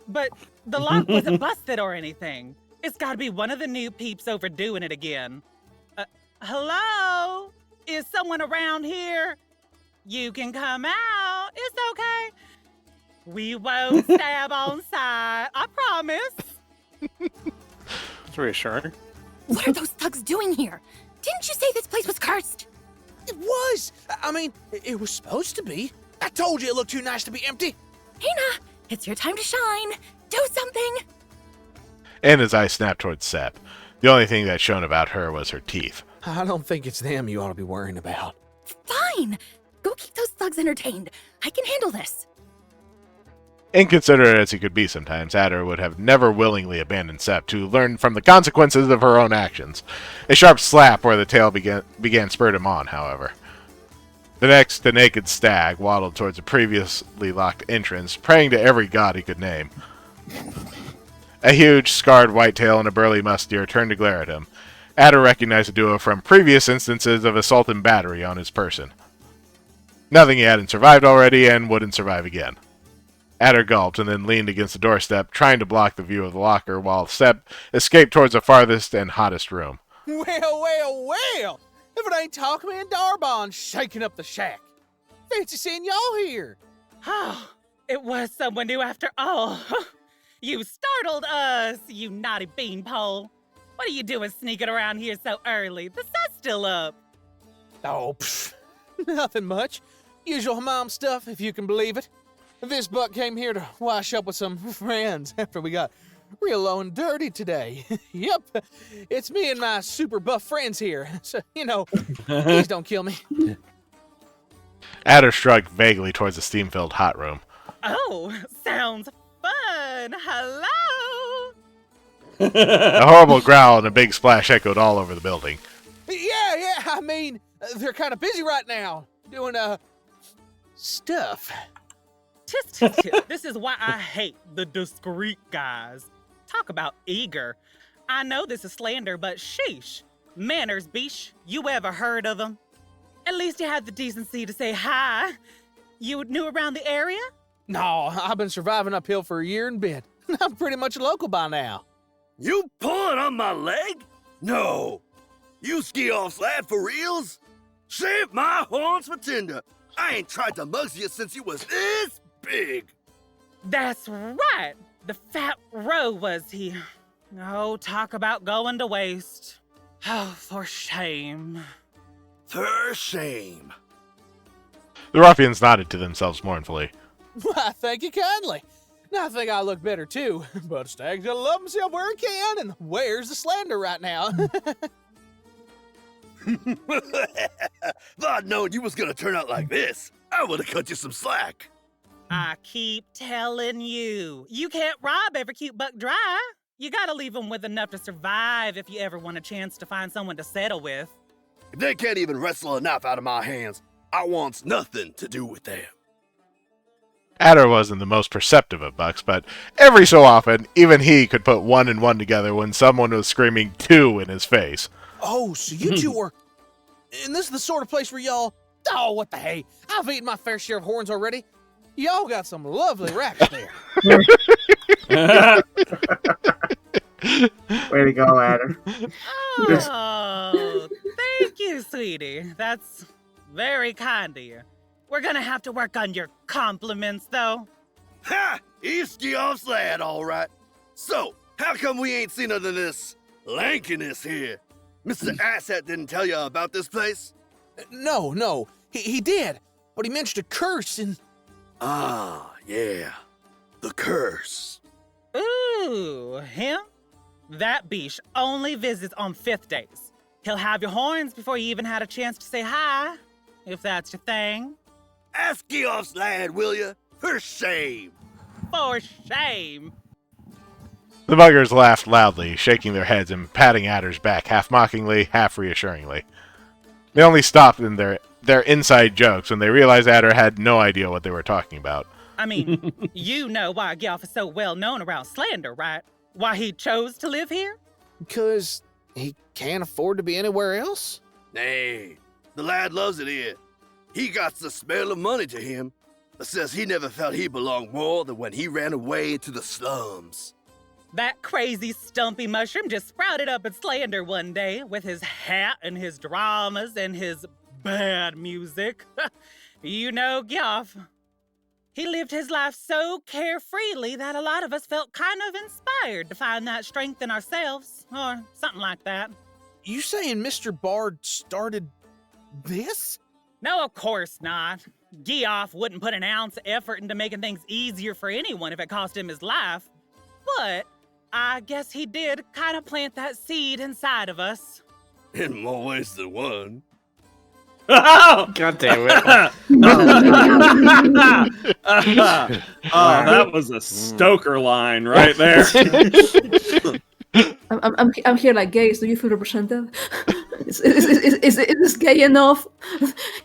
But the lock wasn't busted or anything. It's gotta be one of the new peeps overdoing it again. Hello? Is someone around here? You can come out. It's okay. We won't stab on sight. I promise. It's reassuring. What are those thugs doing here? Didn't you say this place was cursed? It was. I mean, it was supposed to be. I told you it looked too nice to be empty. Aina, it's your time to shine. Do something. And his eyes snapped towards Sep. The only thing that shone about her was her teeth. I don't think it's them you ought to be worrying about. Fine. Go keep those thugs entertained. I can handle this. Inconsiderate as he could be sometimes, Adder would have never willingly abandoned Sep to learn from the consequences of her own actions. A sharp slap where the tail began spurred him on, however. The next, the naked stag waddled towards a previously locked entrance, praying to every god he could name. A huge, scarred whitetail and a burly musk deer turned to glare at him. Adder recognized the duo from previous instances of assault and battery on his person. Nothing he hadn't survived already and wouldn't survive again. Adder gulped and then leaned against the doorstep, trying to block the view of the locker, while Sep escaped towards the farthest and hottest room. Well! If it ain't Talkman and Darbon shaking up the shack. Fancy seeing y'all here. Oh, it was someone new after all. You startled us, you naughty beanpole. What are you doing sneaking around here so early? The sun's still up. Oh, nothing much. Usual mom stuff, if you can believe it. This buck came here to wash up with some friends after we got real low and dirty today. Yep, it's me and my super buff friends here. So, please don't kill me. Adder shrugged vaguely towards the steam-filled hot room. Oh, sounds fun. Hello? A horrible growl and a big splash echoed all over the building. Yeah, I mean, they're kind of busy right now, doing, stuff. Tisk. This is why I hate the discreet guys. Talk about eager. I know this is slander, but sheesh. Manners, beesh. You ever heard of them? At least you had the decency to say hi. You new around the area? No, I've been surviving uphill for a year and a bit. I'm pretty much local by now. You pulling on my leg? No. You ski off lad for reals? Save my horns for Tinder. I ain't tried to mug you since you was this big. That's right. The fat row was he. Oh, talk about going to waste. Oh, for shame. For shame. The ruffians nodded to themselves mournfully. Why, thank you kindly. Now I think I look better too, but a stag's gotta love himself where he can, and where's the slander right now? If I'd known you was gonna turn out like this, I would've cut you some slack. I keep telling you, you can't rob every cute buck dry. You gotta leave them with enough to survive if you ever want a chance to find someone to settle with. If they can't even wrestle a knife out of my hands, I wants nothing to do with them. Adder wasn't the most perceptive of bucks, but every so often, even he could put one and one together when someone was screaming 2 in his face. Oh, so you two were... And this is the sort of place where y'all... Oh, what the hey. I've eaten my fair share of horns already. Y'all got some lovely racks there. Way to go, Adder. Oh, thank you, sweetie. That's very kind of you. We're gonna have to work on your compliments, though. Ha! He's Geoff's lad, all right. So, how come we ain't seen none of this lankiness here? Mr. Asshat didn't tell you about this place? No. He did. But he mentioned a curse and... Ah, yeah. The curse. Ooh, him? That beast only visits on 5th days. He'll have your horns before you even had a chance to say hi, if that's your thing. Ask Geoff's lad, will you? For shame. For shame. The buggers laughed loudly, shaking their heads and patting Adder's back, half mockingly, half reassuringly. They only stopped in their inside jokes when they realized Adder had no idea what they were talking about. I mean, you know why Geoff is so well known around Slander, right? Why he chose to live here? Because he can't afford to be anywhere else? Nay, the lad loves it here. He got the smell of money to him, but says he never felt he belonged more than when he ran away to the slums. That crazy stumpy mushroom just sprouted up at Slander one day with his hat and his dramas and his bad music. You know Geoff. He lived his life so carefreely that a lot of us felt kind of inspired to find that strength in ourselves, or something like that. You saying Mr. Bard started this? No, of course not. Geoff wouldn't put an ounce of effort into making things easier for anyone if it cost him his life. But I guess he did kind of plant that seed inside of us. In more ways than one. God damn it. That was a Stoker line right there. I'm here like, gays, do you feel represented? Is this gay enough?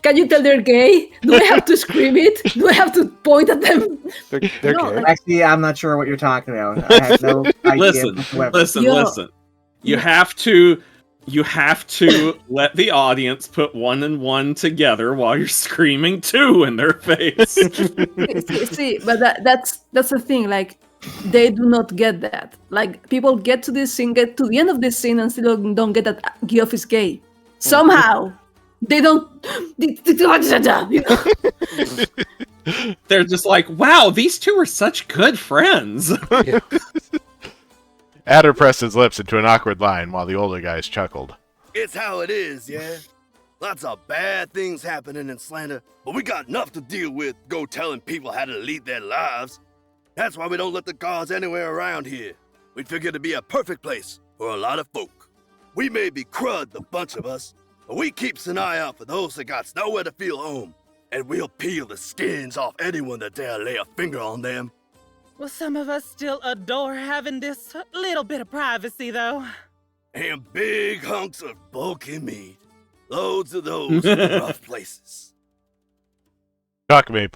Can you tell they're gay? Do I have to scream it? Do I have to point at them? They're No, gay. Actually, I'm not sure what you're talking about. I have no idea whatsoever. Listen. You have to let the audience put 1 and 1 together while you're screaming 2 in their face. See, but that's the thing. Like, they do not get that. Like, people get to this scene, get to the end of this scene, and still don't get that Geoff is gay. Somehow, they don't. You know? They're just like, wow, these two are such good friends. Adder pressed his lips into an awkward line while the older guys chuckled. It's how it is, yeah? Lots of bad things happening in Slander, but we got enough to deal with go telling people how to lead their lives. That's why we don't let the guards anywhere around here. We figure it'd be a perfect place for a lot of folk. We may be crud, the bunch of us, but we keeps an eye out for those that got nowhere to feel home, and we'll peel the skins off anyone that dare lay a finger on them. Well, some of us still adore having this little bit of privacy, though. And big hunks of bulky meat. Loads of those in rough places. Takame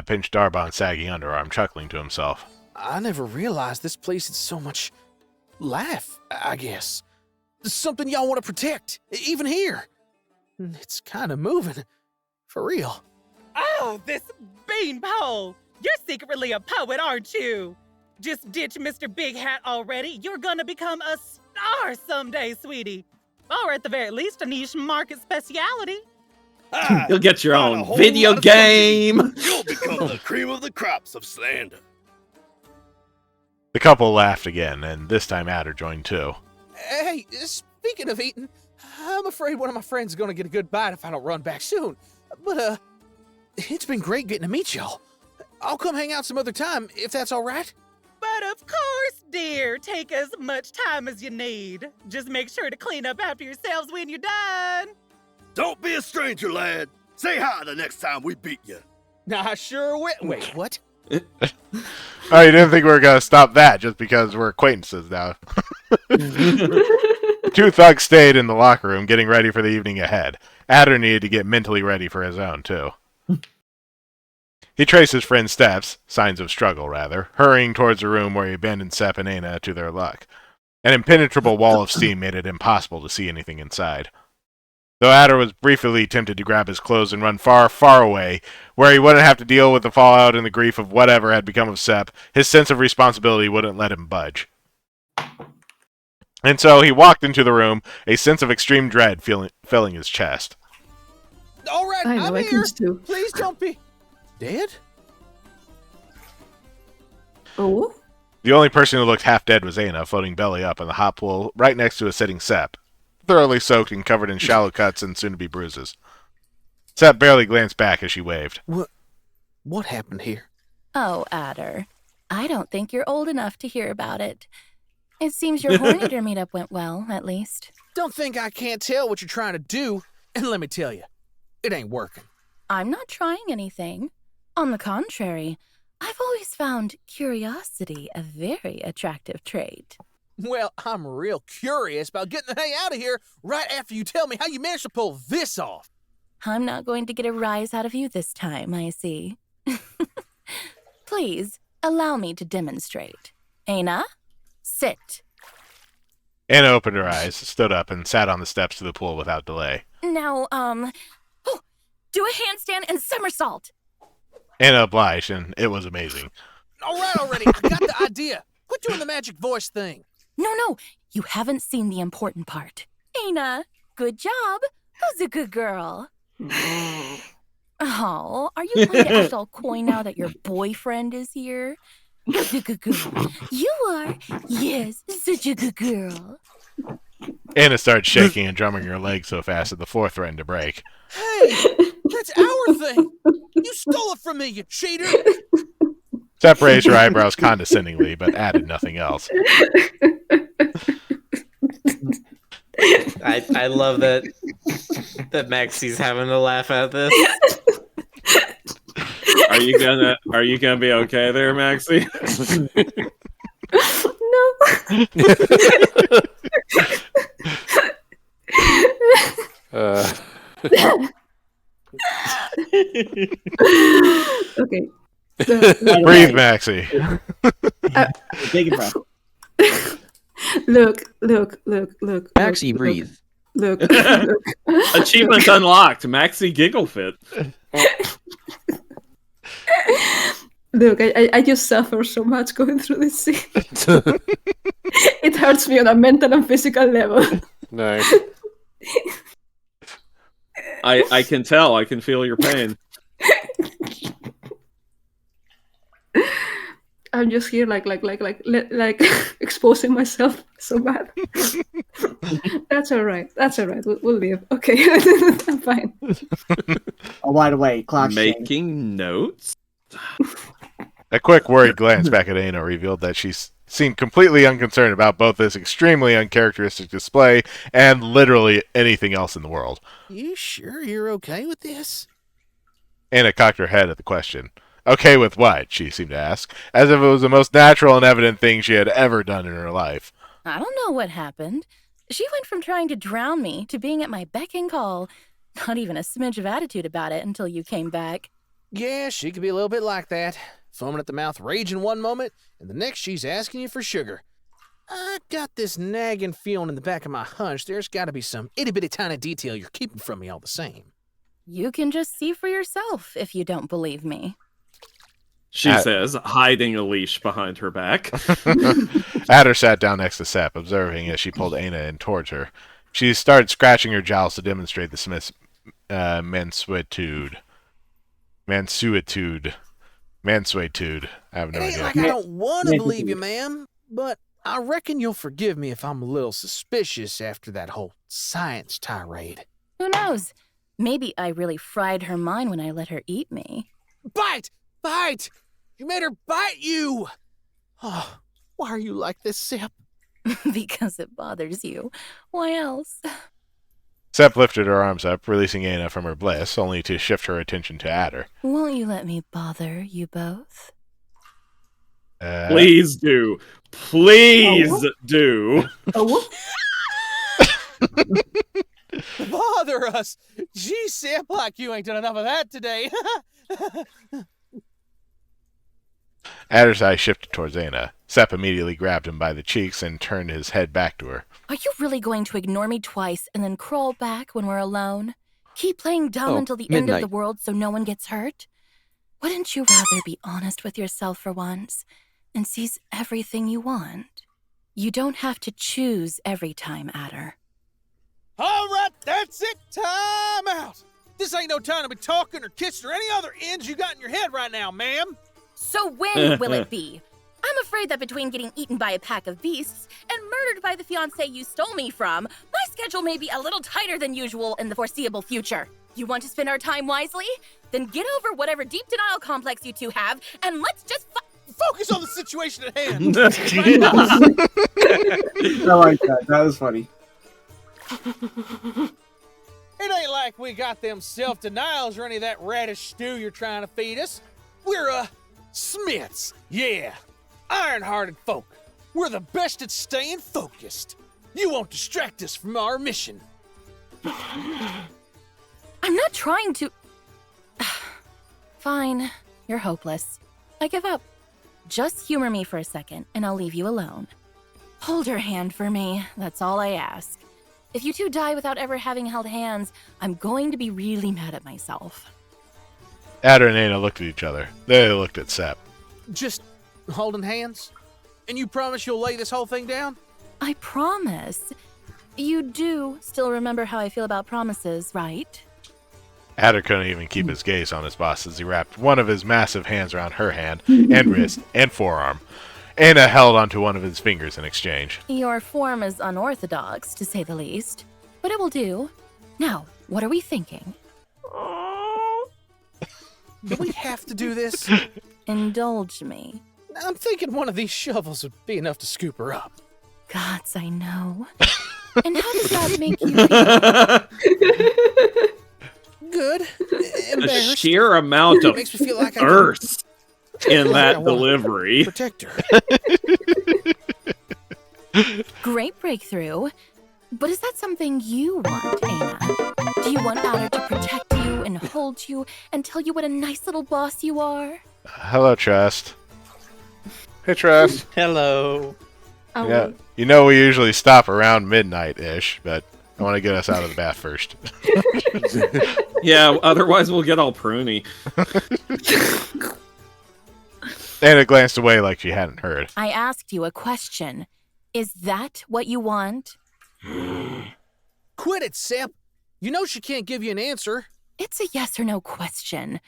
pinched Darbon's sagging underarm, chuckling to himself. I never realized this place had so much life, I guess. Something y'all want to protect, even here. It's kind of moving. For real. Oh, this beanpole! You're secretly a poet, aren't you? Just ditch Mr. Big Hat already. You're gonna become a star someday, sweetie. Or at the very least, a niche market speciality. You'll get your own video game. You'll become the cream of the crops of Slander. The couple laughed again, and this time Adder joined too. Hey, speaking of eating, I'm afraid one of my friends is gonna get a good bite if I don't run back soon. But, it's been great getting to meet y'all. I'll come hang out some other time, if that's all right. But of course, dear. Take as much time as you need. Just make sure to clean up after yourselves when you're done. Don't be a stranger, lad. Say hi the next time we beat you. I sure will. Wait, what? Oh, you didn't think we were going to stop that just because we're acquaintances now. Two thugs stayed in the locker room getting ready for the evening ahead. Adder needed to get mentally ready for his own, too. He traced his friend's steps, signs of struggle, rather, hurrying towards the room where he abandoned Sep and Aina to their luck. An impenetrable wall of steam made it impossible to see anything inside. Though Adder was briefly tempted to grab his clothes and run far, far away, where he wouldn't have to deal with the fallout and the grief of whatever had become of Sep, his sense of responsibility wouldn't let him budge. And so he walked into the room, a sense of extreme dread filling his chest. All right, I'm here. Please don't be dead. Oh? The only person who looked half dead was Aina, floating belly up in the hot pool right next to a sitting Sep, thoroughly soaked and covered in shallow cuts and soon-to-be bruises. Sep barely glanced back as she waved. What happened here? Oh, Adder. I don't think you're old enough to hear about it. It seems your Horneater meetup went well, at least. Don't think I can't tell what you're trying to do. And let me tell you, it ain't working. I'm not trying anything. On the contrary, I've always found curiosity a very attractive trait. Well, I'm real curious about getting the hell out of here right after you tell me how you managed to pull this off. I'm not going to get a rise out of you this time, I see. Please, allow me to demonstrate. Aina, sit. Aina opened her eyes, stood up, and sat on the steps to the pool without delay. Now, do a handstand and somersault. Aina obliged, and it was amazing. All right already, I got the idea. Quit doing the magic voice thing. No, you haven't seen the important part. Aina, good job. Who's a good girl? Oh, are you going to act all coy now that your boyfriend is here? Who's a good girl? You are. Yes, such a good girl. Aina started shaking and drumming her legs so fast that the floor threatened to break. Hey, that's our thing. You stole it from me, you cheater. Sep raised her eyebrows condescendingly, but added nothing else. I love that Maxie's having a laugh at this. Are you gonna be okay there, Maxie? No. Okay. Breathe, Maxie. Take a breath. Look. Maxie, breathe. Look. Achievement unlocked. Maxie Giggle Fit. Look, I just suffer so much going through this scene. It hurts me on a mental and physical level. Nice. I can tell. I can feel your pain. I'm just here like exposing myself so bad. That's all right. We'll leave. Okay, I'm fine. Oh, by the way, clock making notes. A quick worried glance back at Aina revealed that she seemed completely unconcerned about both this extremely uncharacteristic display and literally anything else in the world. You sure you're okay with this? Aina cocked her head at the question. Okay with what? She seemed to ask, as if it was the most natural and evident thing she had ever done in her life. I don't know what happened. She went from trying to drown me to being at my beck and call. Not even a smidge of attitude about it until you came back. Yeah, she could be a little bit like that. Foaming at the mouth raging one moment, and the next she's asking you for sugar. I got this nagging feeling in the back of my hunch there's got to be some itty-bitty tiny detail you're keeping from me all the same. You can just see for yourself if you don't believe me. She says, hiding a leash behind her back. Adder sat down next to Sep, observing as she pulled Aina in towards her. She started scratching her jowls to demonstrate the Smith's mansuetude. I have no idea. Like I don't want to believe you, ma'am, but I reckon you'll forgive me if I'm a little suspicious after that whole science tirade. Who knows? Maybe I really fried her mind when I let her eat me. Bite! Bite! You made her bite you! Oh, why are you like this, Sep? Because it bothers you. Why else? Sep lifted her arms up, releasing Aina from her bliss, only to shift her attention to Adder. Won't you let me bother you both? Please do. Please do. Bother us! Gee, Sep, like you ain't done enough of that today. Adder's eyes shifted towards Aina. Sepp immediately grabbed him by the cheeks and turned his head back to her. Are you really going to ignore me twice and then crawl back when we're alone? Keep playing dumb until the end of the world so no one gets hurt? Wouldn't you rather be honest with yourself for once and seize everything you want? You don't have to choose every time, Adder. All right, that's it. Time out. This ain't no time to be talking or kissing or any other ends you got in your head right now, ma'am. So when will it be? I'm afraid that between getting eaten by a pack of beasts and murdered by the fiancé you stole me from, my schedule may be a little tighter than usual in the foreseeable future. You want to spend our time wisely? Then get over whatever deep denial complex you two have, and let's just focus on the situation at hand. I like that. That was funny. It ain't like we got them self-denials or any of that radish stew you're trying to feed us. We're, Smiths. Yeah. Iron-hearted folk. We're the best at staying focused. You won't distract us from our mission. I'm not trying to... Fine. You're hopeless. I give up. Just humor me for a second, and I'll leave you alone. Hold your hand for me. That's all I ask. If you two die without ever having held hands, I'm going to be really mad at myself. Adder and Aina looked at each other. They looked at Sepp. Just holding hands? And you promise you'll lay this whole thing down? I promise. You do still remember how I feel about promises, right? Adder couldn't even keep his gaze on his boss as he wrapped one of his massive hands around her hand, and wrist, and forearm. Aina held onto one of his fingers in exchange. Your form is unorthodox, to say the least. But it will do. Now, what are we thinking? Do we have to do this? Indulge me. I'm thinking one of these shovels would be enough to scoop her up. Gods, I know. And how does that make you feel? Good. The Embarrassed. sheer amount of Makes me feel like thirst in that I wanna delivery. Protect her. Great breakthrough. But is that something you want, Aina? Do you want Adder to protect you and hold you and tell you what a nice little boss you are? Hello, Trust. Hey, Trust. Hello. Yeah, you know we usually stop around midnight-ish, but I want to get us out of the bath first. Yeah, otherwise we'll get all pruny. Aina glanced away like she hadn't heard. I asked you a question. Is that what you want? Quit it, Sepp. You know she can't give you an answer. It's a yes or no question.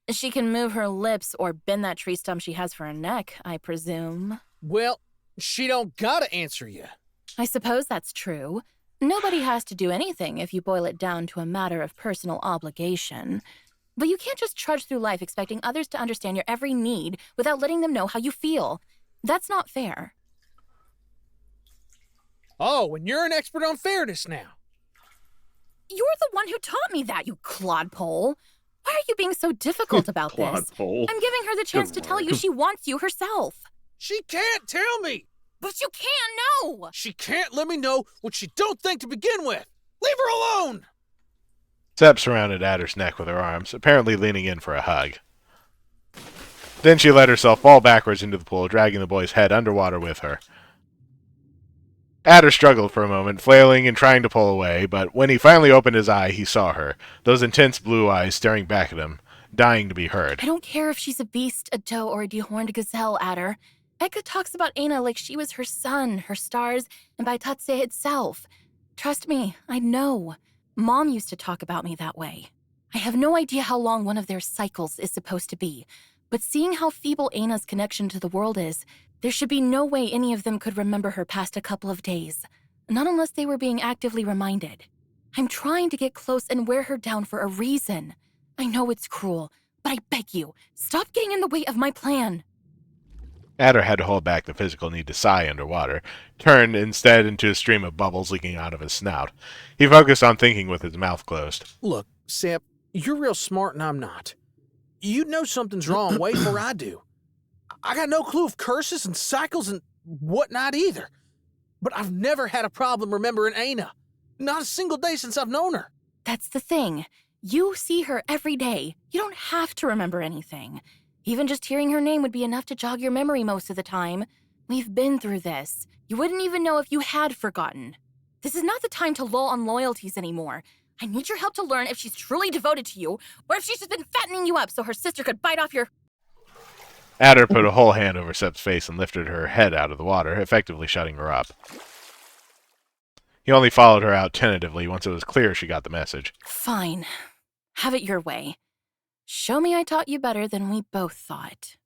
She can move her lips or bend that tree stump she has for a neck, I presume. Well, she don't gotta answer you. I suppose that's true. Nobody has to do anything if you boil it down to a matter of personal obligation. But you can't just trudge through life expecting others to understand your every need without letting them know how you feel. That's not fair. Oh, and you're an expert on fairness now. You're the one who taught me that, you clodpole. Why are you being so difficult about this? Clodpole. I'm giving her the chance to tell you she wants you herself. She can't tell me. But you can know. She can't let me know what she don't think to begin with. Leave her alone. Sepp surrounded Adder's neck with her arms, apparently leaning in for a hug. Then she let herself fall backwards into the pool, dragging the boy's head underwater with her. Adder struggled for a moment, flailing and trying to pull away, but when he finally opened his eye, he saw her, those intense blue eyes staring back at him, dying to be heard. I don't care if she's a beast, a doe, or a dehorned gazelle, Adder. Eka talks about Aina like she was her sun, her stars, and Baitatse itself. Trust me, I know. Mom used to talk about me that way. I have no idea how long one of their cycles is supposed to be, but seeing how feeble Aina's connection to the world is, there should be no way any of them could remember her past a couple of days. Not unless they were being actively reminded. I'm trying to get close and wear her down for a reason. I know it's cruel, but I beg you, stop getting in the way of my plan. Adder had to hold back the physical need to sigh underwater, turned instead into a stream of bubbles leaking out of his snout. He focused on thinking with his mouth closed. Look, Sepp, you're real smart and I'm not. You know something's wrong way before I do. I got no clue of curses and cycles and whatnot either. But I've never had a problem remembering Aina. Not a single day since I've known her. That's the thing. You see her every day. You don't have to remember anything. Even just hearing her name would be enough to jog your memory most of the time. We've been through this. You wouldn't even know if you had forgotten. This is not the time to lull on loyalties anymore. I need your help to learn if she's truly devoted to you, or if she's just been fattening you up so her sister could bite off your... Adder put a whole hand over Sep's face and lifted her head out of the water, effectively shutting her up. He only followed her out tentatively once it was clear she got the message. Fine. Have it your way. Show me I taught you better than we both thought.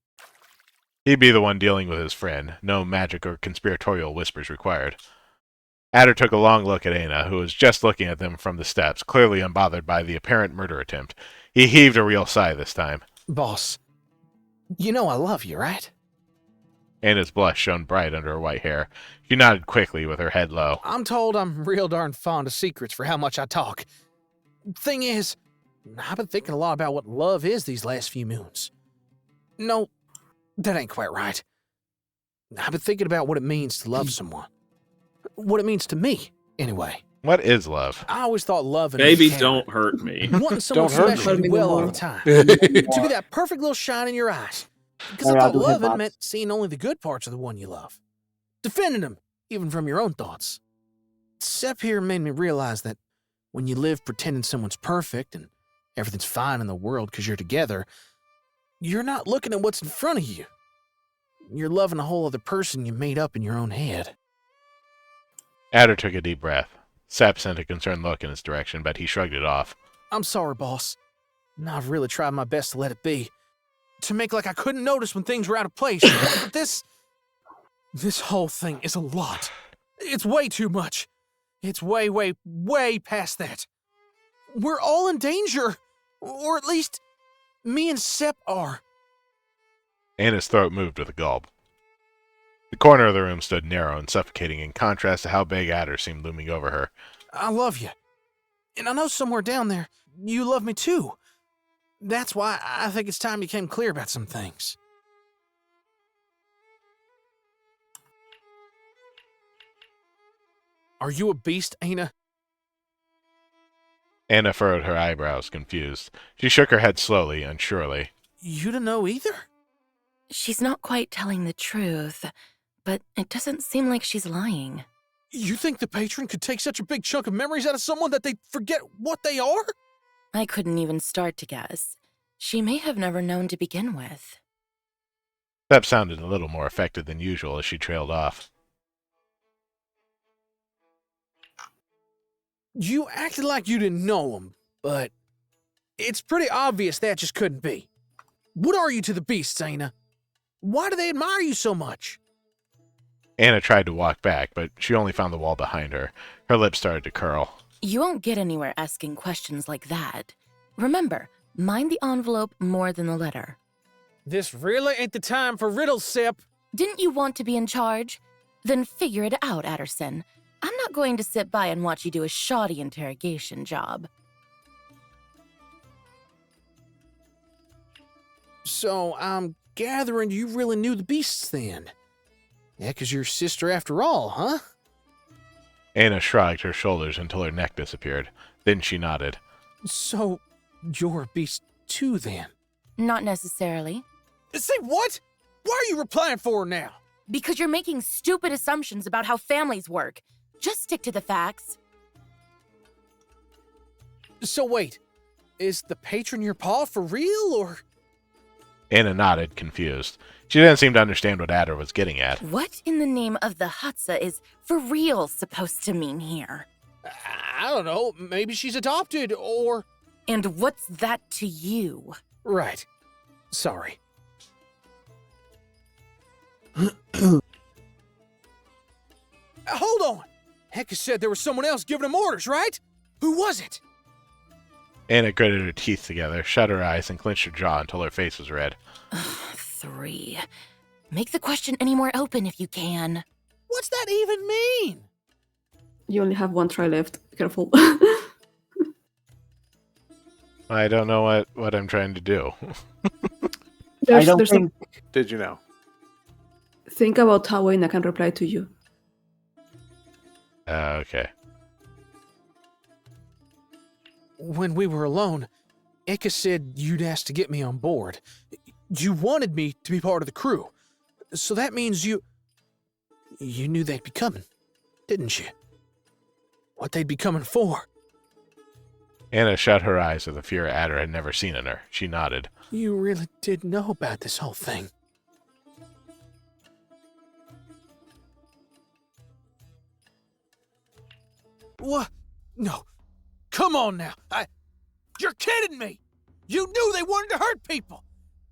He'd be the one dealing with his friend. No magic or conspiratorial whispers required. Adder took a long look at Aina, who was just looking at them from the steps, clearly unbothered by the apparent murder attempt. He heaved a real sigh this time. Boss, you know I love you, right? Aina's blush shone bright under her white hair. She nodded quickly with her head low. I'm told I'm real darn fond of secrets for how much I talk. Thing is, I've been thinking a lot about what love is these last few moons. No, that ain't quite right. I've been thinking about what it means to love someone. What it means to me, anyway. What is love? I always thought love and Baby, don't hurt me. wanting someone Don't hurt special to me. do well all the time. To be that perfect little shine in your eyes. Because I Maybe I'll thought do loving hip-hop. meant seeing only the good parts of the one you love. Defending them, even from your own thoughts. Sep here made me realize that when you live pretending someone's perfect and everything's fine in the world because you're together, you're not looking at what's in front of you. You're loving a whole other person you made up in your own head. Adder took a deep breath. Sep sent a concerned look in his direction, but he shrugged it off. I'm sorry, boss. I've really tried my best to let it be. To make like I couldn't notice when things were out of place. But this whole thing is a lot. It's way too much. It's way, way, way past that. We're all in danger. Or at least, me and Sep are. Aina's throat moved with a gulp. The corner of the room stood narrow and suffocating in contrast to how big Adder seemed looming over her. I love you. And I know somewhere down there, you love me too. That's why I think it's time you came clear about some things. Are you a beast, Aina? Aina furrowed her eyebrows, confused. She shook her head slowly, unsurely. You don't know either? She's not quite telling the truth, but it doesn't seem like she's lying. You think the patron could take such a big chunk of memories out of someone that they forget what they are? I couldn't even start to guess. She may have never known to begin with. Sep sounded a little more affected than usual as she trailed off. You acted like you didn't know him, but it's pretty obvious that just couldn't be. What are you to the beasts, Aina? Why do they admire you so much? Aina tried to walk back, but she only found the wall behind her. Her lips started to curl. You won't get anywhere asking questions like that. Remember, mind the envelope more than the letter. This really ain't the time for riddles, Sep. Didn't you want to be in charge? Then figure it out, Adderson. I'm not going to sit by and watch you do a shoddy interrogation job. So I'm gathering you really knew the beasts then. Yeah, 'cause you're sister after all, huh? Aina shrugged her shoulders until her neck disappeared. Then she nodded. So you're a beast too then? Not necessarily. Say what? Why are you replying for her now? Because you're making stupid assumptions about how families work. Just stick to the facts. So wait, is the patron your paw for real, or? Aina nodded, confused. She didn't seem to understand what Adder was getting at. What in the name of the Hutsa is for real supposed to mean here? I don't know, maybe she's adopted, or... And what's that to you? Right. Sorry. Hold on! Hecka said there was someone else giving him orders, right? Who was it? Aina gritted her teeth together, shut her eyes, and clenched her jaw until her face was red. 3. Make the question any more open if you can. What's that even mean? You only have one try left. Careful. I don't know what I'm trying to do. Did you know? Think about how Aina can reply to you. Okay. When we were alone, Eka said you'd asked to get me on board. You wanted me to be part of the crew. So that means you knew they'd be coming, didn't you? What they'd be coming for. Anna shut her eyes with a fear Adder had never seen in her. She nodded. You really did know about this whole thing. What? No. Come on now. You're kidding me. You knew they wanted to hurt people.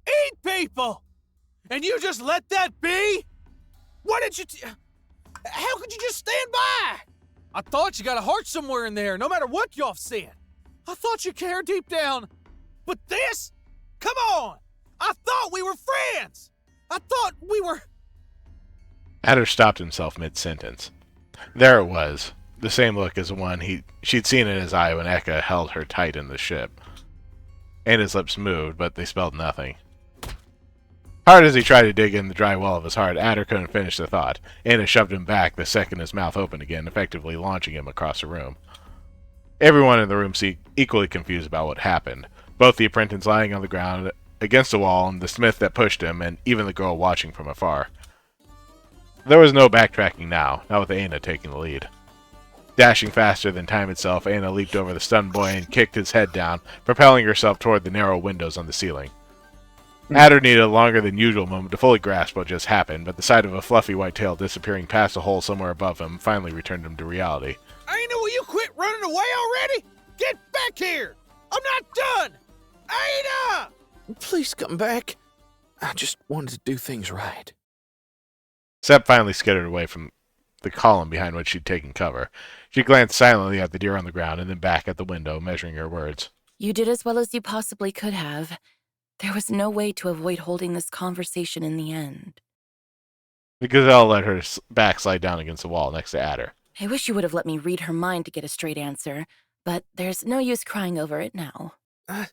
Eat people. And you just let that be? Why didn't you... How could you just stand by? I thought you got a heart somewhere in there, no matter what y'all said. I thought you cared deep down. But this? Come on. I thought we were friends. I thought we were... Adder stopped himself mid-sentence. There it was. The same look as the one she'd seen in his eye when Eka held her tight in the ship. And his lips moved, but they spelled nothing. Hard as he tried to dig in the dry well of his heart, Adder couldn't finish the thought. Anna shoved him back the second his mouth opened again, effectively launching him across the room. Everyone in the room seemed equally confused about what happened. Both the apprentice lying on the ground against the wall, and the smith that pushed him, and even the girl watching from afar. There was no backtracking now, not with Anna taking the lead. Dashing faster than time itself, Anna leaped over the stunned boy and kicked his head down, propelling herself toward the narrow windows on the ceiling. Adder needed a longer than usual moment to fully grasp what just happened, but the sight of a fluffy white tail disappearing past a hole somewhere above him finally returned him to reality. Ain't will you quit running away already? Get back here! I'm not done! Ada! Please come back. I just wanted to do things right. Sepp finally skittered away from the column behind which she'd taken cover. She glanced silently at the deer on the ground and then back at the window, measuring her words. You did as well as you possibly could have. There was no way to avoid holding this conversation in the end. The gazelle let her back slide down against the wall next to Adder. I wish you would have let me read her mind to get a straight answer, but there's no use crying over it now. I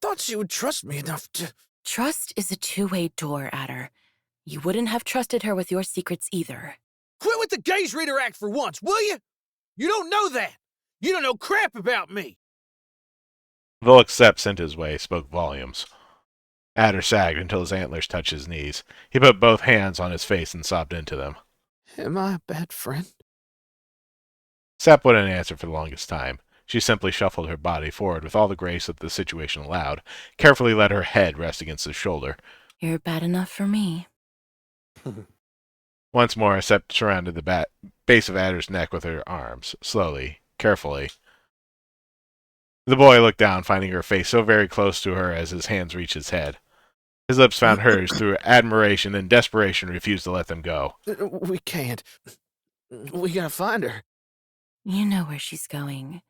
thought she would trust me enough to... Trust is a two-way door, Adder. You wouldn't have trusted her with your secrets either. Quit with the gaze reader act for once, will you? You don't know that. You don't know crap about me. The look Sepp sent his way spoke volumes. Adder sagged until his antlers touched his knees. He put both hands on his face and sobbed into them. Am I a bad friend? Sepp wouldn't answer for the longest time. She simply shuffled her body forward with all the grace that the situation allowed, carefully let her head rest against his shoulder. You're bad enough for me. Once more, Sepp surrounded the base of Adder's neck with her arms, slowly, carefully. The boy looked down, finding her face so very close to her as his hands reached his head. His lips found hers through admiration and desperation refused to let them go. We can't. We gotta find her. You know where she's going.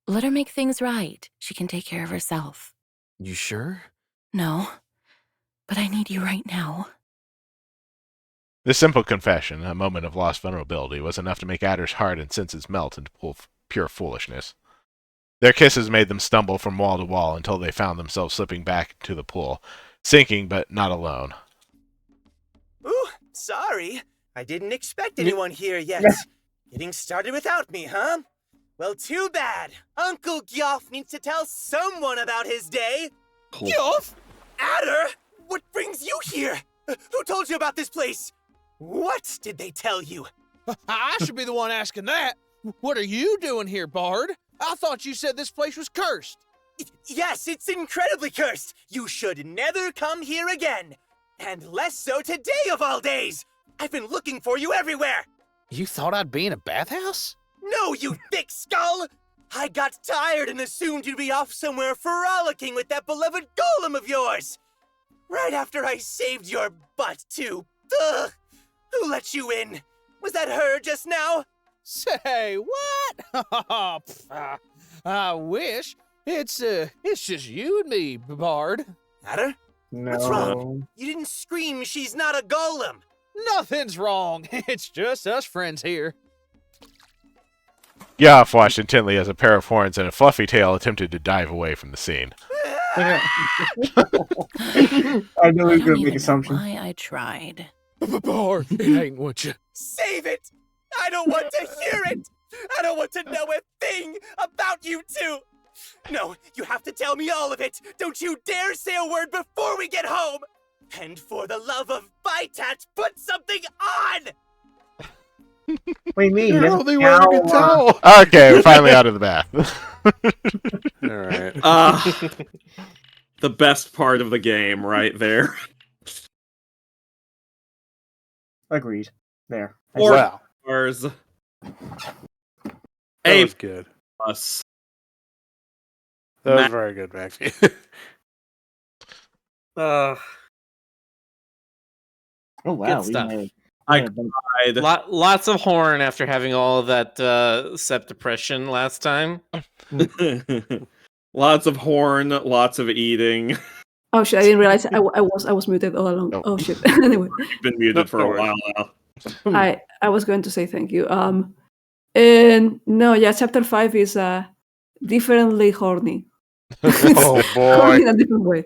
Let her make things right. She can take care of herself. You sure? No, but I need you right now. This simple confession, a moment of lost vulnerability, was enough to make Adder's heart and senses melt into pure foolishness. Their kisses made them stumble from wall to wall until they found themselves slipping back into the pool, sinking but not alone. Ooh, sorry. I didn't expect anyone here yet. Getting started without me, huh? Well, too bad. Uncle Gyoff needs to tell someone about his day. Gyoff? Adder? What brings you here? Who told you about this place? What did they tell you? I should be the one asking that. What are you doing here, Bard? I thought you said this place was cursed. Yes, it's incredibly cursed. You should never come here again. And less so today of all days. I've been looking for you everywhere. You thought I'd be in a bathhouse? No, you thick skull! I got tired and assumed you'd be off somewhere frolicking with that beloved golem of yours. Right after I saved your butt, too. Ugh! Who let you in? Was that her just now? Say, what? I wish. It's just you and me, Bard. Adder? No. What's wrong? You didn't scream she's not a golem. Nothing's wrong. It's just us friends here. Gyoff watched intently as a pair of horns and a fluffy tail attempted to dive away from the scene. I knew he was going to make assumptions. Why I tried. Bard, it ain't what you... Save it! I don't want to hear it! I don't want to know a thing about you two! No, you have to tell me all of it. Don't you dare say a word before we get home. And for the love of Vitat, put something on! What do you mean? You're He only doesn't wearing a shower. towel. Okay, we're finally out of the bath. All right. The best part of the game right there. Agreed. There. Wow. Stars. That A was good. plus. That was Ma- very good, Maxie. Oh wow. Good stuff. I yeah, cried. Lots of horn after having all of that sep depression last time. Lots of horn, lots of eating. Oh shit! I didn't realize I was muted all along. Oh shit! Anyway, Been muted for a while now. I was going to say thank you. And no, yeah, chapter 5 is differently horny. Oh Horny in boy. a different way.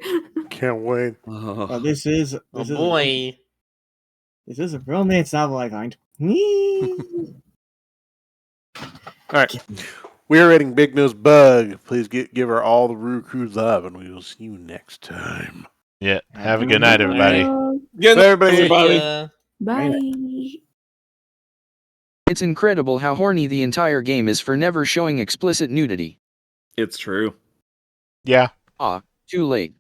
Can't wait. Oh, this is Oh boy. This is a romance novel I find. All right. We are rating Big Nose Bug. Please give her all the Roo Croo love, and we will see you next time. Yeah. Have a good night, everybody. Good night, everybody. Bye. It's incredible how horny the entire game is for never showing explicit nudity. It's true. Yeah. Ah, too late.